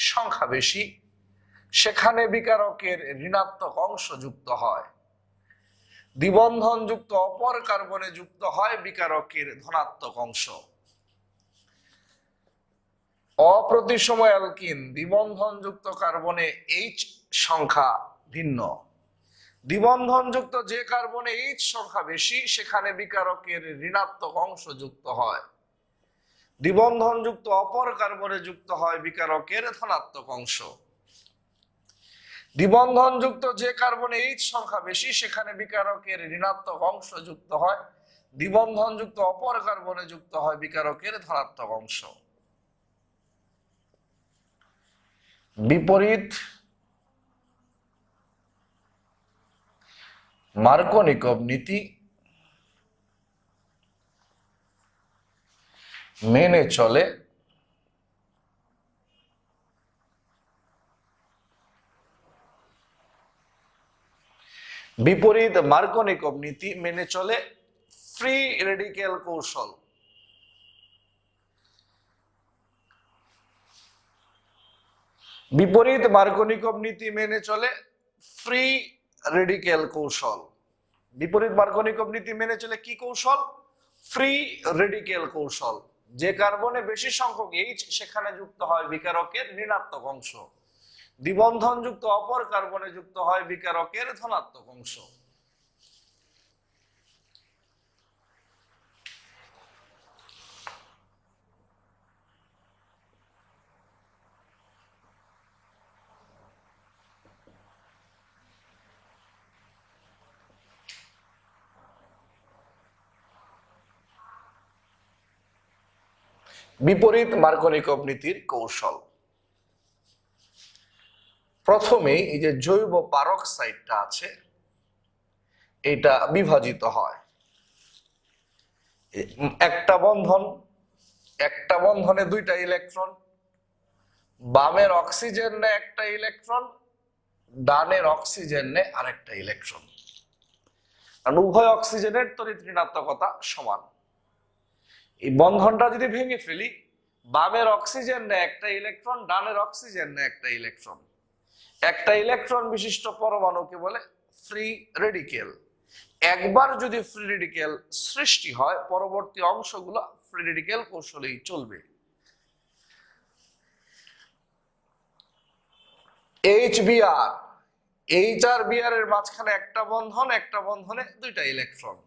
সংখ্যা বেশি সেখানে বিকারকের ঋণাত্মক অংশ যুক্ত হয়, দ্বিবন্ধন যুক্ত অপর কার্বনে যুক্ত হয় বিকারকের ধনাত্মক অংশ। অপ্রতিসম অ্যালকিন দ্বিবন্ধন যুক্ত কার্বনে H সংখ্যা ভিন্ন, দ্বিবন্ধন যুক্ত যে কার্বনে H সংখ্যা বেশি সেখানে বিকারকের ঋণাত্মক অংশ যুক্ত হয়, দ্বিবন্ধন যুক্ত অপর কার্বনে যুক্ত হয় বিকারকের ধনাত্মক অংশ। দ্বিবন্ধন যুক্ত যে কার্বনে H সংখ্যা বেশি সেখানে বিকারকের ঋণাত্মক অংশ যুক্ত হয়, দ্বিবন্ধন যুক্ত অপর কার্বনে যুক্ত হয় বিকারকের ধনাত্মক অংশ। বিপরীত মার্কোনিকভ নীতি মেনে চলে বিপরীত মার্কোনিকভ নীতি মেনে চলে ফ্রি রেডিক্যাল কৌশল। বিপরীত মার্কোনিকভ নীতি মেনে চলে ফ্রি রেডিক্যাল কৌশল। বিপরীত মার্কোনিকভ নীতি মেনে চলে কি কৌশল? ফ্রি রেডিক্যাল কৌশল। যে কার্বনে বেশি সংখ্যক H সেখানে যুক্ত হয় বিকারকের ঋণাত্মক অংশ, দ্বিবন্ধন যুক্ত অপর কার্বনে যুক্ত হয় বিকারকের ধনাত্মক অংশ। বিপরীত মার্কোনিকভ নীতির কৌশল। প্রথমে এই যে জৈব পারক্সাইডটা আছে এটা বিভাজিত হয়, একটা বন্ধনে দুইটা ইলেকট্রন, বামের অক্সিজেন নেয় একটা ইলেকট্রন, ডানের অক্সিজেন নেয় আরেকটা ইলেকট্রন, কারণ উভয় অক্সিজেনের তড়িৎ ঋণাত্মকতা সমান। এই বন্ধনটা যদি ভেঙে ফেলি, বামের অক্সিজেন নেয় একটা ইলেকট্রন, ডানের অক্সিজেন নেয় একটা ইলেকট্রন, একটা ইলেকট্রন বিশিষ্ট পরমাণুকে বলে ফ্রি রেডিক্যাল। একবার যদি ফ্রি রেডিক্যাল সৃষ্টি হয় পরবর্তী অংশগুলো ফ্রি রেডিক্যাল কৌশলেই চলবে। HBr, HRBr এর মাঝখানে একটা বন্ধন, একটা বন্ধনে দুইটা ইলেকট্রন,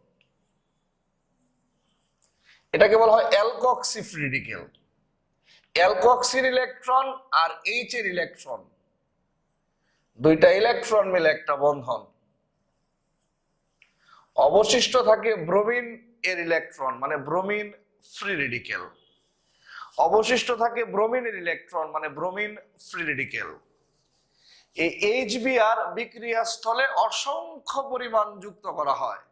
এটাকে বলা হয় অ্যালকক্সি ফ্রি রেডিক্যাল। অ্যালকক্সির ইলেকট্রন আর H এর ইলেকট্রন, দুইটা ইলেকট্রন মিলে একটা বন্ধন, অবশিষ্ট থাকে ব্রোমিন এর ইলেকট্রন মানে ব্রোমিন ফ্রি রেডিক্যাল, অবশিষ্ট থাকে ব্রোমিনের ইলেকট্রন মানে ব্রোমিন ফ্রি রেডিক্যাল। এই HBr বিক্রিয়া স্থলে অসংখ্য পরিমাণ যুক্ত করা হয়,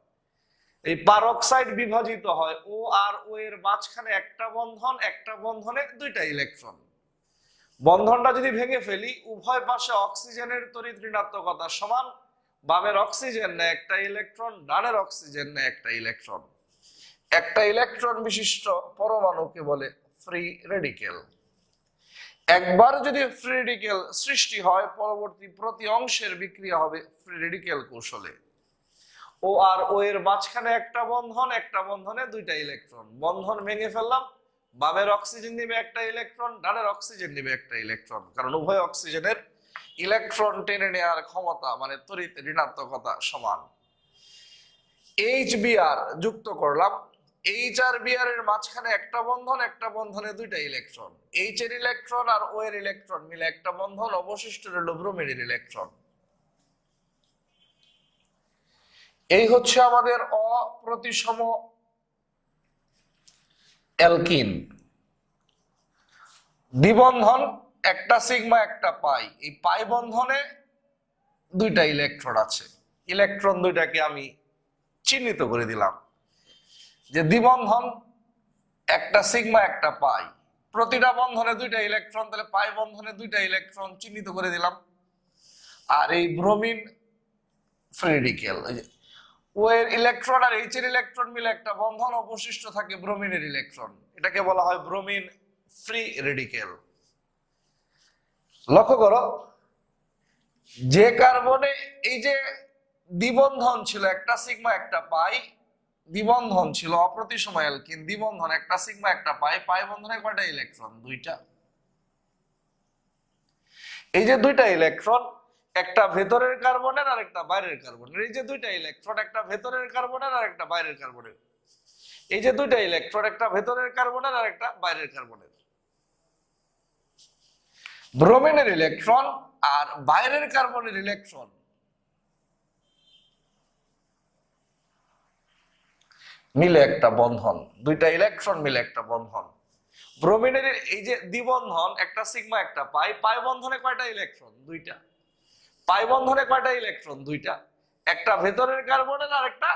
এই পারক্সাইড বিভাজিত হয়, ও আর ও এর মাঝখানে একটা বন্ধন, একটা বন্ধনে দুইটা ইলেকট্রন। বন্ধনটা যদি ভেঙে ফেলি, উভয় পাশে অক্সিজেনের তড়িৎ ঋণাত্মকতা সমান, বামের অক্সিজেন নেয় একটা ইলেকট্রন, ডানের অক্সিজেন নেয় একটা ইলেকট্রন, একটা ইলেকট্রন বিশিষ্ট পরমাণুকে বলে ফ্রি রেডিক্যাল। একবার যদি ফ্রি রেডিক্যাল সৃষ্টি হয় পরবর্তী প্রতি অংশের বিক্রিয়া হবে ফ্রি রেডিক্যাল কৌশলে। ও আর ও এর মাঝখানে একটা বন্ধন, একটা বন্ধনে দুইটা ইলেকট্রন, বন্ধন ভেঙে ফেললাম, বামের অক্সিজেন নিবে একটা ইলেকট্রন, ডানের অক্সিজেন নিবে একটা ইলেকট্রন, কারণ উভয় অক্সিজেনের ইলেকট্রন টেনে নেওয়ার ক্ষমতা মানে তড়িৎ ঋণাত্মকতা সমান। HBr যুক্ত করলাম, HRBr এর মাঝখানে একটা বন্ধন, একটা বন্ধনে দুইটা ইলেকট্রন, H এর ইলেকট্রন আর ও এর ইলেকট্রন মিলে একটা বন্ধন, অবশিষ্ট রইল ব্রোমিনের ইলেকট্রন। এই হচ্ছে আমাদের অপ্রতিসম অ্যালকিন। দ্বিবন্ধন একটা সিগমা একটা পাই, এই পাই বন্ধনে দুইটা ইলেকট্রন আছে, ইলেকট্রন দুইটাকে আমি চিহ্নিত করে দিলাম যে দ্বিবন্ধন একটা সিগমা একটা পাই, প্রতিটা বন্ধনে দুইটা ইলেকট্রন, তাহলে পাই বন্ধনে দুইটা ইলেকট্রন চিহ্নিত করে দিলাম। আর এই ব্রোমিন ফ্রি রেডিকেল। ও এর ইলেকট্রন আর এইচ এর ইলেকট্রন মিলে একটা বন্ধন, অবশিষ্ট থাকে ব্রোমিনের ইলেকট্রন, এটাকে বলা হয় ব্রোমিন ফ্রি রেডিকেল। লক্ষ্য করো, যে কার্বনে এই যে দ্বিবন্ধন ছিল একটা সিগমা একটা পাই, দ্বিবন্ধন ছিল অপ্রতিসম অ্যালকিন, দ্বিবন্ধন একটা সিগমা একটা পাই, পাই বন্ধনে কয়টা ইলেকট্রন? দুইটা। এই যে দুইটা ইলেকট্রন, একটা ভেতরের কার্বনের আর একটা বাইরের কার্বনের, এই যে দুইটা ইলেকট্রন, একটা ভেতরের কার্বনের আর একটা বাইরের কার্বনের, এই যে দুইটা ইলেকট্রন, একটা ভেতরের কার্বনের আর একটা বাইরের কার্বনের। ব্রোমিনের ইলেকট্রন আর বাইরের কার্বনের ইলেকট্রন মিলে একটা বন্ধন, দুইটা ইলেকট্রন মিলে একটা বন্ধন। ব্রোমিনের এই যে দ্বিবন্ধন একটা সিগমা একটা পাই, পাই বন্ধনে কয়টা ইলেকট্রন? দুইটা। পাই বন্ধনে কয়টা ইলেকট্রন? দুইটা। একটা ভেতরের কার্বনের আর একটা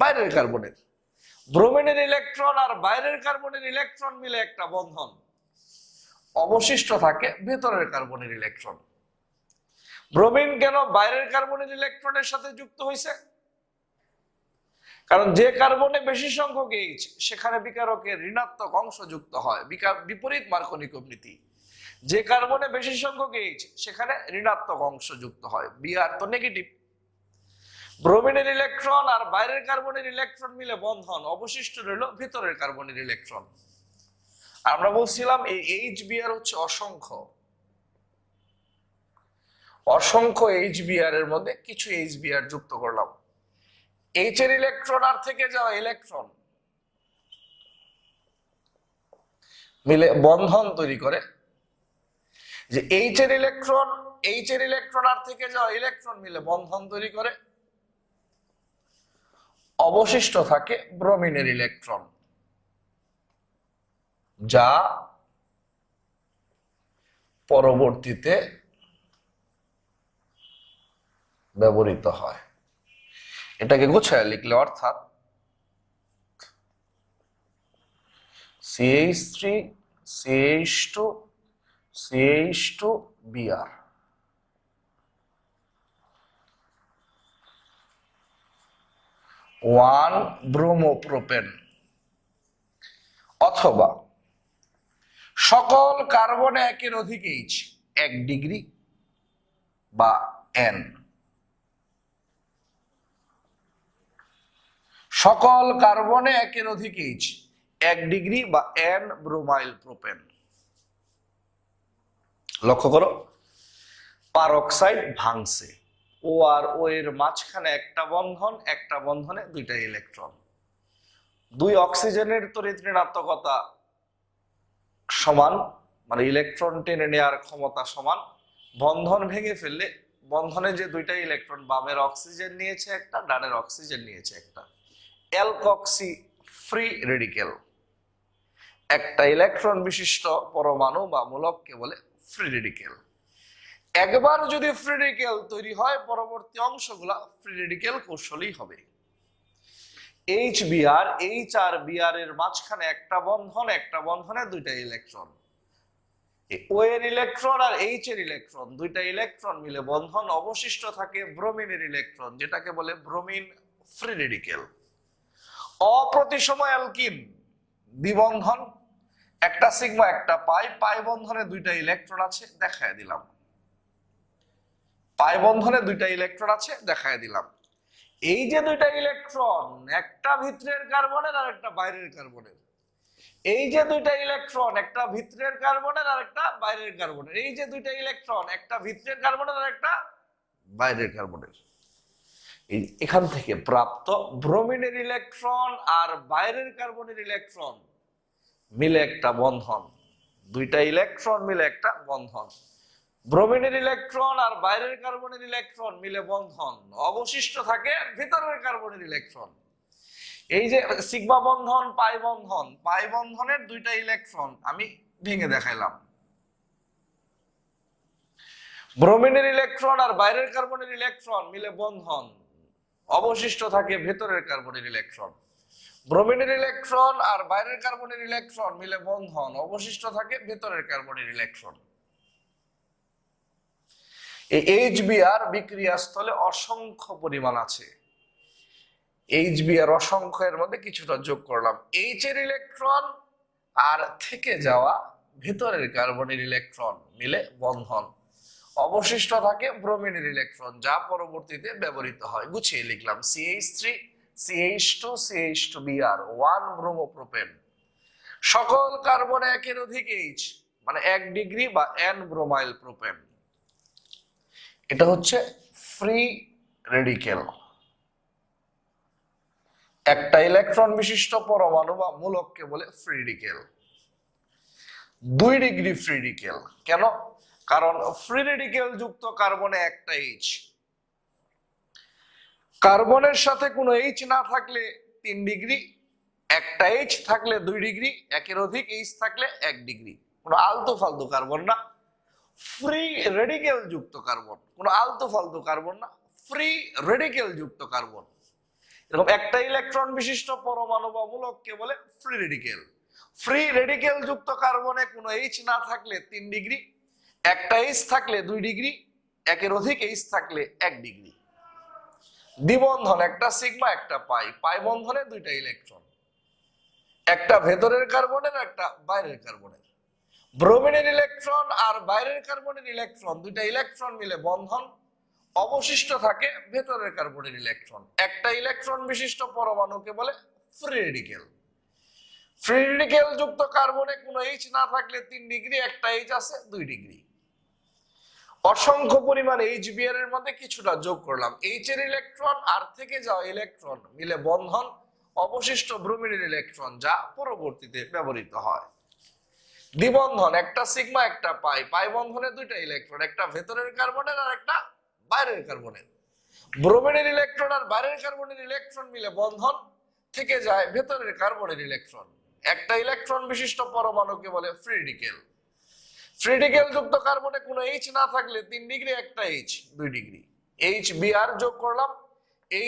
বাইরের কার্বনের। ব্রোমিনের ইলেকট্রন আর বাইরের কার্বনের ইলেকট্রন মিলে একটা বন্ধন, অবশিষ্ট থাকে ভেতরের কার্বনের ইলেকট্রন। ব্রোমিন কেন বাইরের কার্বনের ইলেকট্রনের সাথে যুক্ত হয়েছে? কারণ যে কার্বনে বেশি সংখ্যক এইচ, সেখানে বিকারকের ঋণাত্মক অংশ যুক্ত হয়, বিপরীত মার্কনি নীতি। যে কার্বনে বেশি সংখ্যক এইচ, সেখানে ঋণাত্মক অংশ যুক্ত হয়, বিআর তো নেগেটিভ। ব্রোমিনের ইলেকট্রন আর বাইরের কার্বনের ইলেকট্রন মিলে বন্ধন, অবশিষ্ট রইল ভিতরের কার্বনের ইলেকট্রন। আমরা বলছিলাম এই এইচ বিআর হচ্ছে অসংখ্য, অসংখ্য এইচ বিআর এর মধ্যে কিছু এইচ বিআর যুক্ত করলাম। এইচ এর ইলেকট্রন আর থেকে যাওয়া ইলেকট্রন মিলে বন্ধন তৈরি করে, যে এইচ এর ইলেকট্রন আর থেকে যাওয়া ইলেকট্রন মিলে বন্ধন তৈরি করে, অবশিষ্ট থাকে ব্রোমিনের ইলেকট্রন, যা পরবর্তীতে ব্যবহৃত হয়। এটাকে গোছায় লিখলে অর্থাৎ CH3 CH2 CH2 Br, 1 bromopropane, অথবা সকল কার্বনে একের অধিক এইচ 1 ডিগ্রি বা N, সকল কার্বনে একের অধিক এইচ 1 ডিগ্রি বা N ব্রোমাইল প্রোপেন। লক্ষ্য করো, পারক্সাইড ভাঙছে, ও আর ও এর মাঝখানে একটা বন্ধন, একটা বন্ধনে দুইটা ইলেকট্রন, দুই অক্সিজেনের তড়িৎ ঋণাত্মকতা সমান, মানে ইলেকট্রন টেনে নেওয়ার ক্ষমতা সমান। বন্ধন ভেঙে ফেললে বন্ধনে যে দুইটা ইলেকট্রন, বামের অক্সিজেন নিয়েছে একটা, ডানের অক্সিজেন নিয়েছে একটা, অ্যালকক্সি ফ্রি রেডিকেল। একটা ইলেকট্রন বিশিষ্ট পরমাণু বা মূলককে বলে ফ্রি রেডিকেল। একবার যদি ফ্রি রেডিকেল তৈরি হয়, পরবর্তী অংশগুলা ফ্রি রেডিকেল কৌশলই হবে। H BR, H R BR এর মাঝখানে একটা বন্ধন, একটা বন্ধনে দুইটা ইলেকট্রন, ও এর ইলেকট্রন আর এইচ এর ইলেকট্রন, দুইটা ইলেকট্রন মিলে বন্ধন, অবশিষ্ট থাকে ব্রোমিনের ইলেকট্রন, যেটাকে বলে ব্রোমিন ফ্রি রেডিকেল। অপ্রতিসম অ্যালকিন, দ্বিবন্ধন একটা সিগমা একটা পাই, পাই বন্ধনে দুইটা ইলেকট্রন আছে, দেখায় দিলাম। পাই বন্ধনে দুইটা ইলেকট্রন আছে, দেখায় দিলাম। এই যে দুইটা ইলেকট্রন, একটা ভিতরের কার্বনের আর একটা বাইরের কার্বনের, এই যে দুইটা ইলেকট্রন, একটা ভিতরের কার্বনের আর একটা বাইরের কার্বনের, এই যে দুইটা ইলেকট্রন, একটা ভিতরের কার্বনের আর একটা বাইরের কার্বনের, এখান থেকে প্রাপ্ত ব্রোমিনের ইলেকট্রন আর বাইরের কার্বনের ইলেকট্রন মিলে একটা বন্ধন, দুইটা ইলেকট্রন মিলে একটা বন্ধন। ব্রোমিনের ইলেকট্রন আর বাইরের কার্বনের ইলেকট্রন মিলে বন্ধন, অবশিষ্ট থাকে ভিতরের কার্বনের ইলেকট্রন। এই যে সিগমা বন্ধন, পাই বন্ধন, পাই বন্ধনের দুইটা ইলেকট্রন আমি ভেঙে দেখাইলাম। ব্রোমিনের ইলেকট্রন আর বাইরের কার্বনের ইলেকট্রন মিলে বন্ধন, অবশিষ্ট থাকে ভেতরের কার্বনের ইলেকট্রন। ব্রোমিনের ইলেকট্রন আর বাইরের কার্বনের ইলেকট্রন মিলে বন্ধন, অবশিষ্ট থাকে ভেতরের কার্বনের ইলেকট্রন। এই এইচবিআর বিক্রিয়াস্থলে অসংখ্য পরিমাণ আছে। এইচবিআর অসংখ্য, এর মধ্যে কিছুটা যোগ করলাম। এইচ এর ইলেকট্রন আর থেকে যাওয়া ভেতরের কার্বনের ইলেকট্রন মিলে বন্ধন, অবশিষ্ট থাকে ব্রোমিনের ইলেকট্রন, যা পরবর্তীতে ব্যবহৃত হয়। গুছিয়ে লিখলাম CH3 CH2 CH2Br 1 ব্রোমোপ্রোপেন। সকল কার্বনে একের অধিক H মানে 1 ডিগ্রি বা N ব্রোমাইল প্রোপেন। এটা হচ্ছে ফ্রি রেডিকেল। একটা ইলেকট্রন বিশিষ্ট পরমাণু বা মূলককে বলে free radical. 2 degree free radical কেন? কারণ ফ্রি রেডিকেল যুক্ত কার্বনে একটা H, কার্বনের সাথে কোনো H না থাকলে 3 ডিগ্রি, একটা H থাকলে 2 ডিগ্রি, একের অধিক H থাকলে 1 ডিগ্রি। কোনো আলতু ফালতু কার্বন না, ফ্রি রেডিকেল যুক্ত কার্বন, কোনো আলতু ফালতু কার্বন না, ফ্রি রেডিকেল যুক্ত কার্বন। এরকম একটা ইলেকট্রন বিশিষ্ট পরমাণু বা মূলককে বলে ফ্রি রেডিকেল। ফ্রি রেডিকেল যুক্ত কার্বনে কোনো H না থাকলে 3 ডিগ্রি, একটা H থাকলে 2 ডিগ্রি, একের অধিক H থাকলে 1 ডিগ্রি। দ্বিবন্ধন একটা সিগমা একটা পাই, পাই বন্ধনে 2টা ইলেকট্রন, একটা ভেতরের কার্বনের একটা বাইরের কার্বনের। ব্রোমিনের ইলেকট্রন আর বাইরের কার্বনের ইলেকট্রন, 2টা ইলেকট্রন মিলে বন্ধন, অবশিষ্ট থাকে ভেতরের কার্বনের ইলেকট্রন। একটা ইলেকট্রন বিশিষ্ট পরমাণুকে বলে ফ্রি রেডিকেল। ফ্রি রেডিকেল যুক্ত কার্বনে কোনো H না থাকলে 3 ডিগ্রি, একটা H আছে 2 ডিগ্রি। অসংখ্য পরিমাণ HBr এর মধ্যে কিছুটা যোগ করলাম। H এর ইলেকট্রন আর থেকে যাওয়া ইলেকট্রন মিলে বন্ধন, অবশিষ্ট ব্রোমিনের ইলেকট্রন, যা পরবর্তীতে ব্যবহৃত হয়। দ্বিবন্ধন একটা সিগমা একটা পাই, পাই বন্ধনে 2টা ইলেকট্রন, একটা ভেতরের কার্বনের আর একটা বাইরের কার্বনের। ব্রোমিনের ইলেকট্রন আর বাইরের কার্বনের ইলেকট্রন মিলে বন্ধন, থেকে যায় ভেতরের কার্বনের ইলেকট্রন। একটা ইলেকট্রন বিশিষ্ট পরমাণুকে বলে ফ্রি রেডিকেল। ফ্রি রেডিকেল যুক্ত কার্বনে কোনো H না থাকলে 3 ডিগ্রি, একটা H 2 ডিগ্রি। HBr যোগ করলাম,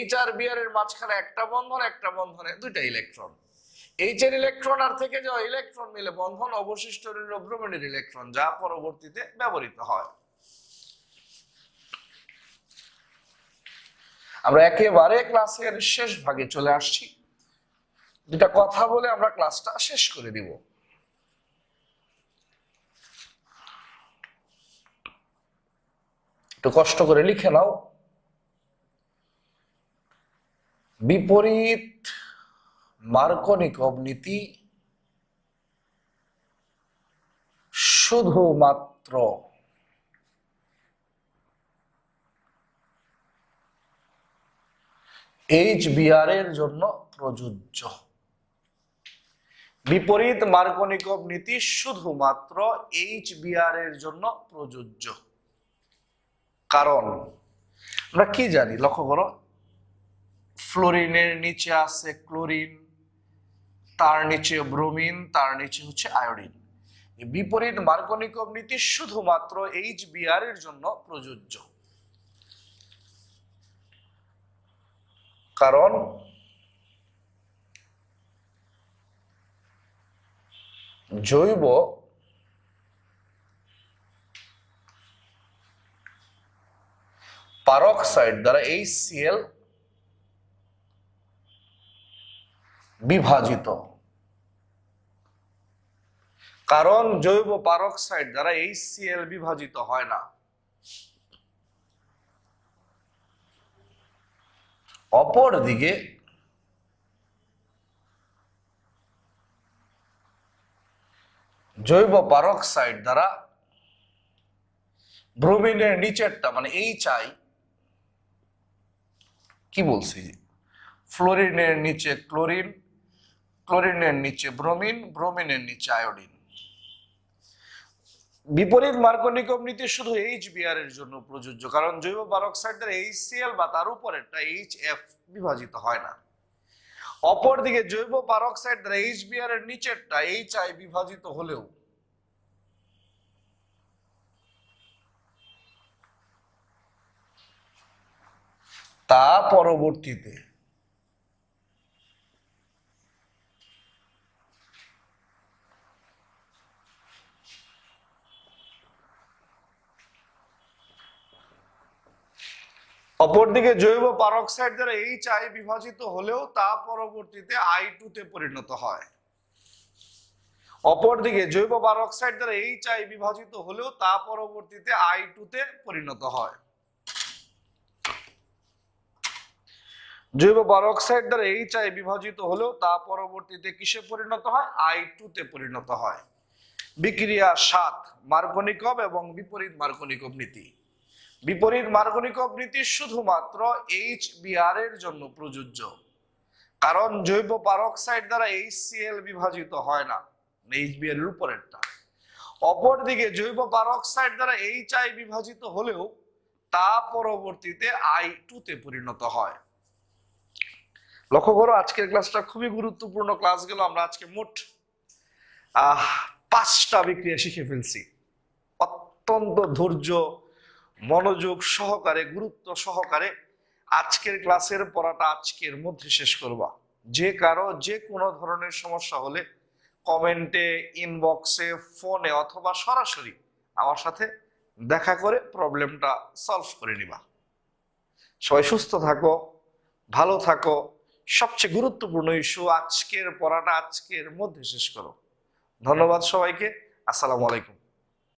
H আর Br এর মাঝখানে একটা বন্ধন, একটা বন্ধনে 2টা ইলেকট্রন। H এর ইলেকট্রন আর থেকে যাওয়া ইলেকট্রন মিলে বন্ধন, অবশিষ্ট রইল ব্রোমিনের ইলেকট্রন, যা পরবর্তীতে ব্যবহৃত হয়। আমরা একেবারে ক্লাসের শেষ ভাগে চলে আসছি। দুটা কথা বলে আমরা ক্লাসটা শেষ করে দিব। একটু কষ্ট করে লিখে নাও। বিপরীত মার্কনিকভ নীতি শুধুমাত্র HBr এর জন্য প্রযোজ্য। বিপরীত মার্কনিকভ নীতি শুধুমাত্র HBr এর জন্য প্রযোজ্য। কারণ আমরা কি জানি, লক্ষ্য করো, ফ্লোরিনের নিচে আছে ক্লোরিন, তার নিচে ব্রোমিন, তার নিচে হচ্ছে আয়োডিন। বিপরীত মার্কনিকভ নীতি শুধুমাত্র HBr এর জন্য প্রযোজ্য। কারণ জৈব পারক্সাইড দ্বারা HCl বিভাজিত। কারণ জৈব পারক্সাইড দ্বারা HCl বিভাজিত হয় না। অপরদিকে জৈব পারক্সাইড দ্বারা ব্রোমিনের নিচেরটা মানে HI, কি বলছি, ফ্লোরিনের নিচে ক্লোরিন, ক্লোরিনের নিচে ব্রোমিন, ব্রোমিনের নিচে আয়োডিন। বিপরীত মার্কনিকভ নীতি শুধু HBr এর জন্য প্রযোজ্য, কারণ জৈব পারক্সাইড দ্বারা HCl বা তার উপরেরটা HF বিভাজিত হয় না। অপরদিকে জৈব পারক্সাইড দ্বারা HBr এর নিচেরটা HI বিভাজিত হলেও তা পরবর্তীতে অপরদিকে জৈব পারক্সাইড দ্বারা HI বিভাজিত হলেও তা পরবর্তীতে I2 তে পরিণত হয়। অপরদিকে জৈব পারক্সাইড দ্বারা HI বিভাজিত হলেও তা পরবর্তীতে I2 তে পরিণত হয়। জৈব পারক্সাইড দ্বারা HI বিভাজিত হলেও তা পরবর্তীতে কিসে পরিণত হয়? I2 তে পরিণত হয়। বিক্রিয়া 7, মার্কোনিকভ এবং বিপরীত মার্কোনিকভ নীতি। বিপরীত মার্কোনিকভ নীতি শুধুমাত্র HBr এর জন্য প্রযোজ্য, কারণ জৈব পারক্সাইড দ্বারা HCl বিভাজিত হয় না, HBr এর উপরেরটা। অপরদিকে জৈব পারক্সাইড দ্বারা HI বিভাজিত হলেও তা পরবর্তীতে I2 তে পরিণত হয়। লক্ষ্য করো, আজকের ক্লাসটা খুবই গুরুত্বপূর্ণ ক্লাস গেল। আমরা আজকে মোট 5টা বিক্রিয়া শিখে ফেলছি। অত্যন্ত ধৈর্য, মনোযোগ সহকারে, গুরুত্ব সহকারে আজকের ক্লাসের পড়াটা আজকের মধ্যে শেষ করবা। যে কারো যে কোনো ধরনের সমস্যা হলে কমেন্টে, ইনবক্সে, ফোনে অথবা সরাসরি আমার সাথে দেখা করে প্রবলেমটা সলভ করে নিবা। সবাই সুস্থ থাকো, ভালো থাকো। সবচেয়ে গুরুত্বপূর্ণ ইস্যু, আজকের পড়াটা আজকের মধ্যে শেষ করো। ধন্যবাদ সবাইকে। আসসালামু আলাইকুম।